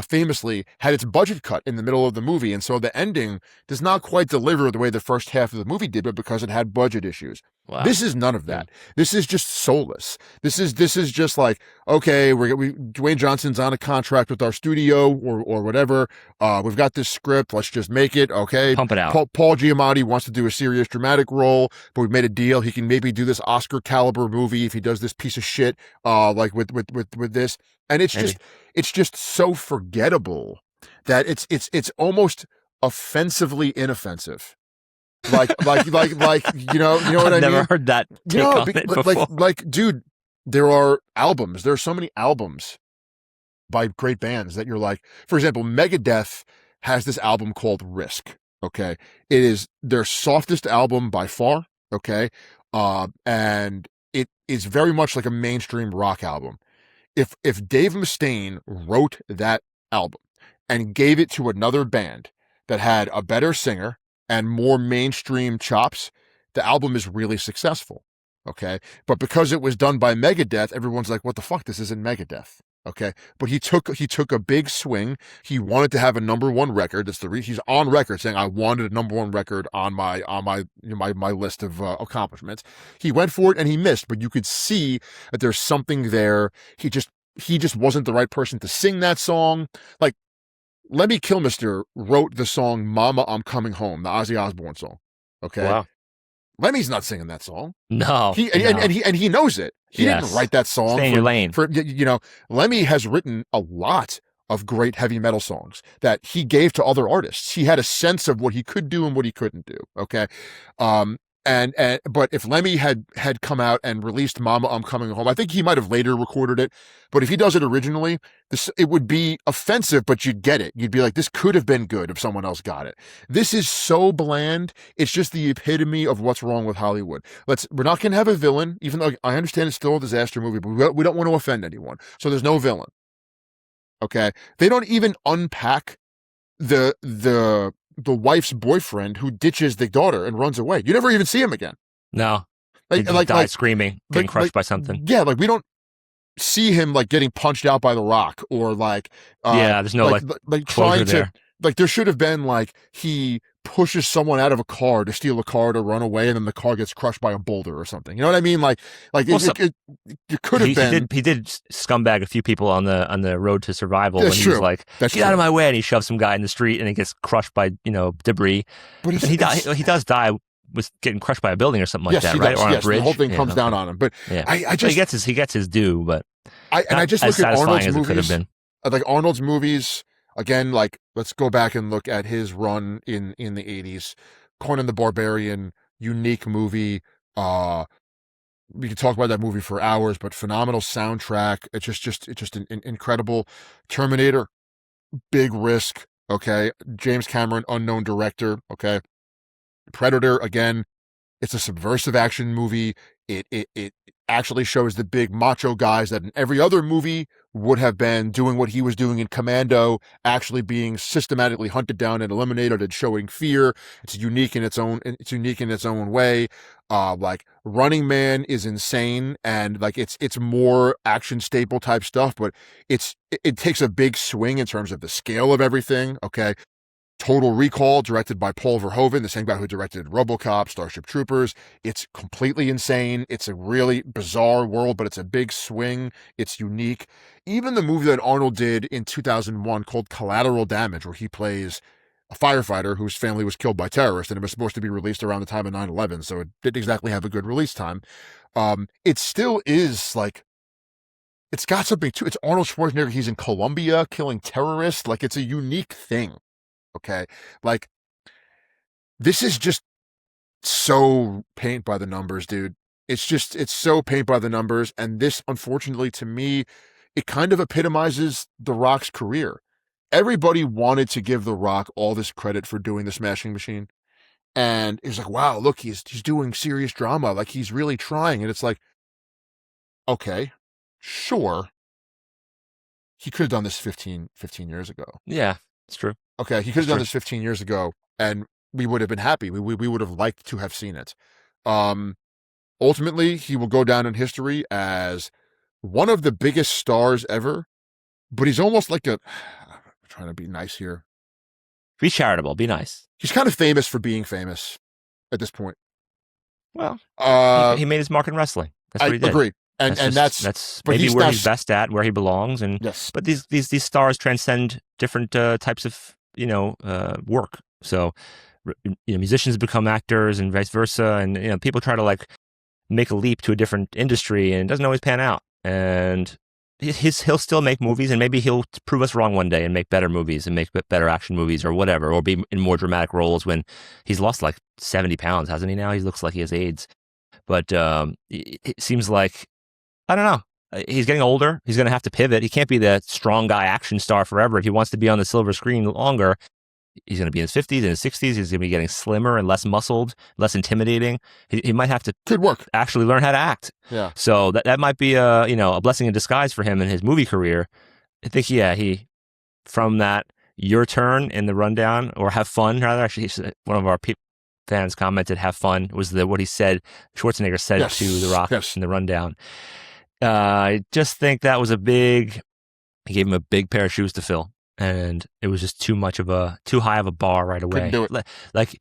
famously had its budget cut in the middle of the movie. And so the ending does not quite deliver the way the first half of the movie did, but because it had budget issues. Wow. This is none of that. This is just soulless. This is just like, okay, Dwayne Johnson's on a contract with our studio or whatever. We've got this script. Let's just make it. Okay. Pump it out. Paul Giamatti wants to do a serious dramatic role, but we've made a deal. He can maybe do this Oscar caliber movie if he does this piece of shit, like with this. And it's just so forgettable that it's almost offensively inoffensive. Like you know what I mean? I've never heard that take on it before. Like, dude, there are albums. There are so many albums by great bands that you're like, for example, Megadeth has this album called Risk. Okay, it is their softest album by far. Okay, and it is very much like a mainstream rock album. If Dave Mustaine wrote that album and gave it to another band that had a better singer and more mainstream chops, the album is really successful. Okay. But because it was done by Megadeth, everyone's like, what the fuck? This isn't Megadeth. Okay. But he took a big swing. He wanted to have a number one record. That's the reason he's on record saying, I wanted a number one record on my list of accomplishments. He went for it and he missed, but you could see that there's something there. He just wasn't the right person to sing that song. Like, Lemmy Kilmister wrote the song Mama, I'm Coming Home, the Ozzy Osbourne song. Okay. Wow. Lemmy's not singing that song. No. And he knows it. He didn't write that song. Stay in your lane. Lemmy has written a lot of great heavy metal songs that he gave to other artists. He had a sense of what he could do and what he couldn't do. Okay. But if Lemmy had come out and released Mama, I'm Coming Home, I think he might have later recorded it. But if he does it originally, it would be offensive, but you'd get it. You'd be like, this could have been good if someone else got it. This is so bland. It's just the epitome of what's wrong with Hollywood. We're not going to have a villain, even though I understand it's still a disaster movie, but we don't want to offend anyone. So there's no villain. Okay. They don't even unpack the wife's boyfriend who ditches the daughter and runs away. You never even see him again. No. He died screaming, getting crushed by something. Yeah, like we don't see him like getting punched out by the Rock or like there's no like trying to there. Like there should have been like he pushes someone out of a car to steal a car to run away and then the car gets crushed by a boulder or something. You know what I mean? Like it could have been. He did scumbag a few people on the road to survival when he was like, get out of my way, and he shoves some guy in the street and he gets crushed by debris. But he does die with getting crushed by a building or something like that, right? Or on a bridge. The whole thing comes down on him. But I just he gets his due, but I just look at Arnold's movies. Could have been. Like Arnold's movies Again, like, let's go back and look at his run in the 80s. Conan the Barbarian, unique movie. We could talk about that movie for hours, but phenomenal soundtrack. It's just an incredible. Terminator, big risk. Okay. James Cameron, unknown director. Okay. Predator, again, it's a subversive action movie. It actually shows the big macho guys that in every other movie would have been doing what he was doing in Commando, actually being systematically hunted down and eliminated and showing fear. It's unique in its own. It's unique in its own way. Like Running Man is insane, and like it's more action staple type stuff, but it takes a big swing in terms of the scale of everything. Okay. Total Recall, directed by Paul Verhoeven, the same guy who directed RoboCop, Starship Troopers. It's completely insane. It's a really bizarre world, but it's a big swing. It's unique. Even the movie that Arnold did in 2001 called Collateral Damage, where he plays a firefighter whose family was killed by terrorists, and it was supposed to be released around the time of 9/11, so it didn't exactly have a good release time. It still is like, it's got something to it's Arnold Schwarzenegger. He's in Colombia killing terrorists. Like, it's a unique thing. Okay. Like, this is just so paint by the numbers, dude. It's so paint by the numbers. And this, unfortunately, to me, it kind of epitomizes The Rock's career. Everybody wanted to give The Rock all this credit for doing the Smashing Machine. And it's like, wow, look, he's doing serious drama. Like, he's really trying. And it's like, okay, sure. He could have done this 15 years ago. Yeah, it's true. Okay, he could have done this 15 years ago, and we would have been happy. We would have liked to have seen it. Ultimately, he will go down in history as one of the biggest stars ever, but he's almost like I'm trying to be nice here. Be charitable. Be nice. He's kind of famous for being famous at this point. Well, he made his mark in wrestling. That's what he did. I agree. And that's maybe where he's best at, where he belongs. And yes. But these stars transcend different types of work. So musicians become actors and vice versa, and people try to like make a leap to a different industry, and it doesn't always pan out. And he'll still make movies, and maybe he'll prove us wrong one day and make better movies and make better action movies or whatever, or be in more dramatic roles. When he's lost like 70 pounds, hasn't he? Now he looks like he has AIDS. But it seems like, I don't know. He's getting older. He's going to have to pivot. He can't be the strong guy action star forever. If he wants to be on the silver screen longer, he's going to be in his 50s and his 60s. He's going to be getting slimmer and less muscled, less intimidating. He might have to actually learn how to act. Yeah. So that might be a blessing in disguise for him in his movie career. I think, he from that Your Turn in the Rundown, or Have Fun, rather. Actually, one of our fans commented, Have Fun, was what he said, Schwarzenegger said to The Rock in the Rundown. I just think that was he gave him a big pair of shoes to fill, and it was just too high of a bar right away. Couldn't do it. Like,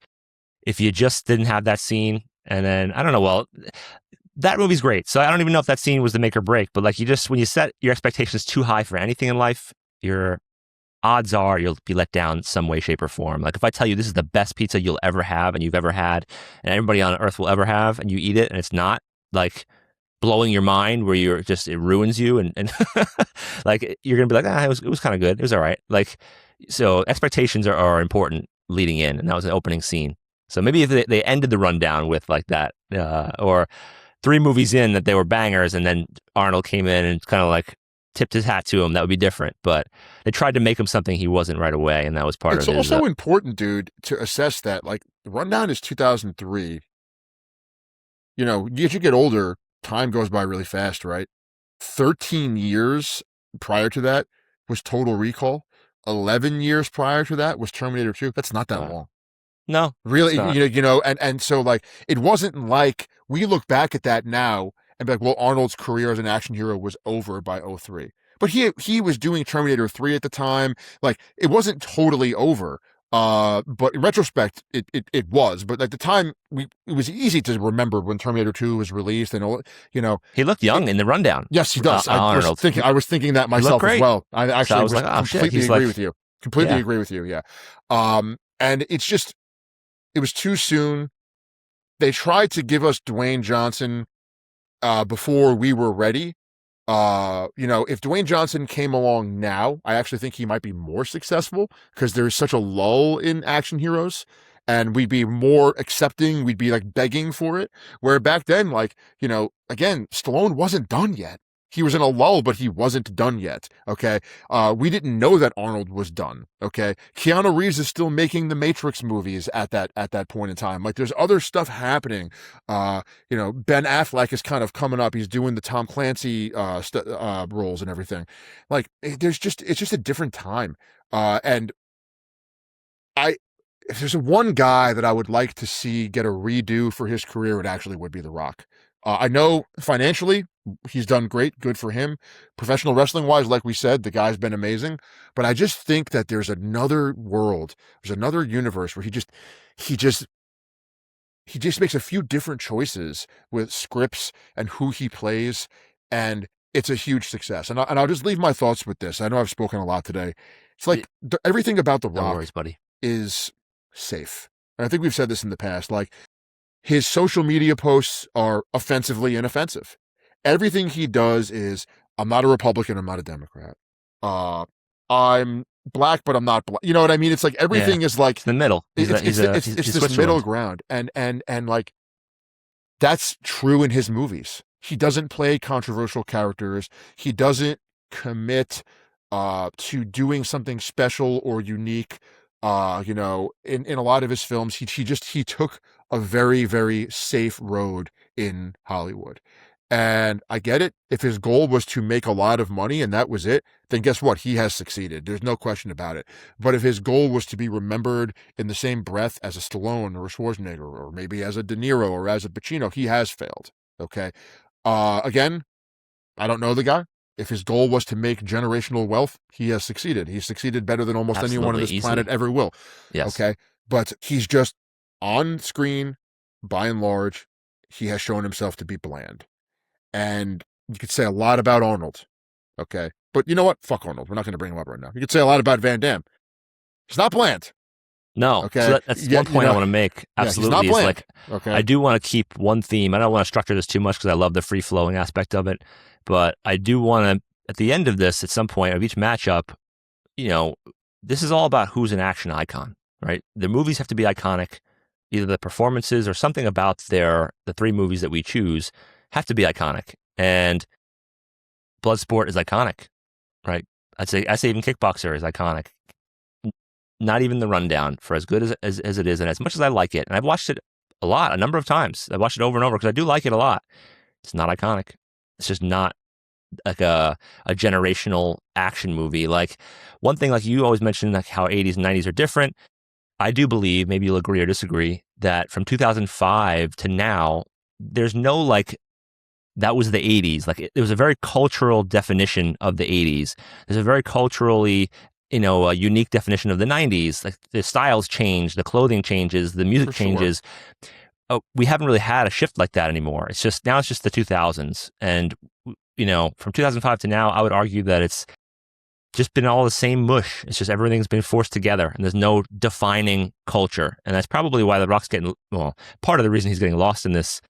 if you just didn't have that scene, and then, I don't know, well, that movie's great, so I don't even know if that scene was the make or break, but like, when you set your expectations too high for anything in life, your odds are you'll be let down in some way, shape, or form. Like, if I tell you this is the best pizza you'll ever have and you've ever had, and everybody on earth will ever have, and you eat it and it's not, like, blowing your mind, where it ruins you, and like, you're gonna be like, it was kind of good, it was all right. Like, so expectations are important leading in, and that was the opening scene. So maybe if they ended the Rundown with like that, or 3 movies in that they were bangers, and then Arnold came in and kind of like tipped his hat to him, that would be different. But they tried to make him something he wasn't right away, and that was part of it. It's also important, dude, to assess that. Like, the Rundown is 2003. As you get older, time goes by really fast, right? 13 years prior to that was Total Recall. 11 years prior to that was Terminator 2. That's not that long. No. Really, and so, like, it wasn't like we look back at that now and be like, well, Arnold's career as an action hero was over by 2003. But he was doing Terminator 3 at the time. Like, it wasn't totally over. But in retrospect, it was. But at the time, it was easy to remember when Terminator 2 was released, and he looked young in the Rundown. Yes, he does. I was thinking that myself as well. I actually was completely agree with you. Completely agree with you. Yeah. And it's just, it was too soon. They tried to give us Dwayne Johnson before we were ready, If Dwayne Johnson came along now, I actually think he might be more successful because there's such a lull in action heroes and we'd be more accepting, we'd be like begging for it. Where back then, like, again, Stallone wasn't done yet. He was in a lull, but he wasn't done yet. Okay. We didn't know that Arnold was done. Okay. Keanu Reeves is still making the Matrix movies at that point in time. Like there's other stuff happening. Ben Affleck is kind of coming up. He's doing the Tom Clancy, roles and everything. Like it's just a different time. And if there's one guy that I would like to see get a redo for his career, it actually would be The Rock. I know financially he's done great, good for him. Professional wrestling wise, like we said, the guy's been amazing. But I just think that there's another world, there's another universe where he just makes a few different choices with scripts and who he plays, and it's a huge success. And I'll just leave my thoughts with this. I know I've spoken a lot today. It's like everything about The Rock No worries, buddy. is safe. And I think we've said this in the past. Like his social media posts are offensively inoffensive. Everything he does is, I'm not a Republican, I'm not a Democrat. I'm black, but I'm not black. You know what I mean? It's like everything is like it's the middle. It's this middle ground, and like that's true in his movies. He doesn't play controversial characters. He doesn't commit to doing something special or unique. In a lot of his films, he took a very, very safe road in Hollywood. And I get it. If his goal was to make a lot of money and that was it, then guess what? He has succeeded. There's no question about it. But if his goal was to be remembered in the same breath as a Stallone or a Schwarzenegger, or maybe as a De Niro or as a Pacino, he has failed. Okay. Again, I don't know the guy. If his goal was to make generational wealth, he has succeeded. He's succeeded better than almost anyone on this planet ever will. Yes. Okay. But he's just on screen, by and large, he has shown himself to be bland. And you could say a lot about Arnold. Okay. But you know what? Fuck Arnold. We're not going to bring him up right now. You could say a lot about Van Damme. He's not bland. No. Okay. So that's one point I want to make. Absolutely. He's not bland. Okay. I do want to keep one theme. I don't want to structure this too much because I love the free flowing aspect of it. But I do want to, at the end of this, at some point of each matchup, this is all about who's an action icon, right? The movies have to be iconic. Either the performances or something about the three movies that we choose have to be iconic. And Bloodsport is iconic, right? I say even Kickboxer is iconic. Not even The Rundown, for as good as it is, and as much as I like it, and I've watched it a number of times. I've watched it over and over because I do like it a lot. It's not iconic. It's just not like a generational action movie. Like one thing, like you always mention, like how 80s and 90s are different. I do believe, maybe you'll agree or disagree, that from 2005 to now, there's no like, that was the 80s. Like there was a very cultural definition of the 80s. There's a very culturally, a unique definition of the 90s. Like the styles change, the clothing changes, the music changes. We haven't really had a shift like that anymore. It's just the 2000s. And, from 2005 to now, I would argue that it's just been all the same mush. It's just everything's been forced together and there's no defining culture. And that's probably why The Rock's part of the reason he's getting lost in this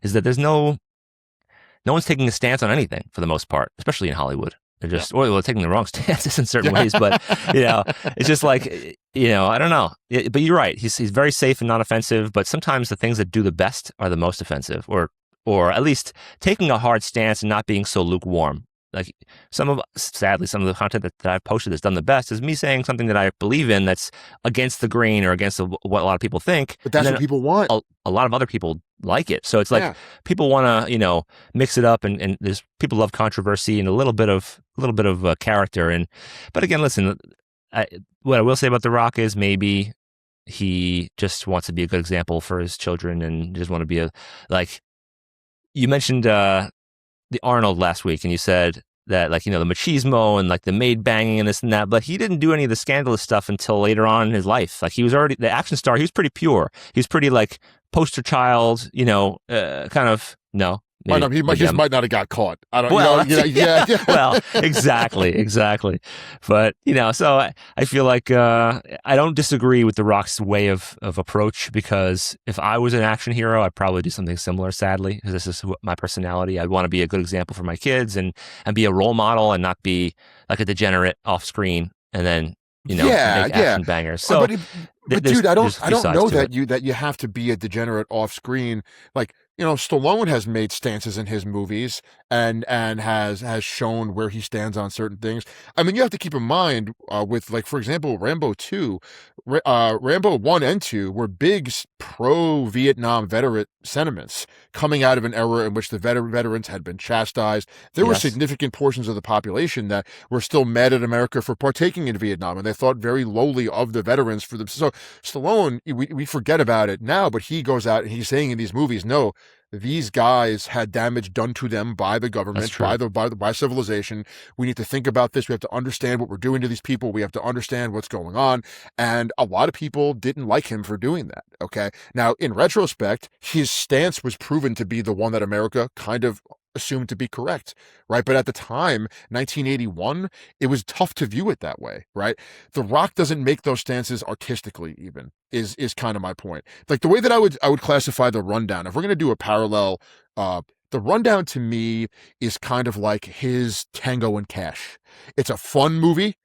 is that there's no one's taking a stance on anything for the most part, especially in Hollywood. They're just, or taking the wrong stances in certain ways, but, it's just like, I don't know. But you're right. He's very safe and non-offensive, but sometimes the things that do the best are the most offensive, or at least taking a hard stance and not being so lukewarm. Like sadly, some of the content that I've posted that's done the best is me saying something that I believe in that's against the grain or against what a lot of people think. But that's what people want. A lot of other people like it. So it's like people want to, mix it up, and there's people love controversy and a little bit of character. But again, listen, what I will say about The Rock is maybe he just wants to be a good example for his children and just want to be you mentioned the Arnold last week, and you said that the machismo and like the maid banging and this and that, but he didn't do any of the scandalous stuff until later on in his life. Like he was already the action star. He was pretty pure. He was pretty like poster child, kind of, no, I know maybe he just might not have got caught. I don't. Well, Yeah. well, exactly. But so I feel like I don't disagree with The Rock's way of approach, because if I was an action hero, I'd probably do something similar. Sadly, because this is my personality. I'd want to be a good example for my kids and be a role model and not be like a degenerate off screen and then make action bangers. So, but dude, I don't know that you have to be a degenerate off screen. Like, Stallone has made stances in his movies and has shown where he stands on certain things. I mean, you have to keep in mind with, like, for example, Rambo 2, Rambo 1 and 2 were big pro-Vietnam veteran sentiments coming out of an era in which the veterans had been chastised. There were significant portions of the population that were still mad at America for partaking in Vietnam, and they thought very lowly of the veterans for them. So Stallone, we forget about it now, but he goes out and he's saying in these movies, no, these guys had damage done to them by the government, by civilization. We need to think about this. We have to understand what we're doing to these people. We have to understand what's going on. And a lot of people didn't like him for doing that. Okay. Now, in retrospect, his stance was proven to be the one that America kind of assumed to be correct, right? But at the time, 1981, it was tough to view it that way, right? The Rock doesn't make those stances artistically, even is kind of my point. Like, the way that I would classify The Rundown, if we're going to do a parallel, The Rundown to is kind of like his Tango and Cash. It's a fun movie.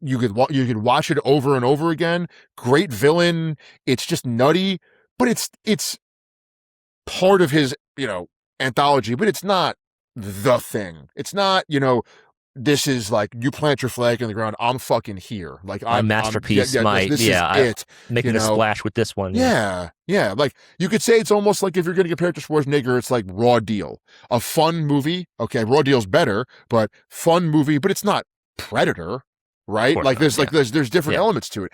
You could watch it over and over again. Great villain. It's just nutty, but it's part of his, anthology, but it's not the thing. It's not, this is like, you plant your flag in the ground, I'm fucking here. Like, a masterpiece. This is it. Making a splash with this one. Yeah. Like, you could say it's almost like, if you're going to compare it to Schwarzenegger, it's like Raw Deal, a fun movie. Okay, Raw Deal's better, but fun movie, but it's not Predator, right? Like, there's different elements to it.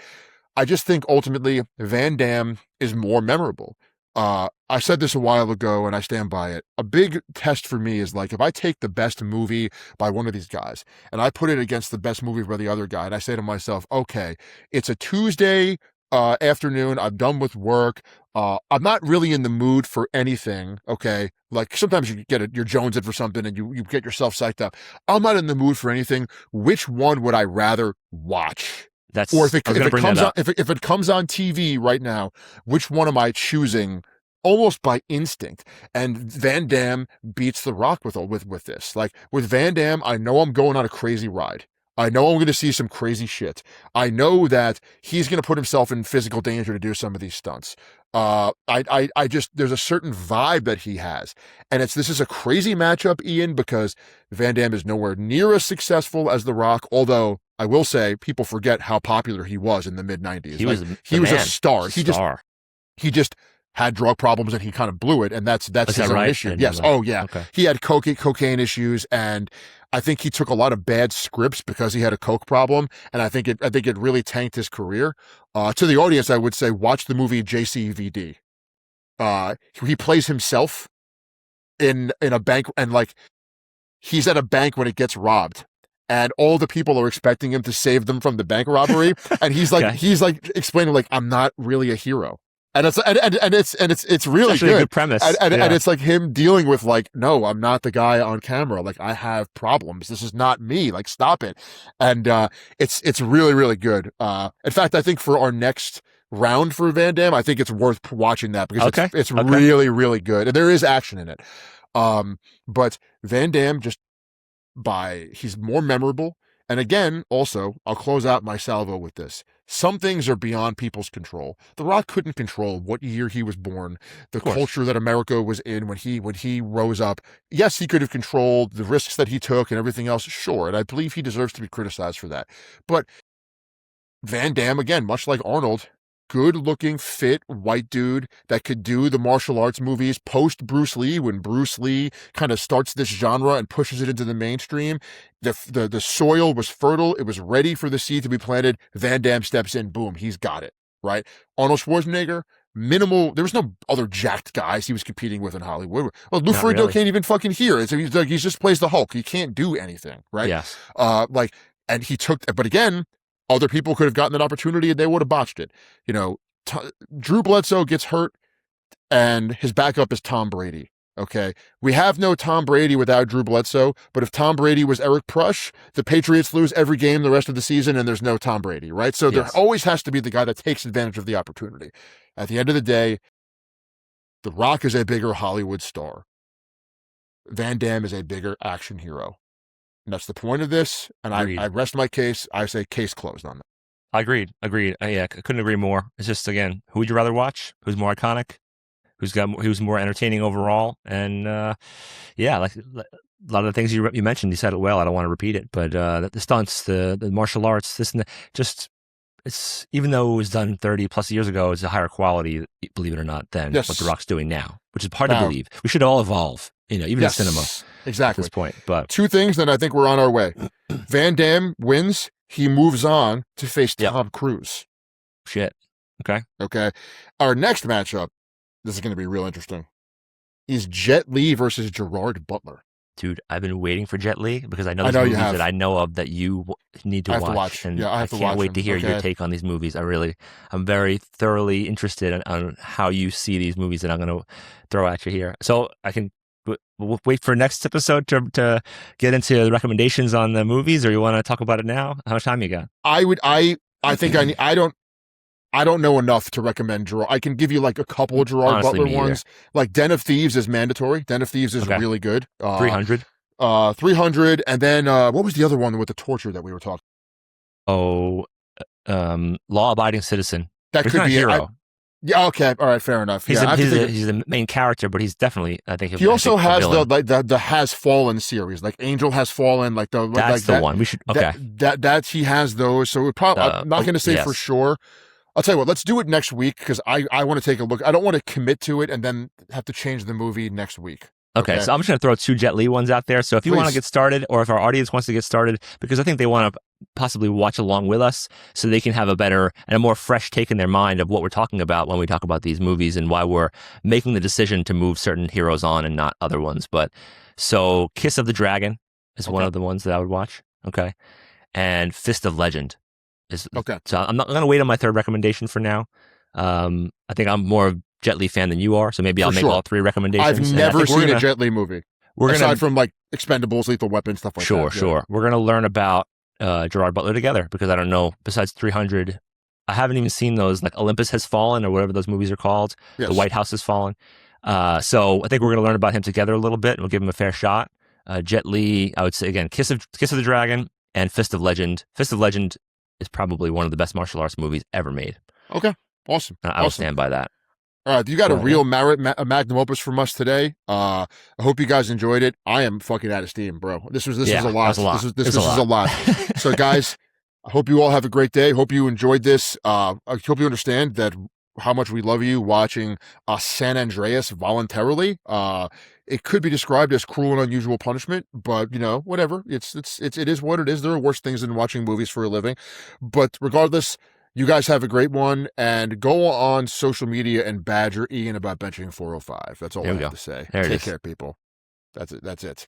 I just think ultimately Van Damme is more memorable. I said this a while ago and I stand by it. A big test for me is, like, if I take the best movie by one of these guys and I put it against the best movie by the other guy, and I say to myself, okay, it's a Tuesday afternoon, I'm done with work, I'm not really in the mood for anything, okay? Like, sometimes you're jonesing for something and you get yourself psyched up. I'm not in the mood for anything. Which one would I rather watch? Or if it comes on TV right now, which one am I choosing? Almost by instinct. And Van Damme beats The Rock with this. Like, with Van Damme, I know I'm going on a crazy ride. I know I'm going to see some crazy shit. I know that he's going to put himself in physical danger to do some of these stunts. I just, there's a certain vibe that he has. And this is a crazy matchup, Ian, because Van Damme is nowhere near as successful as The Rock, although I will say people forget how popular he was in the mid-90s. He was a star. He just had drug problems and he kind of blew it, and that's his own issue. Yes. Oh yeah. Okay. He had cocaine issues, and I think he took a lot of bad scripts because he had a coke problem, and I think it really tanked his career. To the audience, I would say watch the movie JCVD. He plays himself in a bank, and like, he's at a bank when it gets robbed, and all the people are expecting him to save them from the bank robbery, and he's like explaining, like, I'm not really a hero. And it's really good. A good premise. And it's like him dealing with, like, no, I'm not the guy on camera. Like, I have problems. This is not me. Like, stop it. And it's really, really good. In fact, I think for our next round for Van Damme, I think it's worth watching that, because it's really, really good. And there is action in it. But Van Damme, he's more memorable. And again, also, I'll close out my salvo with this. Some things are beyond people's control. The Rock couldn't control what year he was born, the culture that America was in when he rose up. Yes, he could have controlled the risks that he took and everything else, sure, and I believe he deserves to be criticized for that. But Van Damme, again, much like Arnold, good-looking, fit, white dude that could do the martial arts movies post Bruce Lee, when Bruce Lee kind of starts this genre and pushes it into the mainstream. The soil was fertile. It was ready for the seed to be planted. Van Damme steps in. Boom. He's got it, right? Arnold Schwarzenegger, minimal. There was no other jacked guys he was competing with in Hollywood. Well, Lou Ferrigno can't even fucking hear. So he just plays the Hulk. He can't do anything, right? Yes. And he took, but again, other people could have gotten that opportunity and they would have botched it. Drew Bledsoe gets hurt and his backup is Tom Brady. Okay. We have no Tom Brady without Drew Bledsoe, but if Tom Brady was Eric Prush, the Patriots lose every game the rest of the season and there's no Tom Brady, right? So there always has to be the guy that takes advantage of the opportunity. At the end of the day, The Rock is a bigger Hollywood star. Van Damme is a bigger action hero. And that's the point of this. And I rest my case. I say case closed on that. I agreed. Yeah, I couldn't agree more. It's just, again, who would you rather watch? Who's more iconic? Who's more entertaining overall? And yeah, like a lot of the things you mentioned, you said it well. I don't want to repeat it, but the stunts, the martial arts, this and that, just it's, even though it was done 30 plus years ago, it's a higher quality, believe it or not, than what The Rock's doing now, which is hard to believe. We should all evolve, even in cinema. Exactly. At this point. But two things that I think we're on our way. Van Damme wins. He moves on to face Tom Cruise. Shit. Okay. Our next matchup, this is going to be real interesting, is Jet Li versus Gerard Butler. Dude, I've been waiting for Jet Li because I know these movies that I know of that you need to watch. And I can't wait to hear your take on these movies. I'm very thoroughly interested on how you see these movies that I'm going to throw at you here. So we'll wait for next episode to get into the recommendations on the movies, or you want to talk about it now? How much time you got? I don't know enough to recommend Gerard. I can give you like a couple of Gerard Butler ones. Like Den of Thieves is mandatory. Den of Thieves is really good. 300. 300. And then what was the other one with the torture that we were talking? Oh, Law Abiding Citizen. That could be a hero. Yeah. Okay. All right. Fair enough. He's the main character, but he's definitely, I think, he also has the Has Fallen series, like Angel Has Fallen, like the that's the one we should. Okay. That he has those. So it probably I'm not going to say for sure. I'll tell you what, let's do it next week because I want to take a look. I don't want to commit to it and then have to change the movie next week. Okay, so I'm just going to throw two Jet Li ones out there. So if you want to get started, or if our audience wants to get started, because I think they want to possibly watch along with us so they can have a better and a more fresh take in their mind of what we're talking about when we talk about these movies and why we're making the decision to move certain heroes on and not other ones. But so Kiss of the Dragon is one of the ones that I would watch. Okay. And Fist of Legend. So I'm not going to wait on my third recommendation for now. I think I'm more of Jet Li fan than you are, so maybe I'll make all three recommendations. I've never seen a Jet Li movie. Aside from like Expendables, Lethal Weapon, stuff like that. Sure. We're going to learn about Gerard Butler together because I don't know, besides 300, I haven't even seen those, like Olympus Has Fallen or whatever those movies are called. Yes. The White House Has Fallen. So I think we're going to learn about him together a little bit and we'll give him a fair shot. Jet Li, I would say, again, Kiss of the Dragon and Fist of Legend. Fist of Legend is probably one of the best martial arts movies ever made. Okay, awesome. I will stand by that. All right, you got a real magnum opus from us today. I hope you guys enjoyed it. I am fucking out of steam, bro. This was a lot. This is a lot. So, guys, I hope you all have a great day. Hope you enjoyed this. I hope you understand that how much we love you watching San Andreas voluntarily. It could be described as cruel and unusual punishment, but whatever. It is what it is. There are worse things than watching movies for a living. But regardless, you guys have a great one, and go on social media and badger Ian about benching 405. That's all I have to say. Take care, people. That's it.